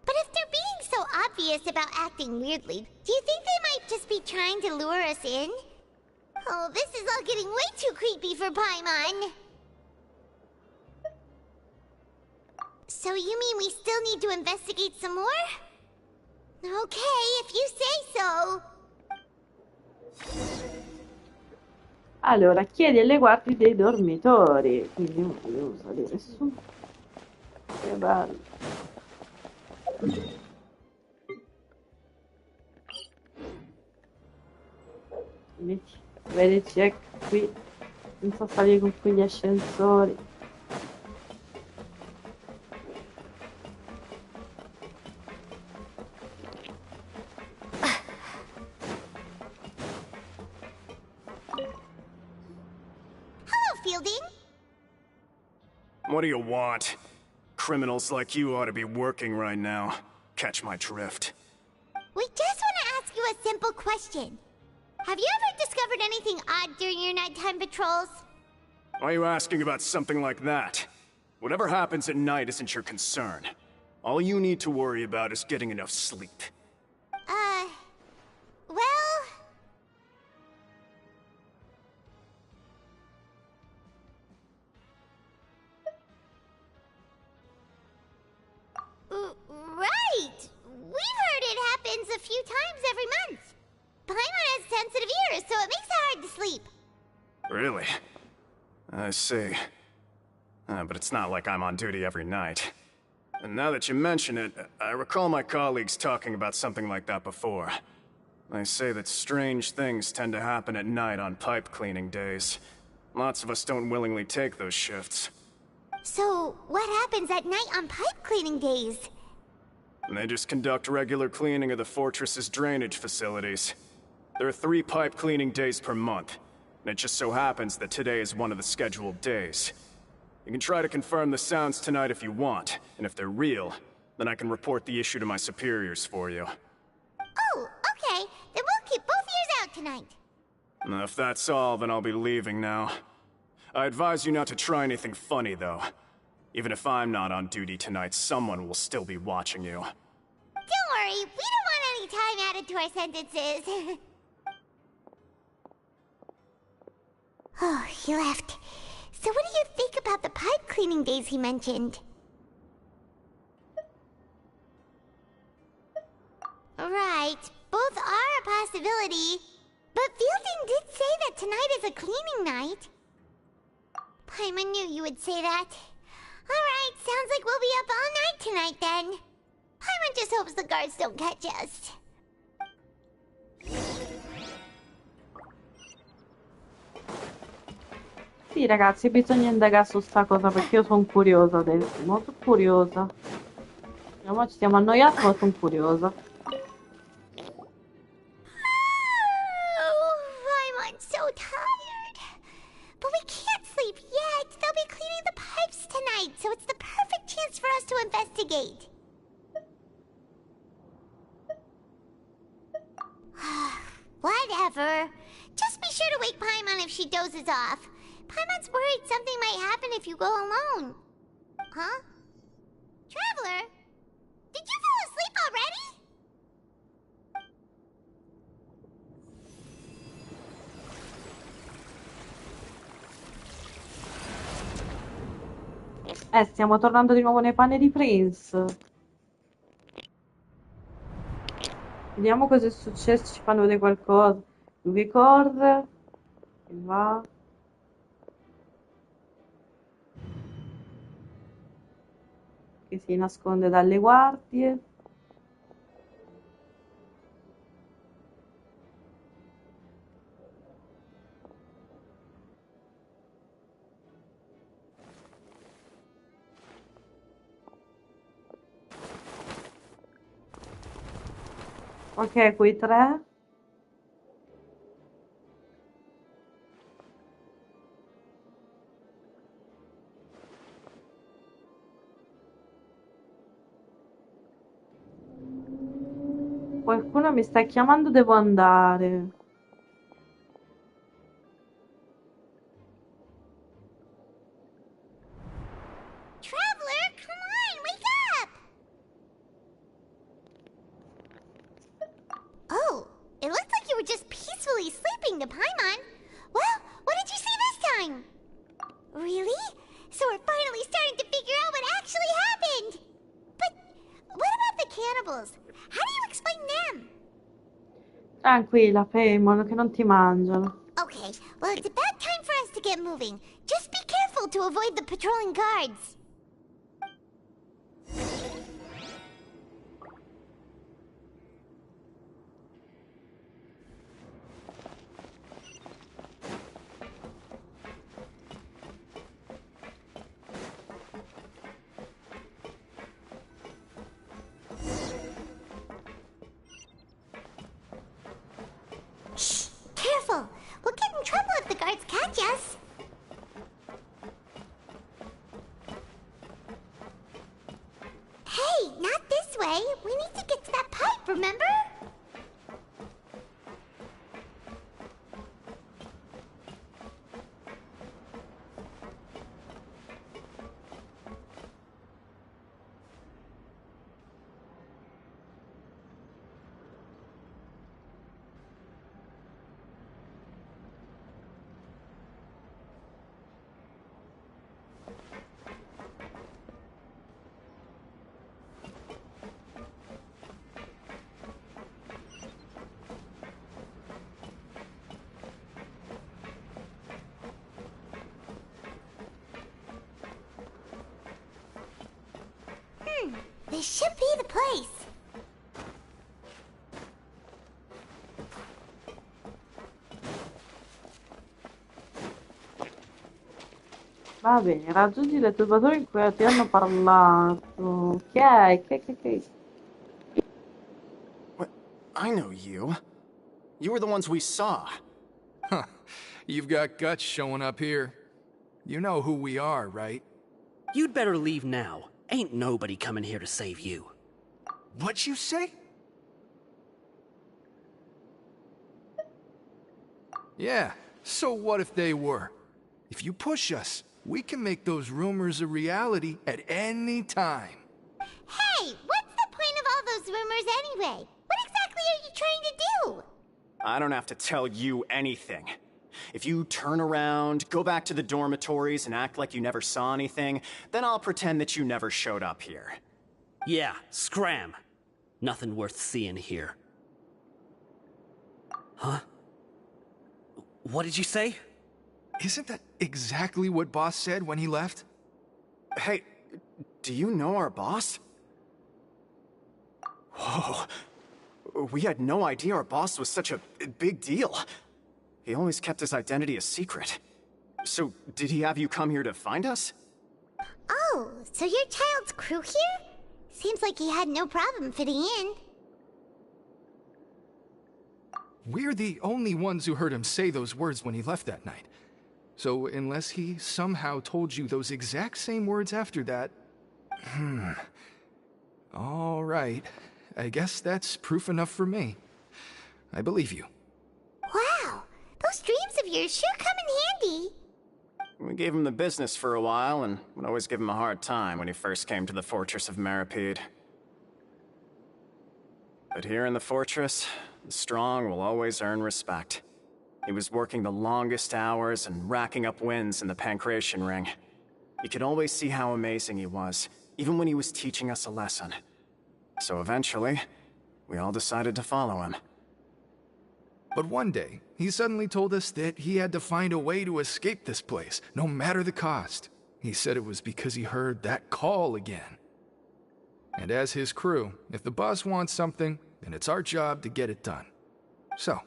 But if they're being so obvious about acting weirdly. Do you think they might just be trying to lure us in? Oh, this is all getting way too creepy for Paimon. So you mean we still need to investigate some more? Okay, if you say so. Allora, chiedi alle guardie dei dormitori. Quindi non devo salire su. Che bello. Vedi, c'è qui. Senza salire con quegli ascensori. What do you want? Criminals like you ought to be working right now. Catch my drift. We just want to ask you a simple question. Have you ever discovered anything odd during your nighttime patrols? Why are you asking about something like that? Whatever happens at night isn't your concern. All you need to worry about is getting enough sleep. Well... Right! We've heard it happens a few times every month. Paimon has sensitive ears, so it makes it hard to sleep. Really? I see. But it's not like I'm on duty every night. And now that you mention it, I recall my colleagues talking about something like that before. They say that strange things tend to happen at night on pipe cleaning days. Lots of us don't willingly take those shifts. So, what happens at night on pipe cleaning days? They just conduct regular cleaning of the fortress's drainage facilities. There are 3 pipe cleaning days per month, and it just so happens that today is one of the scheduled days. You can try to confirm the sounds tonight if you want, and if they're real, then I can report the issue to my superiors for you. Oh, okay. Then we'll keep both ears out tonight. If that's all, then I'll be leaving now. I advise you not to try anything funny, though. Even if I'm not on duty tonight, someone will still be watching you. Don't worry, we don't want any time added to our sentences. Oh, he left. So what do you think about the pipe cleaning days he mentioned? Right, both are a possibility. But Fielding did say that tonight is a cleaning night. Paimon knew you would say that. Alright, sounds like we'll be up all night tonight then. Paimon just hopes the guards don't catch us. Sì, ragazzi, bisogna indagare su sta cosa perché io sono curiosa adesso, molto curiosa. Ci siamo annoiati, ma sono curiosa. Oh, Paimon's so tired. But we can't sleep yet. They'll be cleaning the pipes tonight, so it's the perfect chance for us to investigate. Whatever. Just be sure to wake Paimon if she dozes off. Paimon's worried something might happen if you go alone. Huh? Traveler? Did you fall asleep already? Stiamo tornando di nuovo nei panni di Prince. Vediamo cosa è successo, ci fanno vedere qualcosa. Lui corre, che va. Che si nasconde dalle guardie. Ok, quei 3. Qualcuno mi sta chiamando, devo andare. Traveler, come on, wake up! It looked like you were just peacefully sleeping to Paimon. Well, what did you see this time? Really? So we're finally starting to figure out what actually happened. But what about the cannibals? How do you explain them? Tranquilla, Paimon, che non ti mangiano. Okay, well, it's about time for us to get moving. Just be careful to avoid the patrolling guards. Shh! Careful! We'll get in trouble if the guards catch us. Hey, not this way. We need to get to that pipe, remember? This should be the place. Va bene, raggiungi le turbatori in cui ti hanno parlato. Chi è? Che? What? I know you. You were the ones we saw. Huh. You've got guts showing up here. You know who we are, right? You'd better leave now. Ain't nobody coming here to save you. What'd you say? Yeah, so what if they were? If you push us, we can make those rumors a reality at any time. Hey, what's the point of all those rumors anyway? What exactly are you trying to do? I don't have to tell you anything. If you turn around, go back to the dormitories, and act like you never saw anything, then I'll pretend that you never showed up here. Yeah, scram. Nothing worth seeing here. Huh? What did you say? Isn't that exactly what Boss said when he left? Hey, do you know our boss? Whoa. We had no idea our boss was such a big deal. He always kept his identity a secret. So, did he have you come here to find us? Oh, so your child's crew here? Seems like he had no problem fitting in. We're the only ones who heard him say those words when he left that night. So, unless he somehow told you those exact same words after that... All right. I guess that's proof enough for me. I believe you. Wow, those dreams of yours sure come in handy. We gave him the business for a while, and would always give him a hard time when he first came to the fortress of Meripede. But here in the fortress, the strong will always earn respect. He was working the longest hours and racking up wins in the Pancration Ring. You could always see how amazing he was, even when he was teaching us a lesson. So eventually, we all decided to follow him. But one day, he suddenly told us that he had to find a way to escape this place, no matter the cost. He said it was because he heard that call again. And as his crew, if the boss wants something, then it's our job to get it done. So,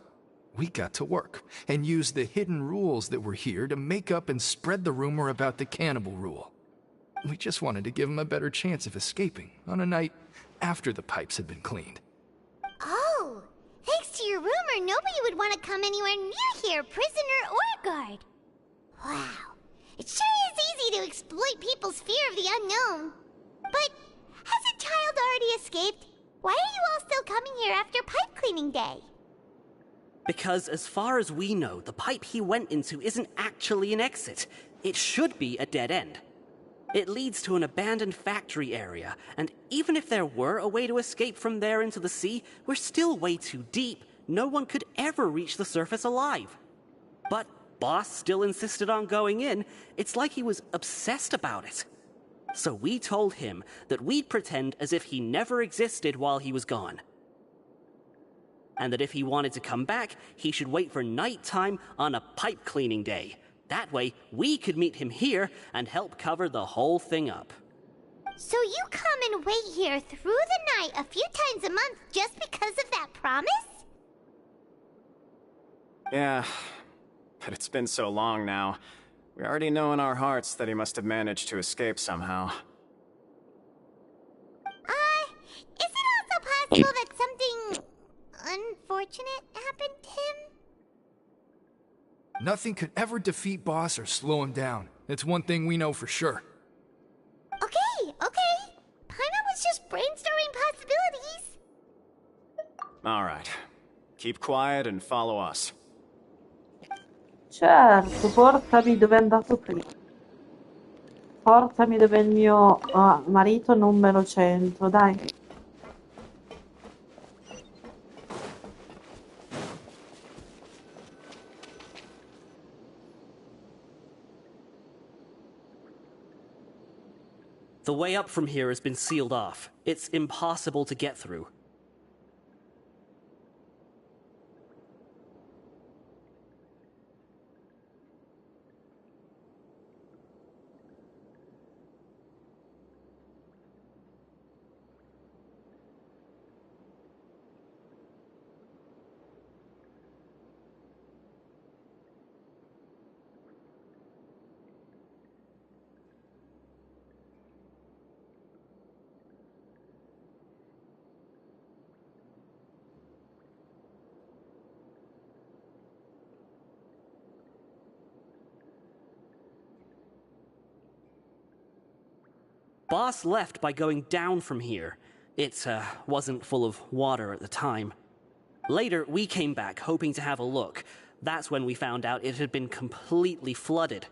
we got to work, and used the hidden rules that were here to make up and spread the rumor about the cannibal rule. We just wanted to give him a better chance of escaping on a night after the pipes had been cleaned. Oh, thanks to your rumor, nobody would want to come anywhere near here, prisoner or guard. Wow, it sure is easy to exploit people's fear of the unknown. But has a child already escaped? Why are you all still coming here after pipe cleaning day? Because as far as we know, the pipe he went into isn't actually an exit. It should be a dead end. It leads to an abandoned factory area, and even if there were a way to escape from there into the sea, we're still way too deep, no one could ever reach the surface alive. But Boss still insisted on going in. It's like he was obsessed about it. So we told him that we'd pretend as if he never existed while he was gone. And that if he wanted to come back, he should wait for nighttime on a pipe cleaning day. That way, we could meet him here and help cover the whole thing up. So you come and wait here through the night a few times a month just because of that promise? Yeah, but it's been so long now. We already know in our hearts that he must have managed to escape somehow. Is it also possible that something unfortunate happened to him? Nothing could ever defeat Boss or slow him down. It's one thing we know for sure. Okay. Paimon was just brainstorming possibilities. Alright. Keep quiet and follow us. Certo, portami dove è andato prima. Portami dove il mio marito numero 100, dai. The way up from here has been sealed off. It's impossible to get through. Boss left by going down from here. It wasn't full of water at the time. Later, we came back hoping to have a look. That's when we found out it had been completely flooded.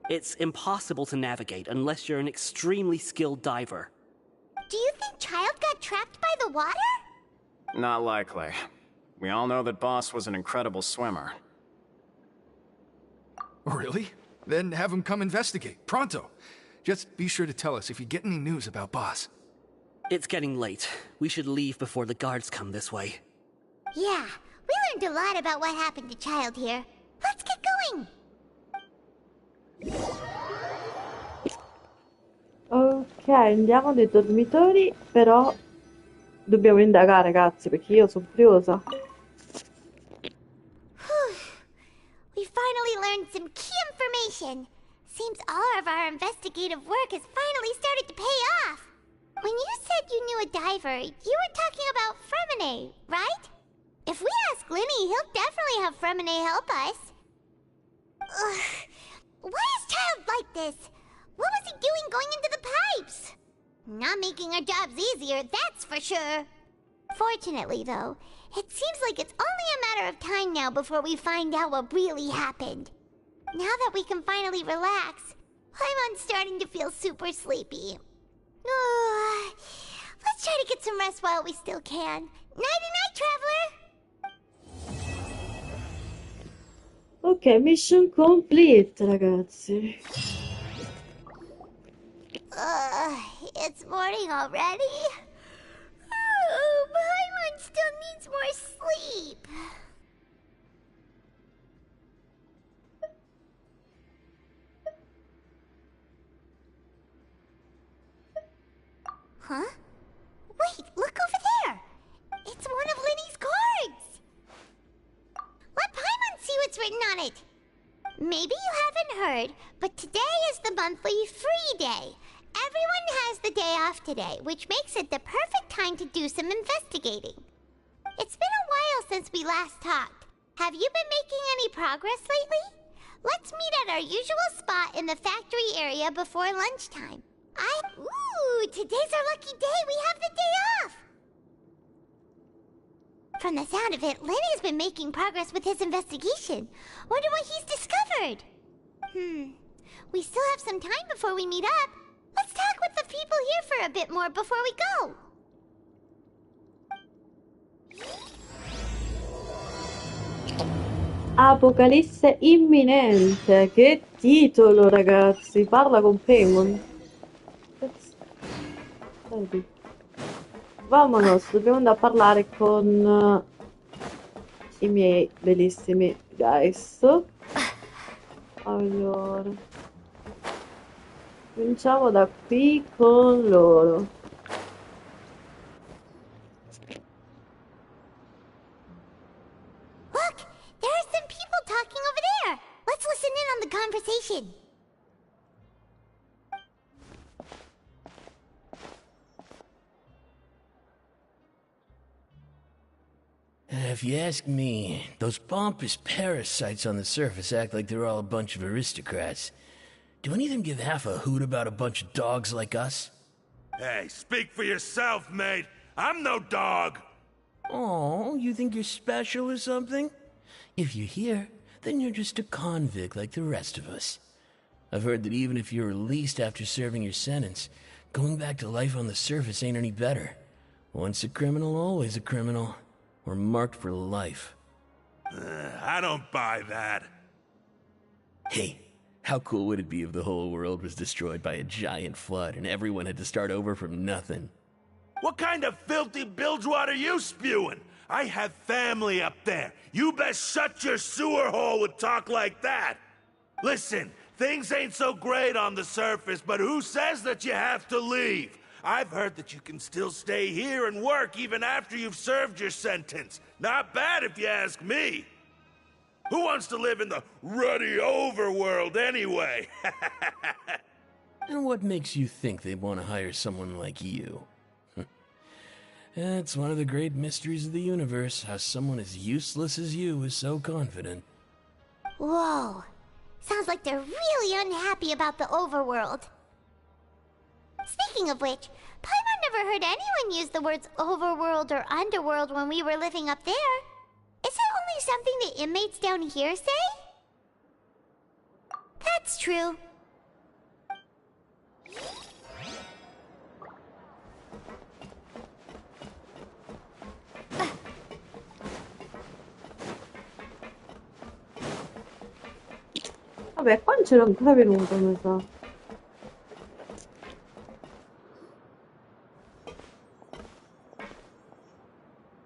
It's impossible to navigate unless you're an extremely skilled diver. Do you think Child got trapped by the water? Not likely. We all know that Boss was an incredible swimmer. Really? Then have him come investigate. Pronto. Just be sure to tell us if you get any news about Boss. It's getting late. We should leave before the guards come this way. Yeah, we learned a lot about what happened to Child here. Let's get going! Ok, andiamo nei dormitori, però dobbiamo indagare, ragazzi, perché io sono curiosa. We finally learned some key information. Seems all of our investigative work has finally started to pay off. When you said you knew a diver, you were talking about Fremine, right? If we ask Linny, he'll definitely have Fremine help us. Ugh. Why is Child like this? What was he doing going into the pipes? Not making our jobs easier, that's for sure. Fortunately, though, it seems like it's only a matter of time now before we find out what really happened. Now that we can finally relax, I'm starting to feel super sleepy. Let's try to get some rest while we still can. Nighty-night, traveler! Ok, mission complete, ragazzi. It's morning already? Oh, Paimon still needs more sleep. Huh? Wait, look over there! It's one of Linny's cards! Let Paimon see what's written on it! Maybe you haven't heard, but today is the monthly free day. Everyone has the day off today, which makes it the perfect time to do some investigating. It's been a while since we last talked. Have you been making any progress lately? Let's meet at our usual spot in the factory area before lunchtime. Ooh, today's our lucky day. We have the day off. From the sound of it, Lenny's been making progress with his investigation. Wonder what he's discovered. We still have some time before we meet up. Let's talk with the people here for a bit more before we go. Apocalisse imminente. Che titolo, ragazzi. Parla con Paimon. Vedi. Vamonos, dobbiamo andare a parlare con i miei bellissimi guys. Allora, cominciamo da qui con loro. Look, there are some people talking over there. Let's listen in on the conversation. If you ask me, those pompous parasites on the surface act like they're all a bunch of aristocrats. Do any of them give half a hoot about a bunch of dogs like us? Hey, speak for yourself, mate. I'm no dog. Oh, you think you're special or something? If you're here, then you're just a convict like the rest of us. I've heard that even if you're released after serving your sentence, going back to life on the surface ain't any better. Once a criminal, always a criminal. We're marked for life. I don't buy that. Hey, how cool would it be if the whole world was destroyed by a giant flood and everyone had to start over from nothing? What kind of filthy bilgewater are you spewing? I have family up there. You best shut your sewer hole with talk like that. Listen, things ain't so great on the surface, but who says that you have to leave? I've heard that you can still stay here and work even after you've served your sentence. Not bad if you ask me. Who wants to live in the ruddy overworld anyway? And what makes you think they want to hire someone like you? It's one of the great mysteries of the universe, how someone as useless as you is so confident. Whoa. Sounds like they're really unhappy about the overworld. Speaking of which, Paimon never heard anyone use the words overworld or underworld when we were living up there. Is it only something the inmates down here say? That's true. Vabbè, qua non c'era ancora venuto, mi sa.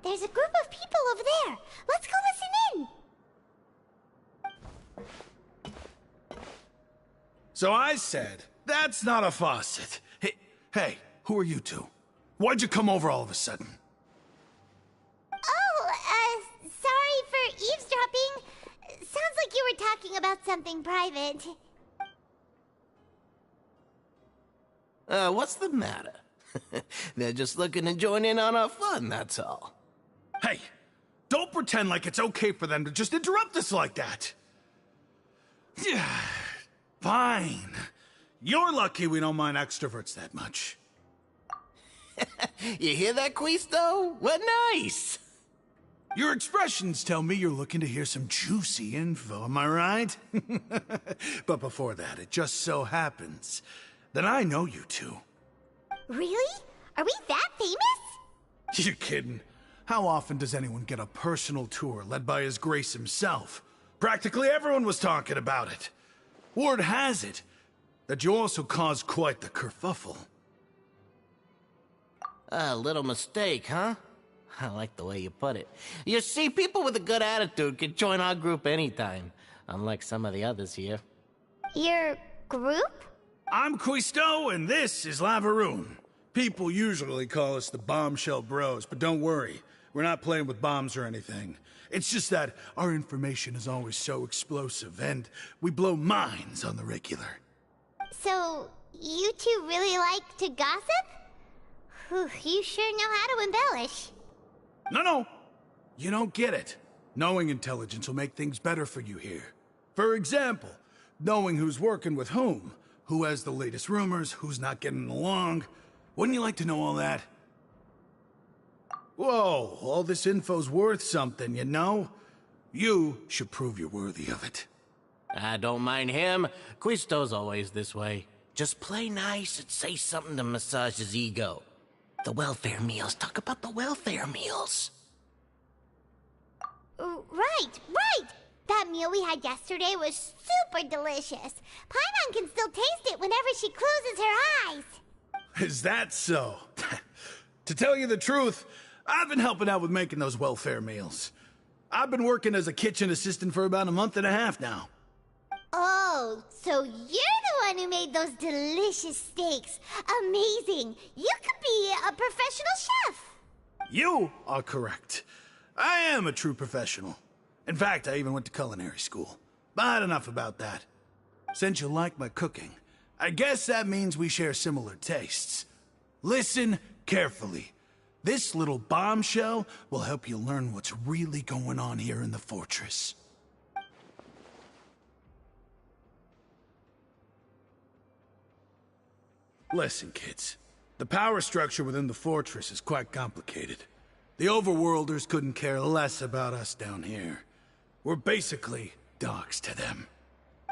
There's a group of people over there. Let's go listen in. So I said, that's not a faucet. Hey, who are you two? Why'd you come over all of a sudden? Oh, sorry for eavesdropping. Sounds like you were talking about something private. What's the matter? They're just looking to join in on our fun, that's all. Hey, don't pretend like it's okay for them to just interrupt us like that. Yeah, fine. You're lucky we don't mind extroverts that much. You hear that, Quisto? What nice! Your expressions tell me you're looking to hear some juicy info, am I right? But before that, it just so happens that I know you two. Really? Are we that famous? You're kidding. How often does anyone get a personal tour led by His Grace himself? Practically everyone was talking about it. Word has it that you also caused quite the kerfuffle. A little mistake, huh? I like the way you put it. You see, people with a good attitude can join our group anytime, unlike some of the others here. Your group? I'm Quisto, and this is Lavaroon. People usually call us the Bombshell Bros, but don't worry. We're not playing with bombs or anything. It's just that our information is always so explosive, and we blow minds on the regular. So, you two really like to gossip? Whew, you sure know how to embellish. No. You don't get it. Knowing intelligence will make things better for you here. For example, knowing who's working with whom, who has the latest rumors, who's not getting along. Wouldn't you like to know all that? Whoa, all this info's worth something, you know? You should prove you're worthy of it. I don't mind him. Quisto's always this way. Just play nice and say something to massage his ego. The welfare meals. Talk about the welfare meals. Right. That meal we had yesterday was super delicious. Paimon can still taste it whenever she closes her eyes. Is that so? To tell you the truth, I've been helping out with making those welfare meals. I've been working as a kitchen assistant for about a month and a half now. Oh, so you're the one who made those delicious steaks. Amazing. You could be a professional chef. You are correct. I am a true professional. In fact, I even went to culinary school. But enough about that. Since you like my cooking, I guess that means we share similar tastes. Listen carefully. This little bombshell will help you learn what's really going on here in the fortress. Listen, kids. The power structure within the fortress is quite complicated. The overworlders couldn't care less about us down here. We're basically dogs to them.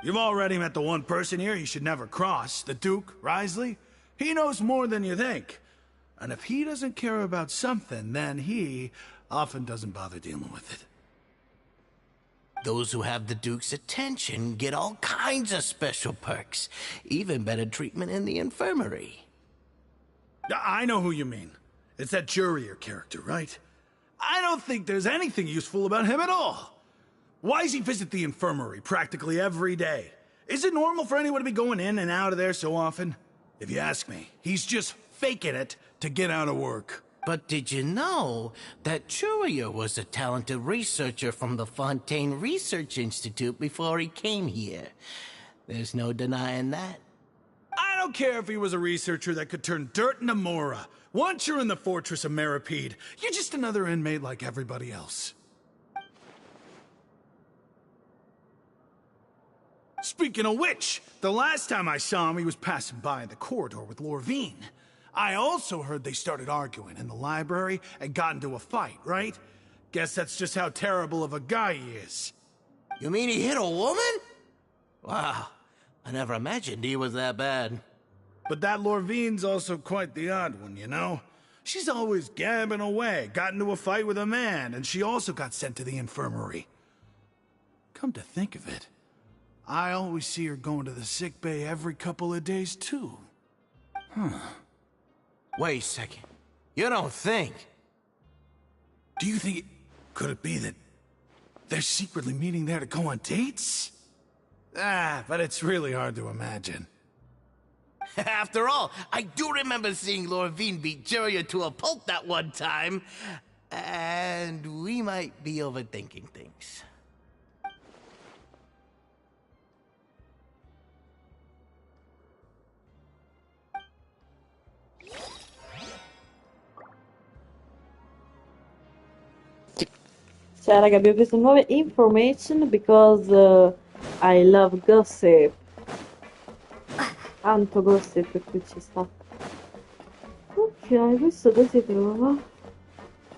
You've already met the one person here you should never cross, the Duke, Risley. He knows more than you think. And if he doesn't care about something, then he often doesn't bother dealing with it. Those who have the Duke's attention get all kinds of special perks, even better treatment in the infirmary. I know who you mean. It's that Jurier character, right? I don't think there's anything useful about him at all. Why does he visit the infirmary practically every day? Is it normal for anyone to be going in and out of there so often? If you ask me, he's just faking it to get out of work. But did you know that Jurier was a talented researcher from the Fontaine Research Institute before he came here? There's no denying that. I don't care if he was a researcher that could turn dirt into Mora. Once you're in the fortress of Meripede, you're just another inmate like everybody else. Speaking of which, the last time I saw him, he was passing by in the corridor with Lorvine. I also heard they started arguing in the library and got into a fight, right? Guess that's just how terrible of a guy he is. You mean he hit a woman? Wow, I never imagined he was that bad. But that Lorvine's also quite the odd one, you know? She's always gabbing away, got into a fight with a man, and she also got sent to the infirmary. Come to think of it, I always see her going to the sick bay every couple of days, too. Huh. Wait a second. You don't think? Do you think could it be that they're secretly meeting there to go on dates? But it's really hard to imagine. After all, I do remember seeing Lorvine beat Jurier to a pulp that one time. And we might be overthinking things. Cioè, raga, abbiamo preso nuove information because I love gossip. Tanto gossip qui ci sta. Ok, questo dove si trova?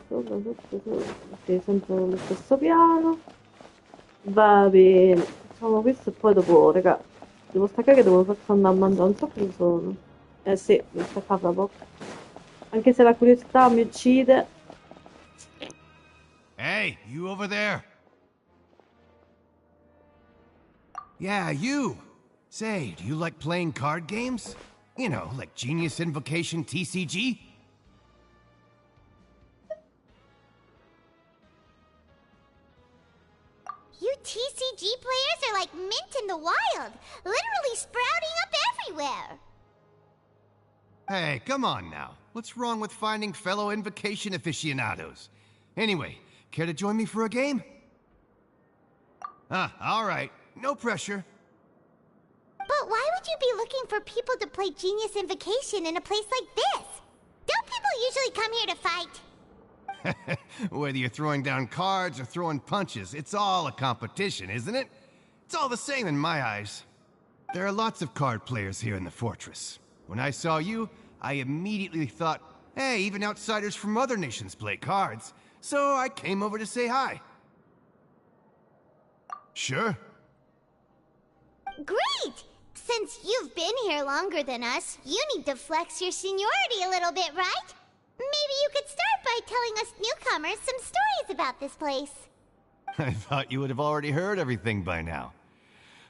Sopra, sotto, sopra. Ok, sempre nello stesso piano. Va bene. Facciamo questo e poi dopo, raga. Devo staccare che devo forse andare a mangiare. Non so che sono. Eh sì, devo staccare fra poco. Anche se la curiosità mi uccide. Hey, you over there? Yeah, you! Say, do you like playing card games? You know, like Genius Invocation TCG? You TCG players are like mint in the wild, literally sprouting up everywhere. Hey, come on now. What's wrong with finding fellow Invocation aficionados? Anyway, care to join me for a game? All right. No pressure. But why would you be looking for people to play Genius Invocation in a place like this? Don't people usually come here to fight? Whether you're throwing down cards or throwing punches, it's all a competition, isn't it? It's all the same in my eyes. There are lots of card players here in the fortress. When I saw you, I immediately thought, hey, even outsiders from other nations play cards. So I came over to say hi. Sure. Great! Since you've been here longer than us, you need to flex your seniority a little bit, right? Maybe you could start by telling us newcomers some stories about this place. I thought you would have already heard everything by now.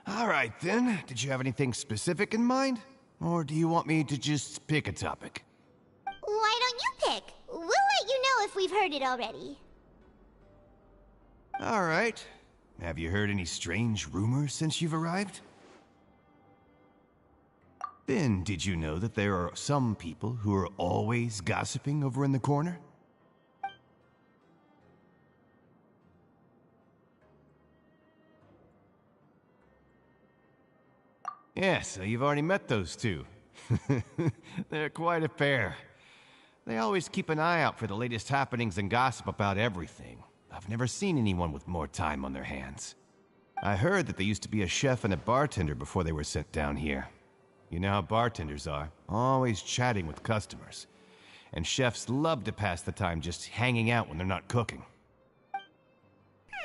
All right, then. Did you have anything specific in mind? Or do you want me to just pick a topic? Why don't you pick? We'll let you know if we've heard it already. All right. Have you heard any strange rumors since you've arrived? Then, did you know that there are some people who are always gossiping over in the corner? Yeah, so you've already met those two. They're quite a pair. They always keep an eye out for the latest happenings and gossip about everything. I've never seen anyone with more time on their hands. I heard that they used to be a chef and a bartender before they were sent down here. You know how bartenders are, always chatting with customers. And chefs love to pass the time just hanging out when they're not cooking.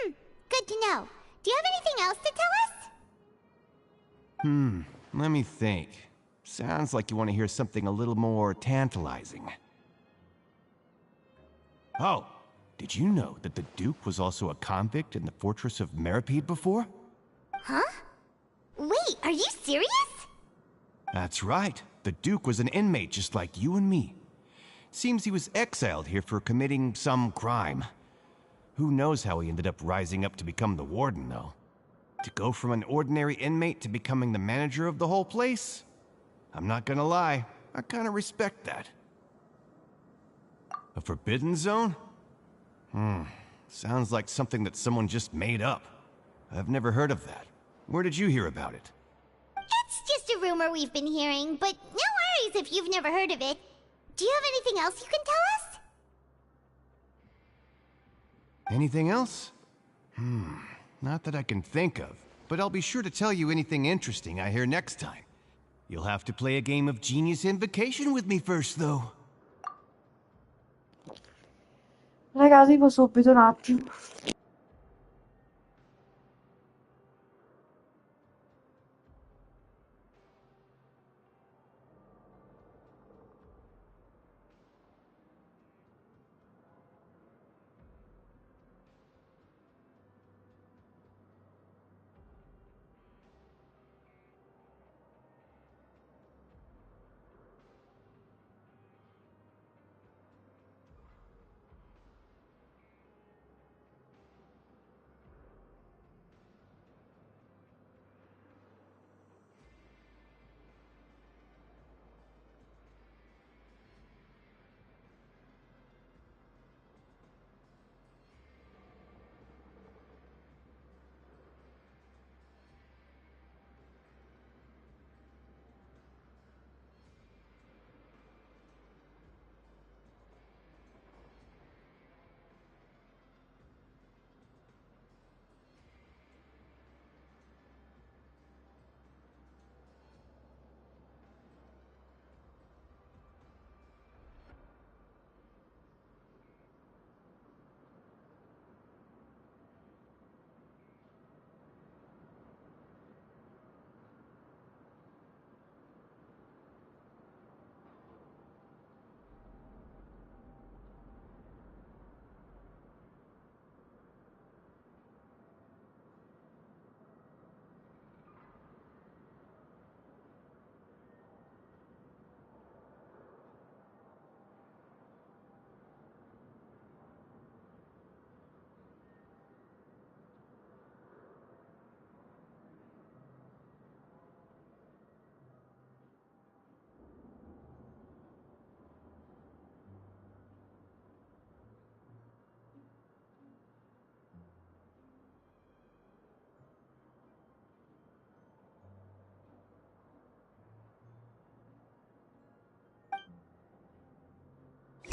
Good to know. Do you have anything else to tell us? Let me think. Sounds like you want to hear something a little more tantalizing. Oh, did you know that the Duke was also a convict in the fortress of Meripede before? Huh? Wait, are you serious? That's right. The Duke was an inmate just like you and me. Seems he was exiled here for committing some crime. Who knows how he ended up rising up to become the warden, though. To go from an ordinary inmate to becoming the manager of the whole place? I'm not gonna lie, I kinda respect that. A forbidden zone? Sounds like something that someone just made up. I've never heard of that. Where did you hear about it? It's just a rumor we've been hearing, but no worries if you've never heard of it. Do you have anything else you can tell us? Anything else? Not that I can think of, but I'll be sure to tell you anything interesting I hear next time. You'll have to play a game of Genius Invocation with me first, though. Raga, arrivo subito un attimo.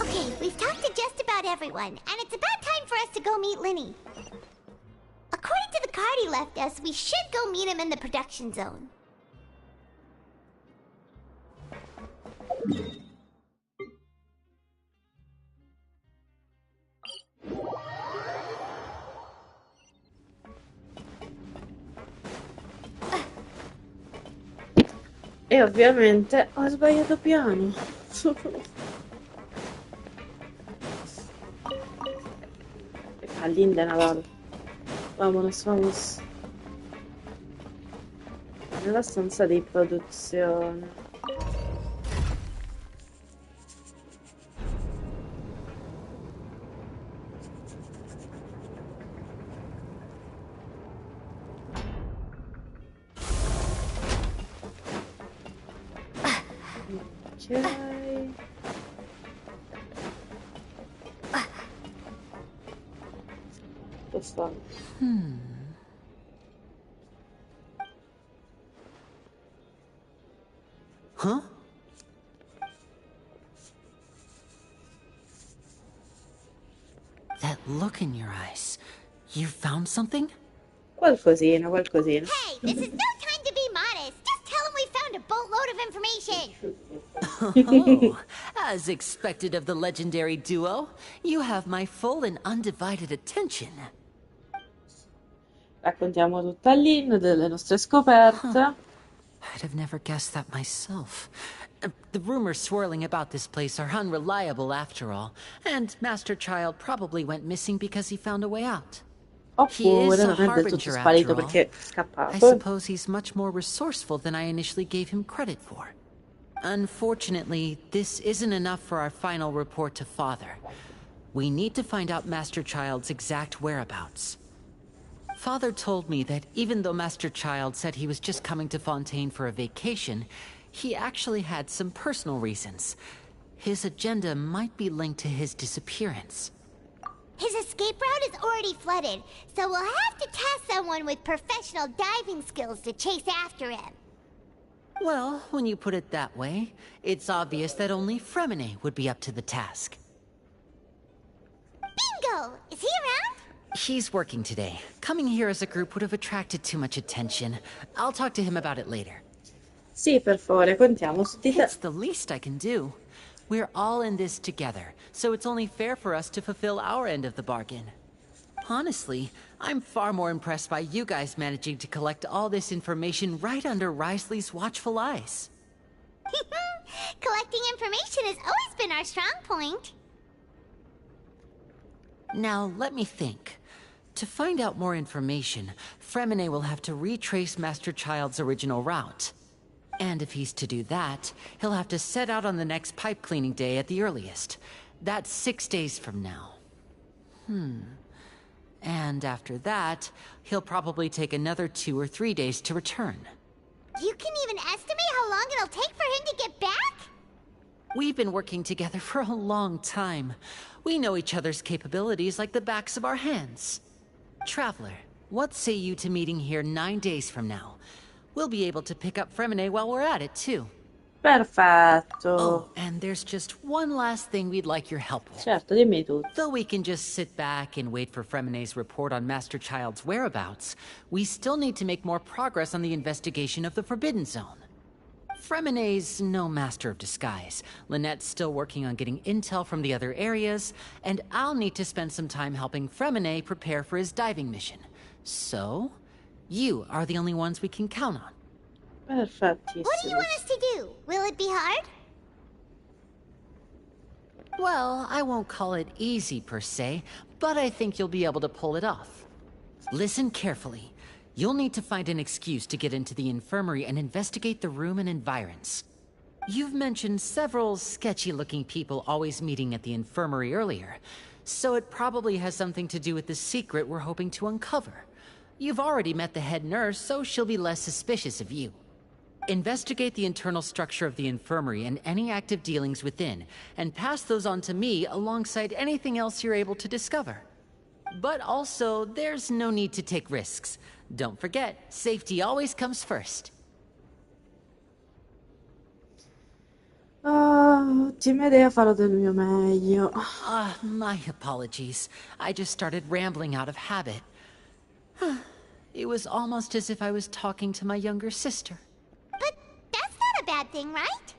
Okay, we've talked to just about everyone, and it's about time for us to go meet Linny. According to the card he left us, we should go meet him in the production zone. E ovviamente ho sbagliato piano. All'India Naval. Vámonos, vamos. Nella stanza di produzione. Ok. Questa. Huh? That look in your eyes. You found something? Qualcosina, qualcosina. Hey, this is no time to be modest. Just tell him we found a boatload of information. Oh, as expected of the legendary duo, you have my full and undivided attention. Raccontiamo tutta a Lynn delle nostre scoperte. I'd have never guessed that myself. The rumors swirling about this place are unreliable after all, and Master Child probably went missing because he found a way out. He Oppure is a non è del tutto harbinger sparito after all. perché è I scappato. suppose he's much more resourceful than I initially gave him credit for. Unfortunately, this isn't enough for our final report to Father. We need to find out Master Child's exact whereabouts. Father told me that even though Master Child said he was just coming to Fontaine for a vacation, he actually had some personal reasons. His agenda might be linked to his disappearance. His escape route is already flooded, so we'll have to task someone with professional diving skills to chase after him. Well, when you put it that way, it's obvious that only Fremine would be up to the task. Bingo! Is he around? He's working today. Coming here as a group would have attracted too much attention. I'll talk to him about it later. Sì, per favore, contiamo su di te. It's the least I can do. We're all in this together, so it's only fair for us to fulfill our end of the bargain. Honestly, I'm far more impressed by you guys managing to collect all this information right under Risley's watchful eyes. Collecting information has always been our strong point. Now, let me think. To find out more information, Fremine will have to retrace Master Child's original route. And if he's to do that, he'll have to set out on the next pipe cleaning day at the earliest. That's 6 days from now. And after that, he'll probably take another 2 or 3 days to return. You can even estimate how long it'll take for him to get back? We've been working together for a long time. We know each other's capabilities like the backs of our hands. Traveler, what say you to meeting here 9 days from now? We'll be able to pick up Fremine while we're at it, too. Perfetto. Oh, and there's just one last thing we'd like your help with. Certo, dimmi tutto. Though we can just sit back and wait for Fremine's report on Master Child's whereabouts, we still need to make more progress on the investigation of the Forbidden Zone. Fremine's no master of disguise. Lynette's still working on getting intel from the other areas, and I'll need to spend some time helping Fremine prepare for his diving mission. So, you are the only ones we can count on. Perfettissimo. What do you want us to do? Will it be hard? Well, I won't call it easy per se, but I think you'll be able to pull it off. Listen carefully. You'll need to find an excuse to get into the infirmary and investigate the room and environs. You've mentioned several sketchy-looking people always meeting at the infirmary earlier, so it probably has something to do with the secret we're hoping to uncover. You've already met the head nurse, so she'll be less suspicious of you. Investigate the internal structure of the infirmary and any active dealings within, and pass those on to me alongside anything else you're able to discover. But also, there's no need to take risks. Don't forget, safety always comes first. Ottima idea, farò del mio meglio. My apologies. I just started rambling out of habit. It was almost as if I was talking to my younger sister. But that's not a bad thing, right?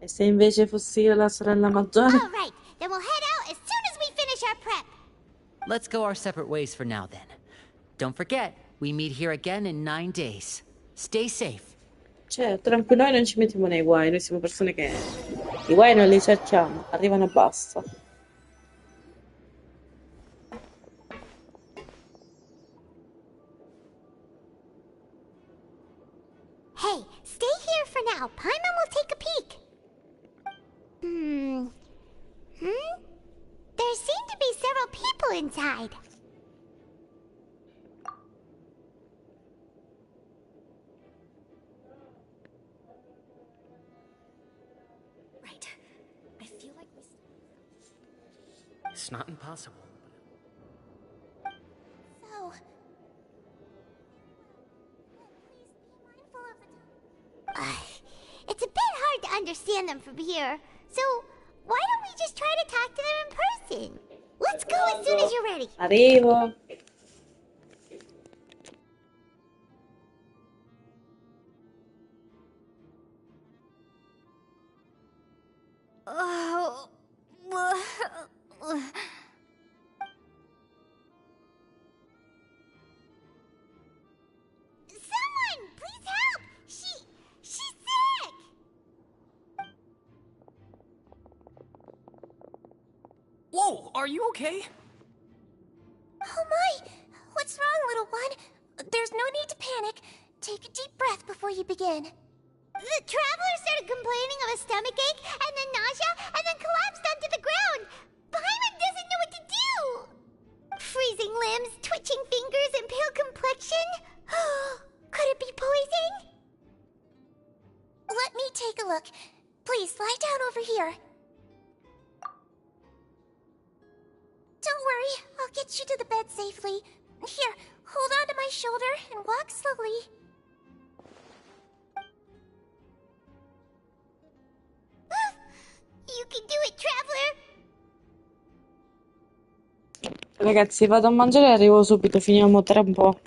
E se invece fossi io la sorella maggiore? All right, then we'll head out as soon as we finish our prep. Let's go our separate ways for now, then. Don't forget, we meet here again in 9 days. Stay safe. Certo, tranquillo, noi non ci mettiamo nei guai, noi siamo persone che i guai non li cerchiamo, arrivano e basta. Okay, stay here for now. Paimon will take a peek. There seem to be several people inside. Right. I feel like we... It's not impossible. So... It's a bit hard to understand them from here, so why don't we just try to talk to them in person? Let's go as soon as you're ready. Arrivo. Someone, please help! She's sick! Whoa, are you okay? Oh my! What's wrong, little one? There's no need to panic. Take a deep breath before you begin. The traveler started complaining of a stomachache, and then nausea, and then collapsed onto the ground. Paimon doesn't know what to do! Freezing limbs, twitching fingers, and pale complexion? Could it be poison? Let me take a look. Please, lie down over here. Don't worry, I'll get you to the bed safely. Here, hold on to my shoulder and walk slowly. You can do it, traveler! Ragazzi, vado a mangiare e arrivo subito, finiamo tra un po'.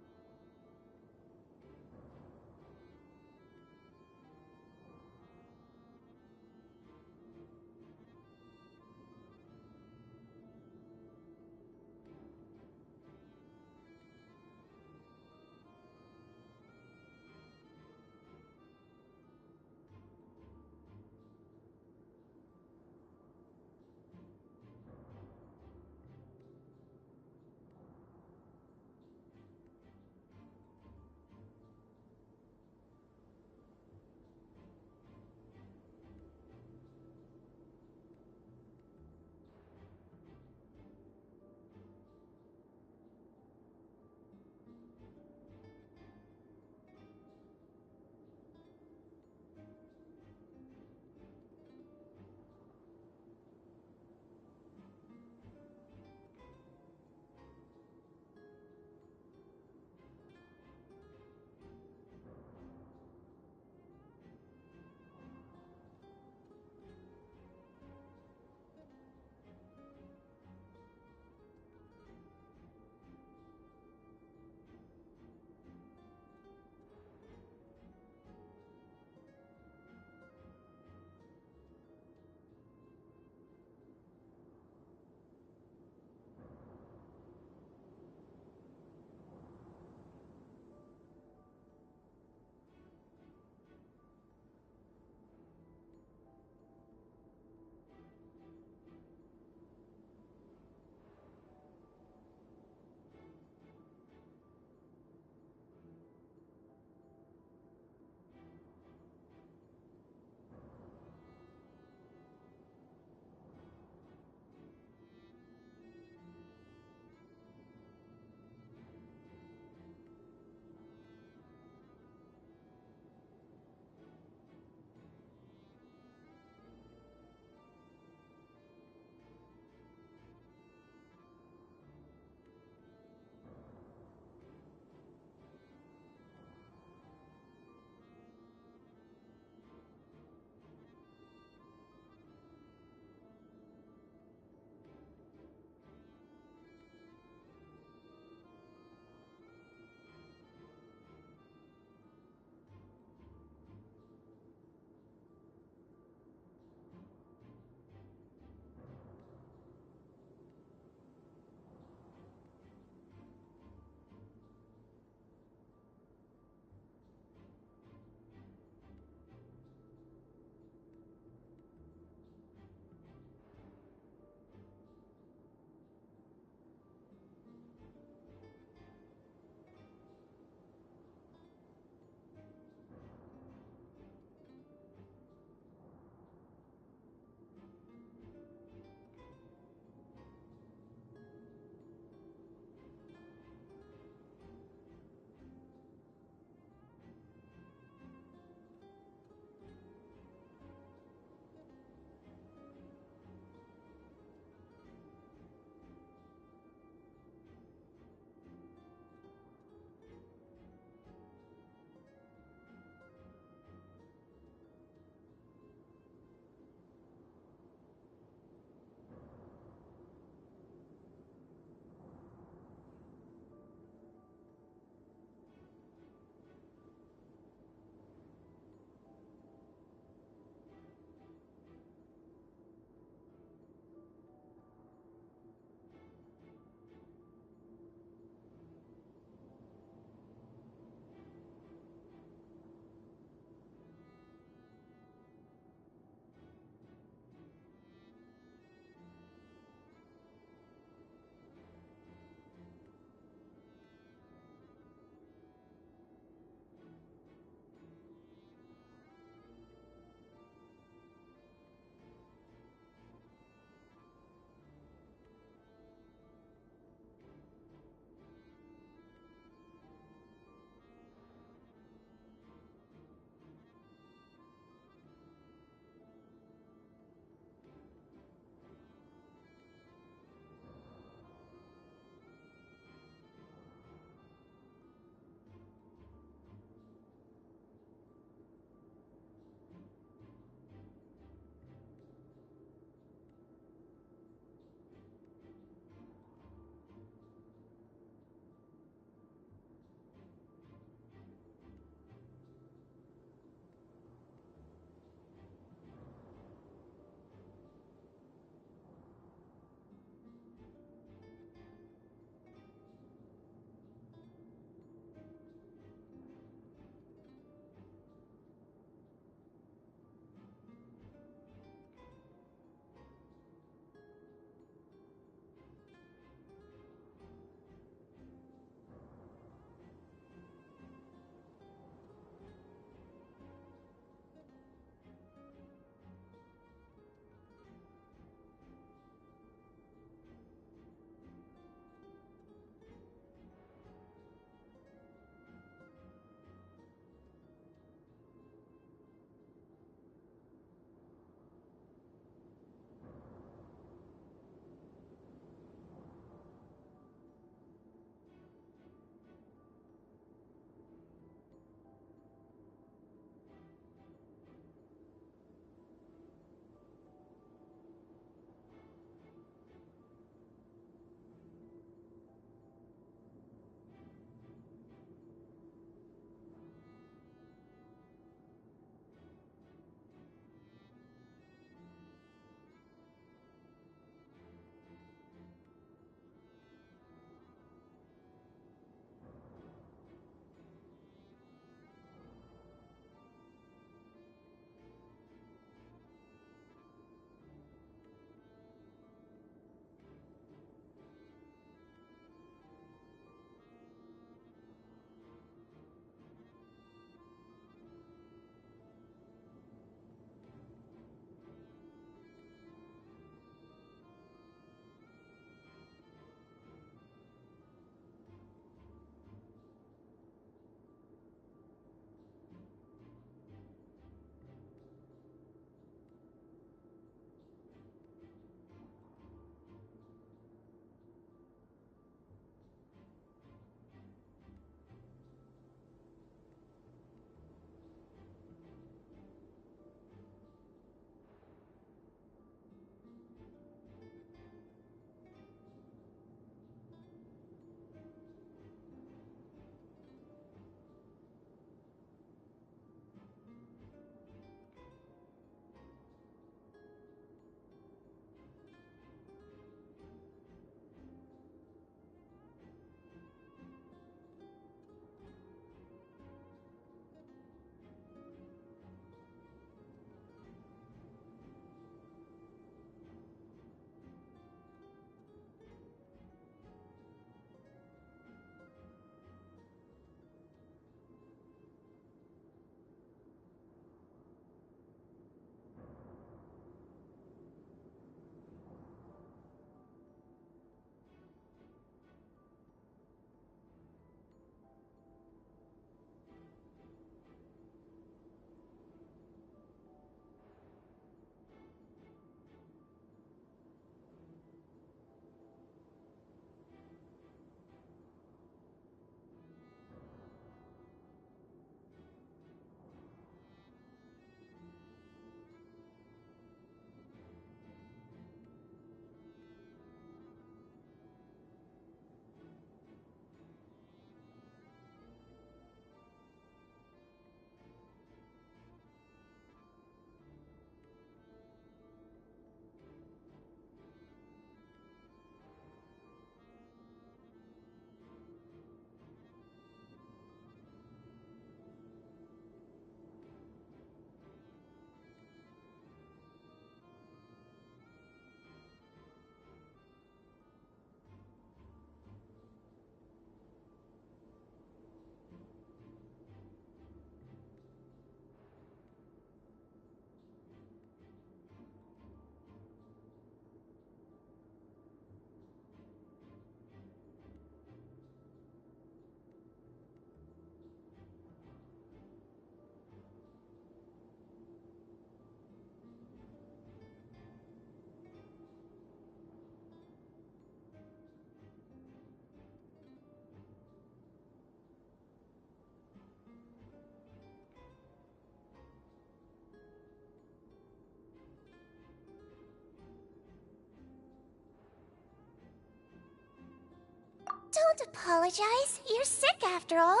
Don't apologize. You're sick after all.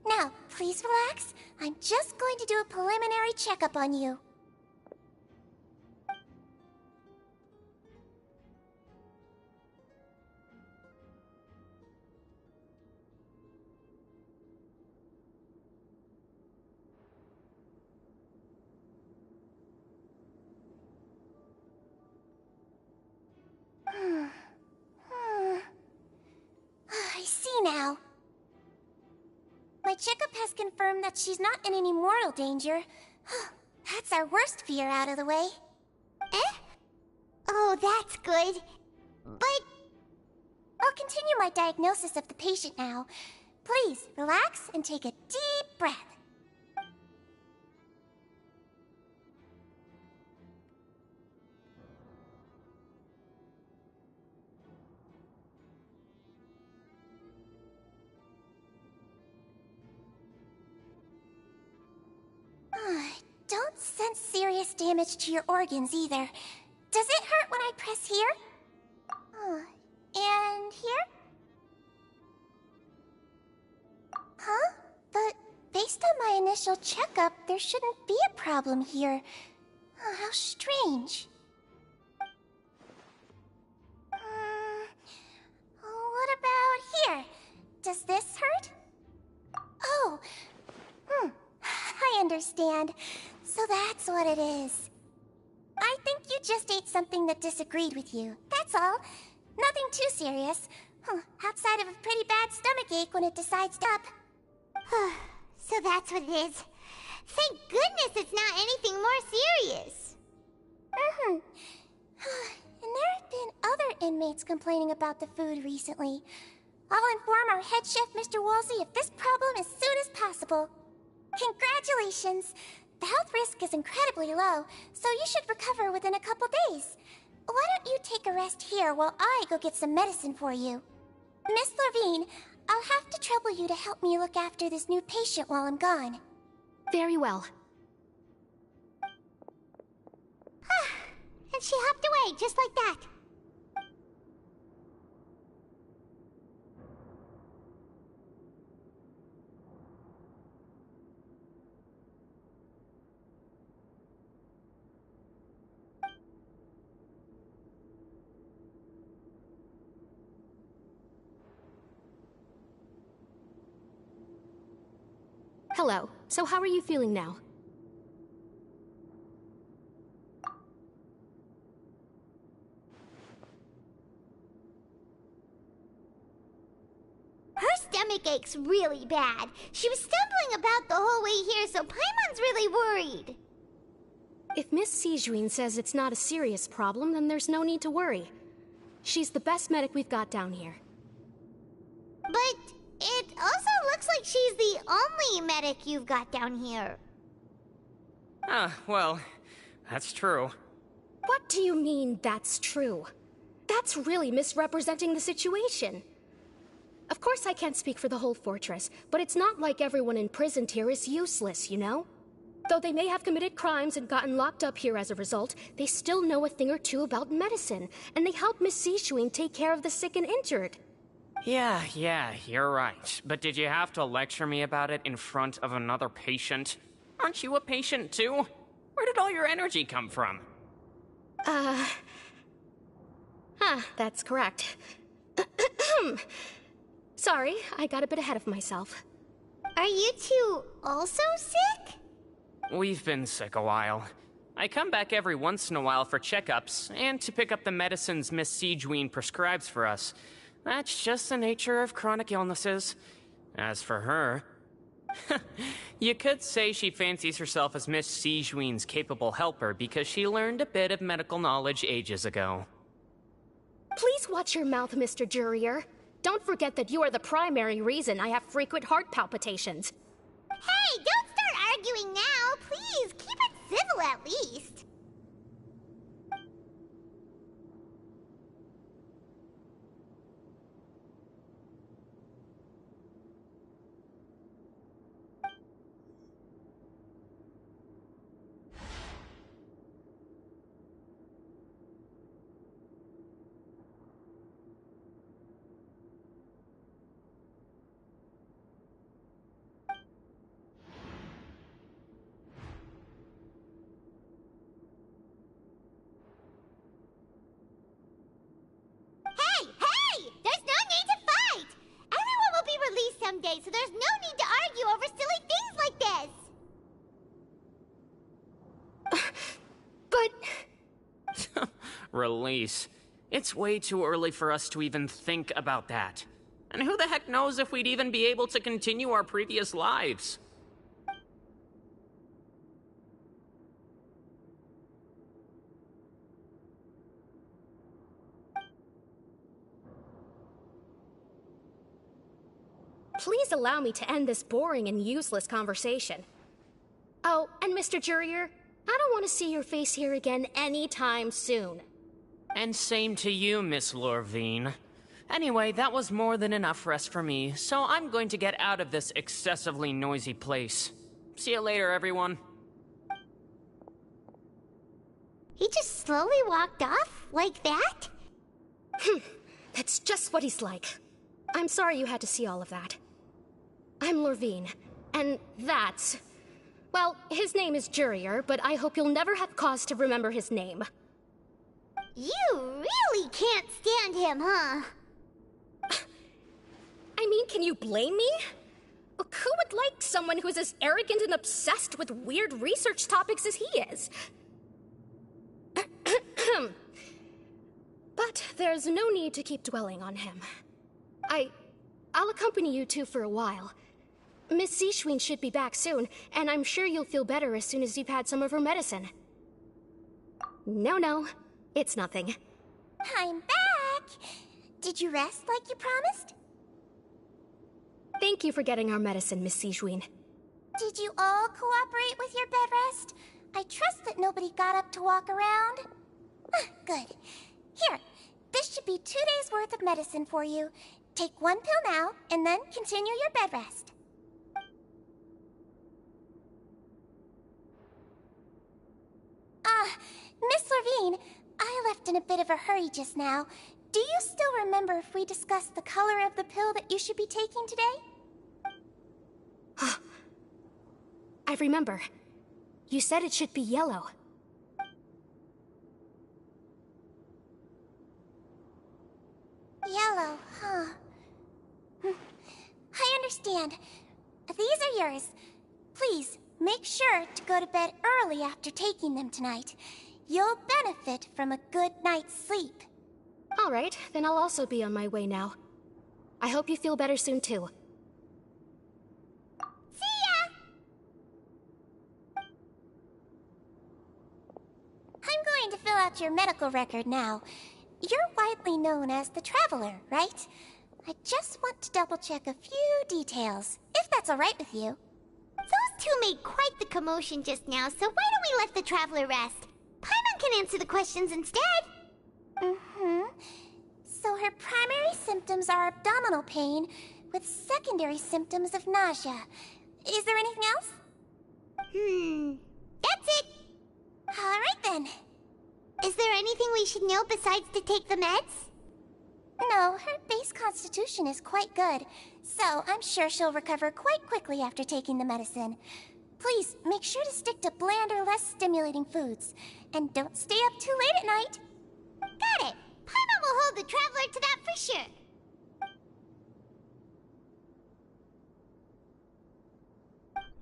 Now, please relax. I'm just going to do a preliminary checkup on you. I see now. My checkup has confirmed that she's not in any mortal danger. That's our worst fear out of the way. Eh? Oh, that's good. But I'll continue my diagnosis of the patient now. Please, relax and take a deep breath. Don't sense serious damage to your organs either. Does it hurt when I press here? And here? Huh? But based on my initial checkup, there shouldn't be a problem here. How strange. What about here? Does this hurt? Oh, I understand. So that's what it is. I think you just ate something that disagreed with you. That's all. Nothing too serious. Outside of a pretty bad stomachache when it decides to up. So that's what it is. Thank goodness it's not anything more serious. And there have been other inmates complaining about the food recently. I'll inform our head chef, Mr. Woolsey, of this problem as soon as possible. Congratulations! The health risk is incredibly low, so you should recover within a couple days. Why don't you take a rest here while I go get some medicine for you? Miss Levine, I'll have to trouble you to help me look after this new patient while I'm gone. Very well. And she hopped away just like that. Hello. So how are you feeling now? Her stomach aches really bad. She was stumbling about the whole way here, so Paimon's really worried. If Miss Sijuin says it's not a serious problem, then there's no need to worry. She's the best medic we've got down here. But it also looks like she's the only medic you've got down here. Well, that's true. What do you mean, that's true? That's really misrepresenting the situation. Of course I can't speak for the whole fortress, but it's not like everyone imprisoned here is useless, you know? Though they may have committed crimes and gotten locked up here as a result, they still know a thing or two about medicine, and they help Miss Sijuin take care of the sick and injured. Yeah, you're right. But did you have to lecture me about it in front of another patient? Aren't you a patient too? Where did all your energy come from? That's correct. Sorry, I got a bit ahead of myself. Are you two also sick? We've been sick a while. I come back every once in a while for checkups, and to pick up the medicines Miss Sijuin prescribes for us. That's just the nature of chronic illnesses. As for her... you could say she fancies herself as Miss Sijuin's capable helper because she learned a bit of medical knowledge ages ago. Please watch your mouth, Mr. Jurier. Don't forget that you are the primary reason I have frequent heart palpitations. Hey, don't start arguing now! Please, keep it civil at least. today, so there's no need to argue over silly things like this. But... Release. It's way too early for us to even think about that. And who the heck knows if we'd even be able to continue our previous lives? Please allow me to end this boring and useless conversation. Oh, and Mr. Jurier, I don't want to see your face here again anytime soon. And same to you, Miss Lorvine. Anyway, that was more than enough rest for me, so I'm going to get out of this excessively noisy place. See you later, everyone. He just slowly walked off like that? That's just what he's like. I'm sorry you had to see all of that. I'm Lorvine, and that's... Well, his name is Jurier, but I hope you'll never have cause to remember his name. You really can't stand him, huh? I mean, can you blame me? Look, who would like someone who is as arrogant and obsessed with weird research topics as he is? But there's no need to keep dwelling on him. I'll accompany you two for a while. Miss Zishwin should be back soon, and I'm sure you'll feel better as soon as you've had some of her medicine. No, it's nothing. I'm back! Did you rest like you promised? Thank you for getting our medicine, Miss Zishwin. Did you all cooperate with your bed rest? I trust that nobody got up to walk around. Good. Here, this should be 2 days' worth of medicine for you. Take 1 pill now, and then continue your bed rest. Miss Lorvine, I left in a bit of a hurry just now. Do you still remember if we discussed the color of the pill that you should be taking today? I remember. You said it should be yellow. Yellow, huh? I understand. These are yours. Please, make sure to go to bed early after taking them tonight. You'll benefit from a good night's sleep. All right, then I'll also be on my way now. I hope you feel better soon, too. See ya! I'm going to fill out your medical record now. You're widely known as the Traveler, right? I just want to double-check a few details, if that's all right with you. Those two made quite the commotion just now, so why don't we let the Traveler rest? Paimon can answer the questions instead. So her primary symptoms are abdominal pain, with secondary symptoms of nausea. Is there anything else? That's it. All right then. Is there anything we should know besides to take the meds? No, her base constitution is quite good, so I'm sure she'll recover quite quickly after taking the medicine. Please, make sure to stick to bland or less stimulating foods. And don't stay up too late at night. Got it! Paimon will hold the Traveler to that for sure.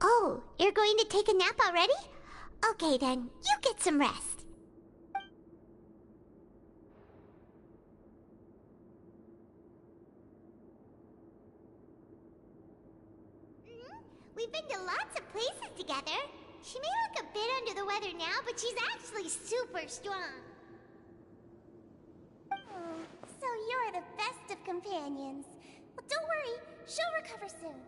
Oh, you're going to take a nap already? Okay then, you get some rest. We've been to lots of places together. She may look a bit under the weather now, but she's actually super strong. Oh, so you're the best of companions. Well, don't worry, she'll recover soon.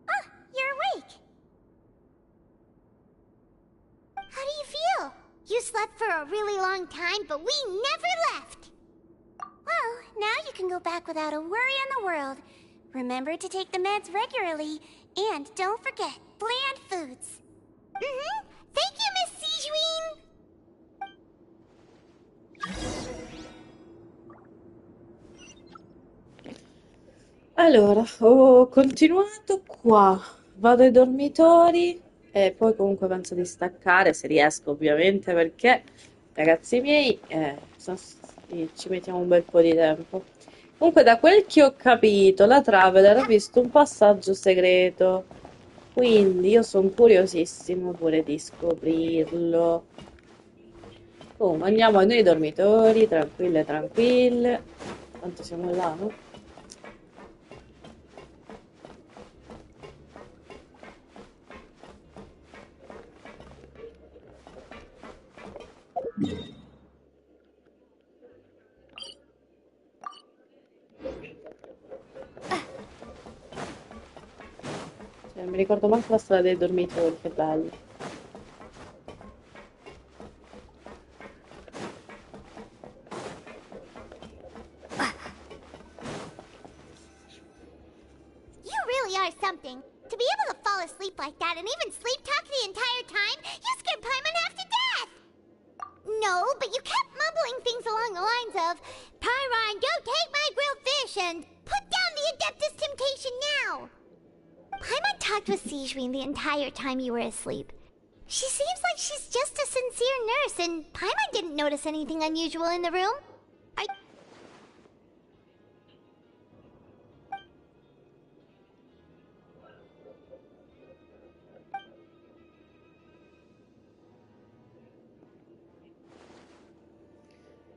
Ah, you're awake. How do you feel? You slept for a really long time, but we never left. Well, now you can go back without a worry in the world. Remember to take the meds regularly, and don't forget, bland foods. Thank you, Miss Zishwin! Allora, ho continuato qua, vado ai dormitori e poi comunque penso di staccare, se riesco ovviamente, perché ragazzi miei, Sì, ci mettiamo un bel po' di tempo. Comunque, da quel che ho capito, la Traveler ha visto un passaggio segreto. Quindi io sono curiosissimo pure di scoprirlo. Oh, andiamo nei dormitori, tranquille, tranquille. Tanto siamo là, no? Cioè, mi ricordo manco la strada dei dormitori, che bello. You really are something. To be able to fall asleep like that and even sleep talk the entire time, you scared Paimon half to death! No, but you kept mumbling things along the lines of, Pyron, don't take my grilled fish, and put down the Adeptus Temptation now! Paimon talked with Sijwin the entire time you were asleep. She seems like she's just a sincere nurse, and Paimon didn't notice anything unusual in the room.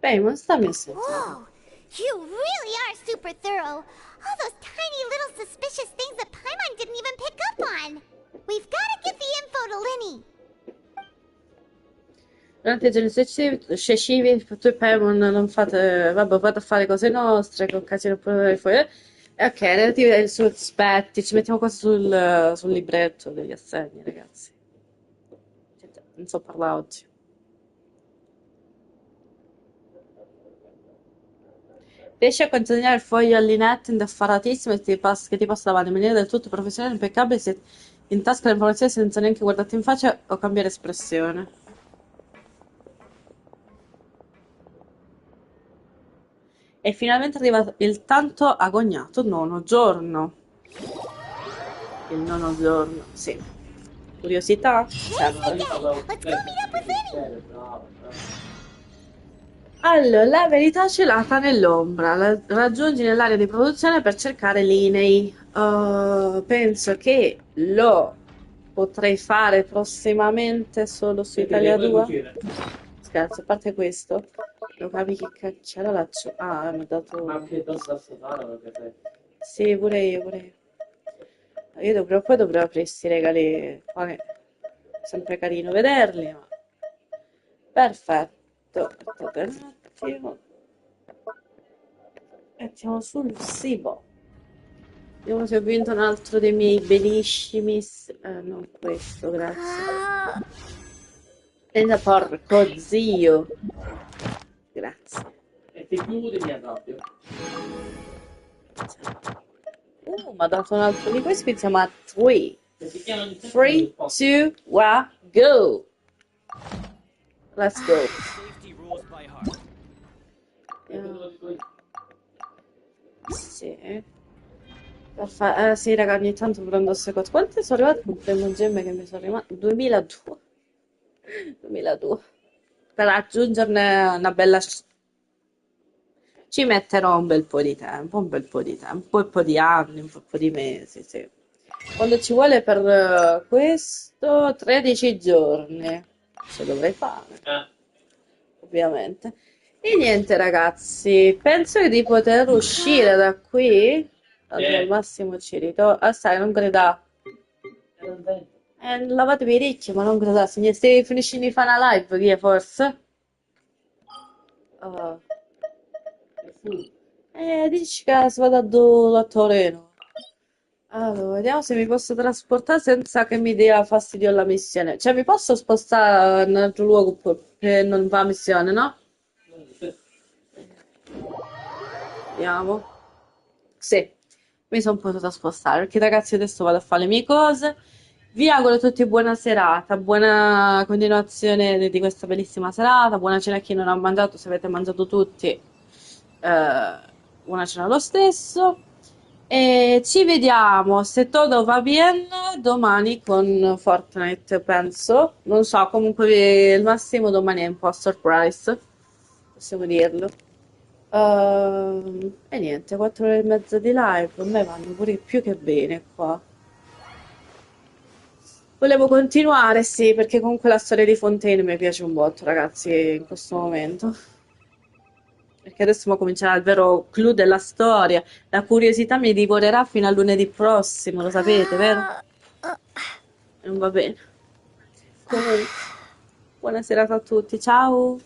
Paimon, stammi a sentire. Whoa! You really are super thorough. All those tiny little suspicious things that Paimon didn't even pick up on. We've got to get the info to Linny. Durante i giorni successivi, tu e Paimon non fate... Vabbè, fate a fare cose nostre, con casino pure fuori. Ok, relativi ai sospetti, ci mettiamo qua sul libretto degli assegni, ragazzi. Non so parlare oggi. Riesci a consegnare il foglio all'Inette indaffaratissimo che ti passa davanti in maniera del tutto professionale e impeccabile, si intasca le informazioni senza neanche guardarti in faccia o cambiare espressione. E finalmente arriva il tanto agognato nono giorno. Il nono giorno, sì. Curiosità? Sempre. Allora, la verità celata nell'ombra. La raggiungi nell'area di produzione per cercare linei. Penso che lo potrei fare prossimamente solo su Italia 2. Scherzo, a parte questo, lo capi che cacciare la Ah, mi ha dato... Ma che cosa fare? Sì, pure io, pure io. Poi dovrò aprire questi regali. Qua che è sempre carino vederli, ma... Perfetto. Aspettate un attimo. Mettiamo sul Sibo. Vediamo se ho vinto un altro dei miei bellissimi... non questo, grazie. Senza porco zio. Grazie. E ti chiudi mi arrabbio. Mi ha dato un altro di questi, quindi siamo a 3. 3, 2, 1, go! Let's go. Sì. Sì, raga, ogni tanto prendo queste cose. Quante sono arrivate con primo gemme che mi sono rimaste? 2002. 2002. Per aggiungerne una bella... Ci metterò un bel po' di tempo, un bel po' di tempo, un po' di anni, un po' di mesi, sì. Quando ci vuole per questo 13 giorni. Ce dovrei fare. Ovviamente. E niente, ragazzi, penso di poter uscire da qui. Tanto al massimo ci ritorno. Ah, sai, non gridare. Lavatevi i ricchi, ma non gridare. Se stai finiscendo di fare una live, chi è forse? Dici che si vada a Torino. Allora, vediamo se mi posso trasportare senza che mi dia fastidio la missione. Cioè, mi posso spostare in un altro luogo che non va a missione, no? Vediamo. Sì, mi sono potuta spostare perché ragazzi adesso vado a fare le mie cose. Vi auguro a tutti buona serata, buona continuazione di questa bellissima serata, buona cena a chi non ha mangiato, se avete mangiato tutti, buona cena lo stesso. E ci vediamo, se tutto va bene, domani con Fortnite, penso. Non so, comunque il massimo domani è un po' surprise, possiamo dirlo. E niente, 4 ore e mezza di live, a me vanno pure più che bene qua. Volevo continuare, sì, perché comunque la storia di Fontaine mi piace un botto, ragazzi, in questo momento. Perché adesso comincerà il vero clou della storia. La curiosità mi divorerà fino a lunedì prossimo, lo sapete, vero? Non va bene. Comunque, buona serata a tutti, ciao!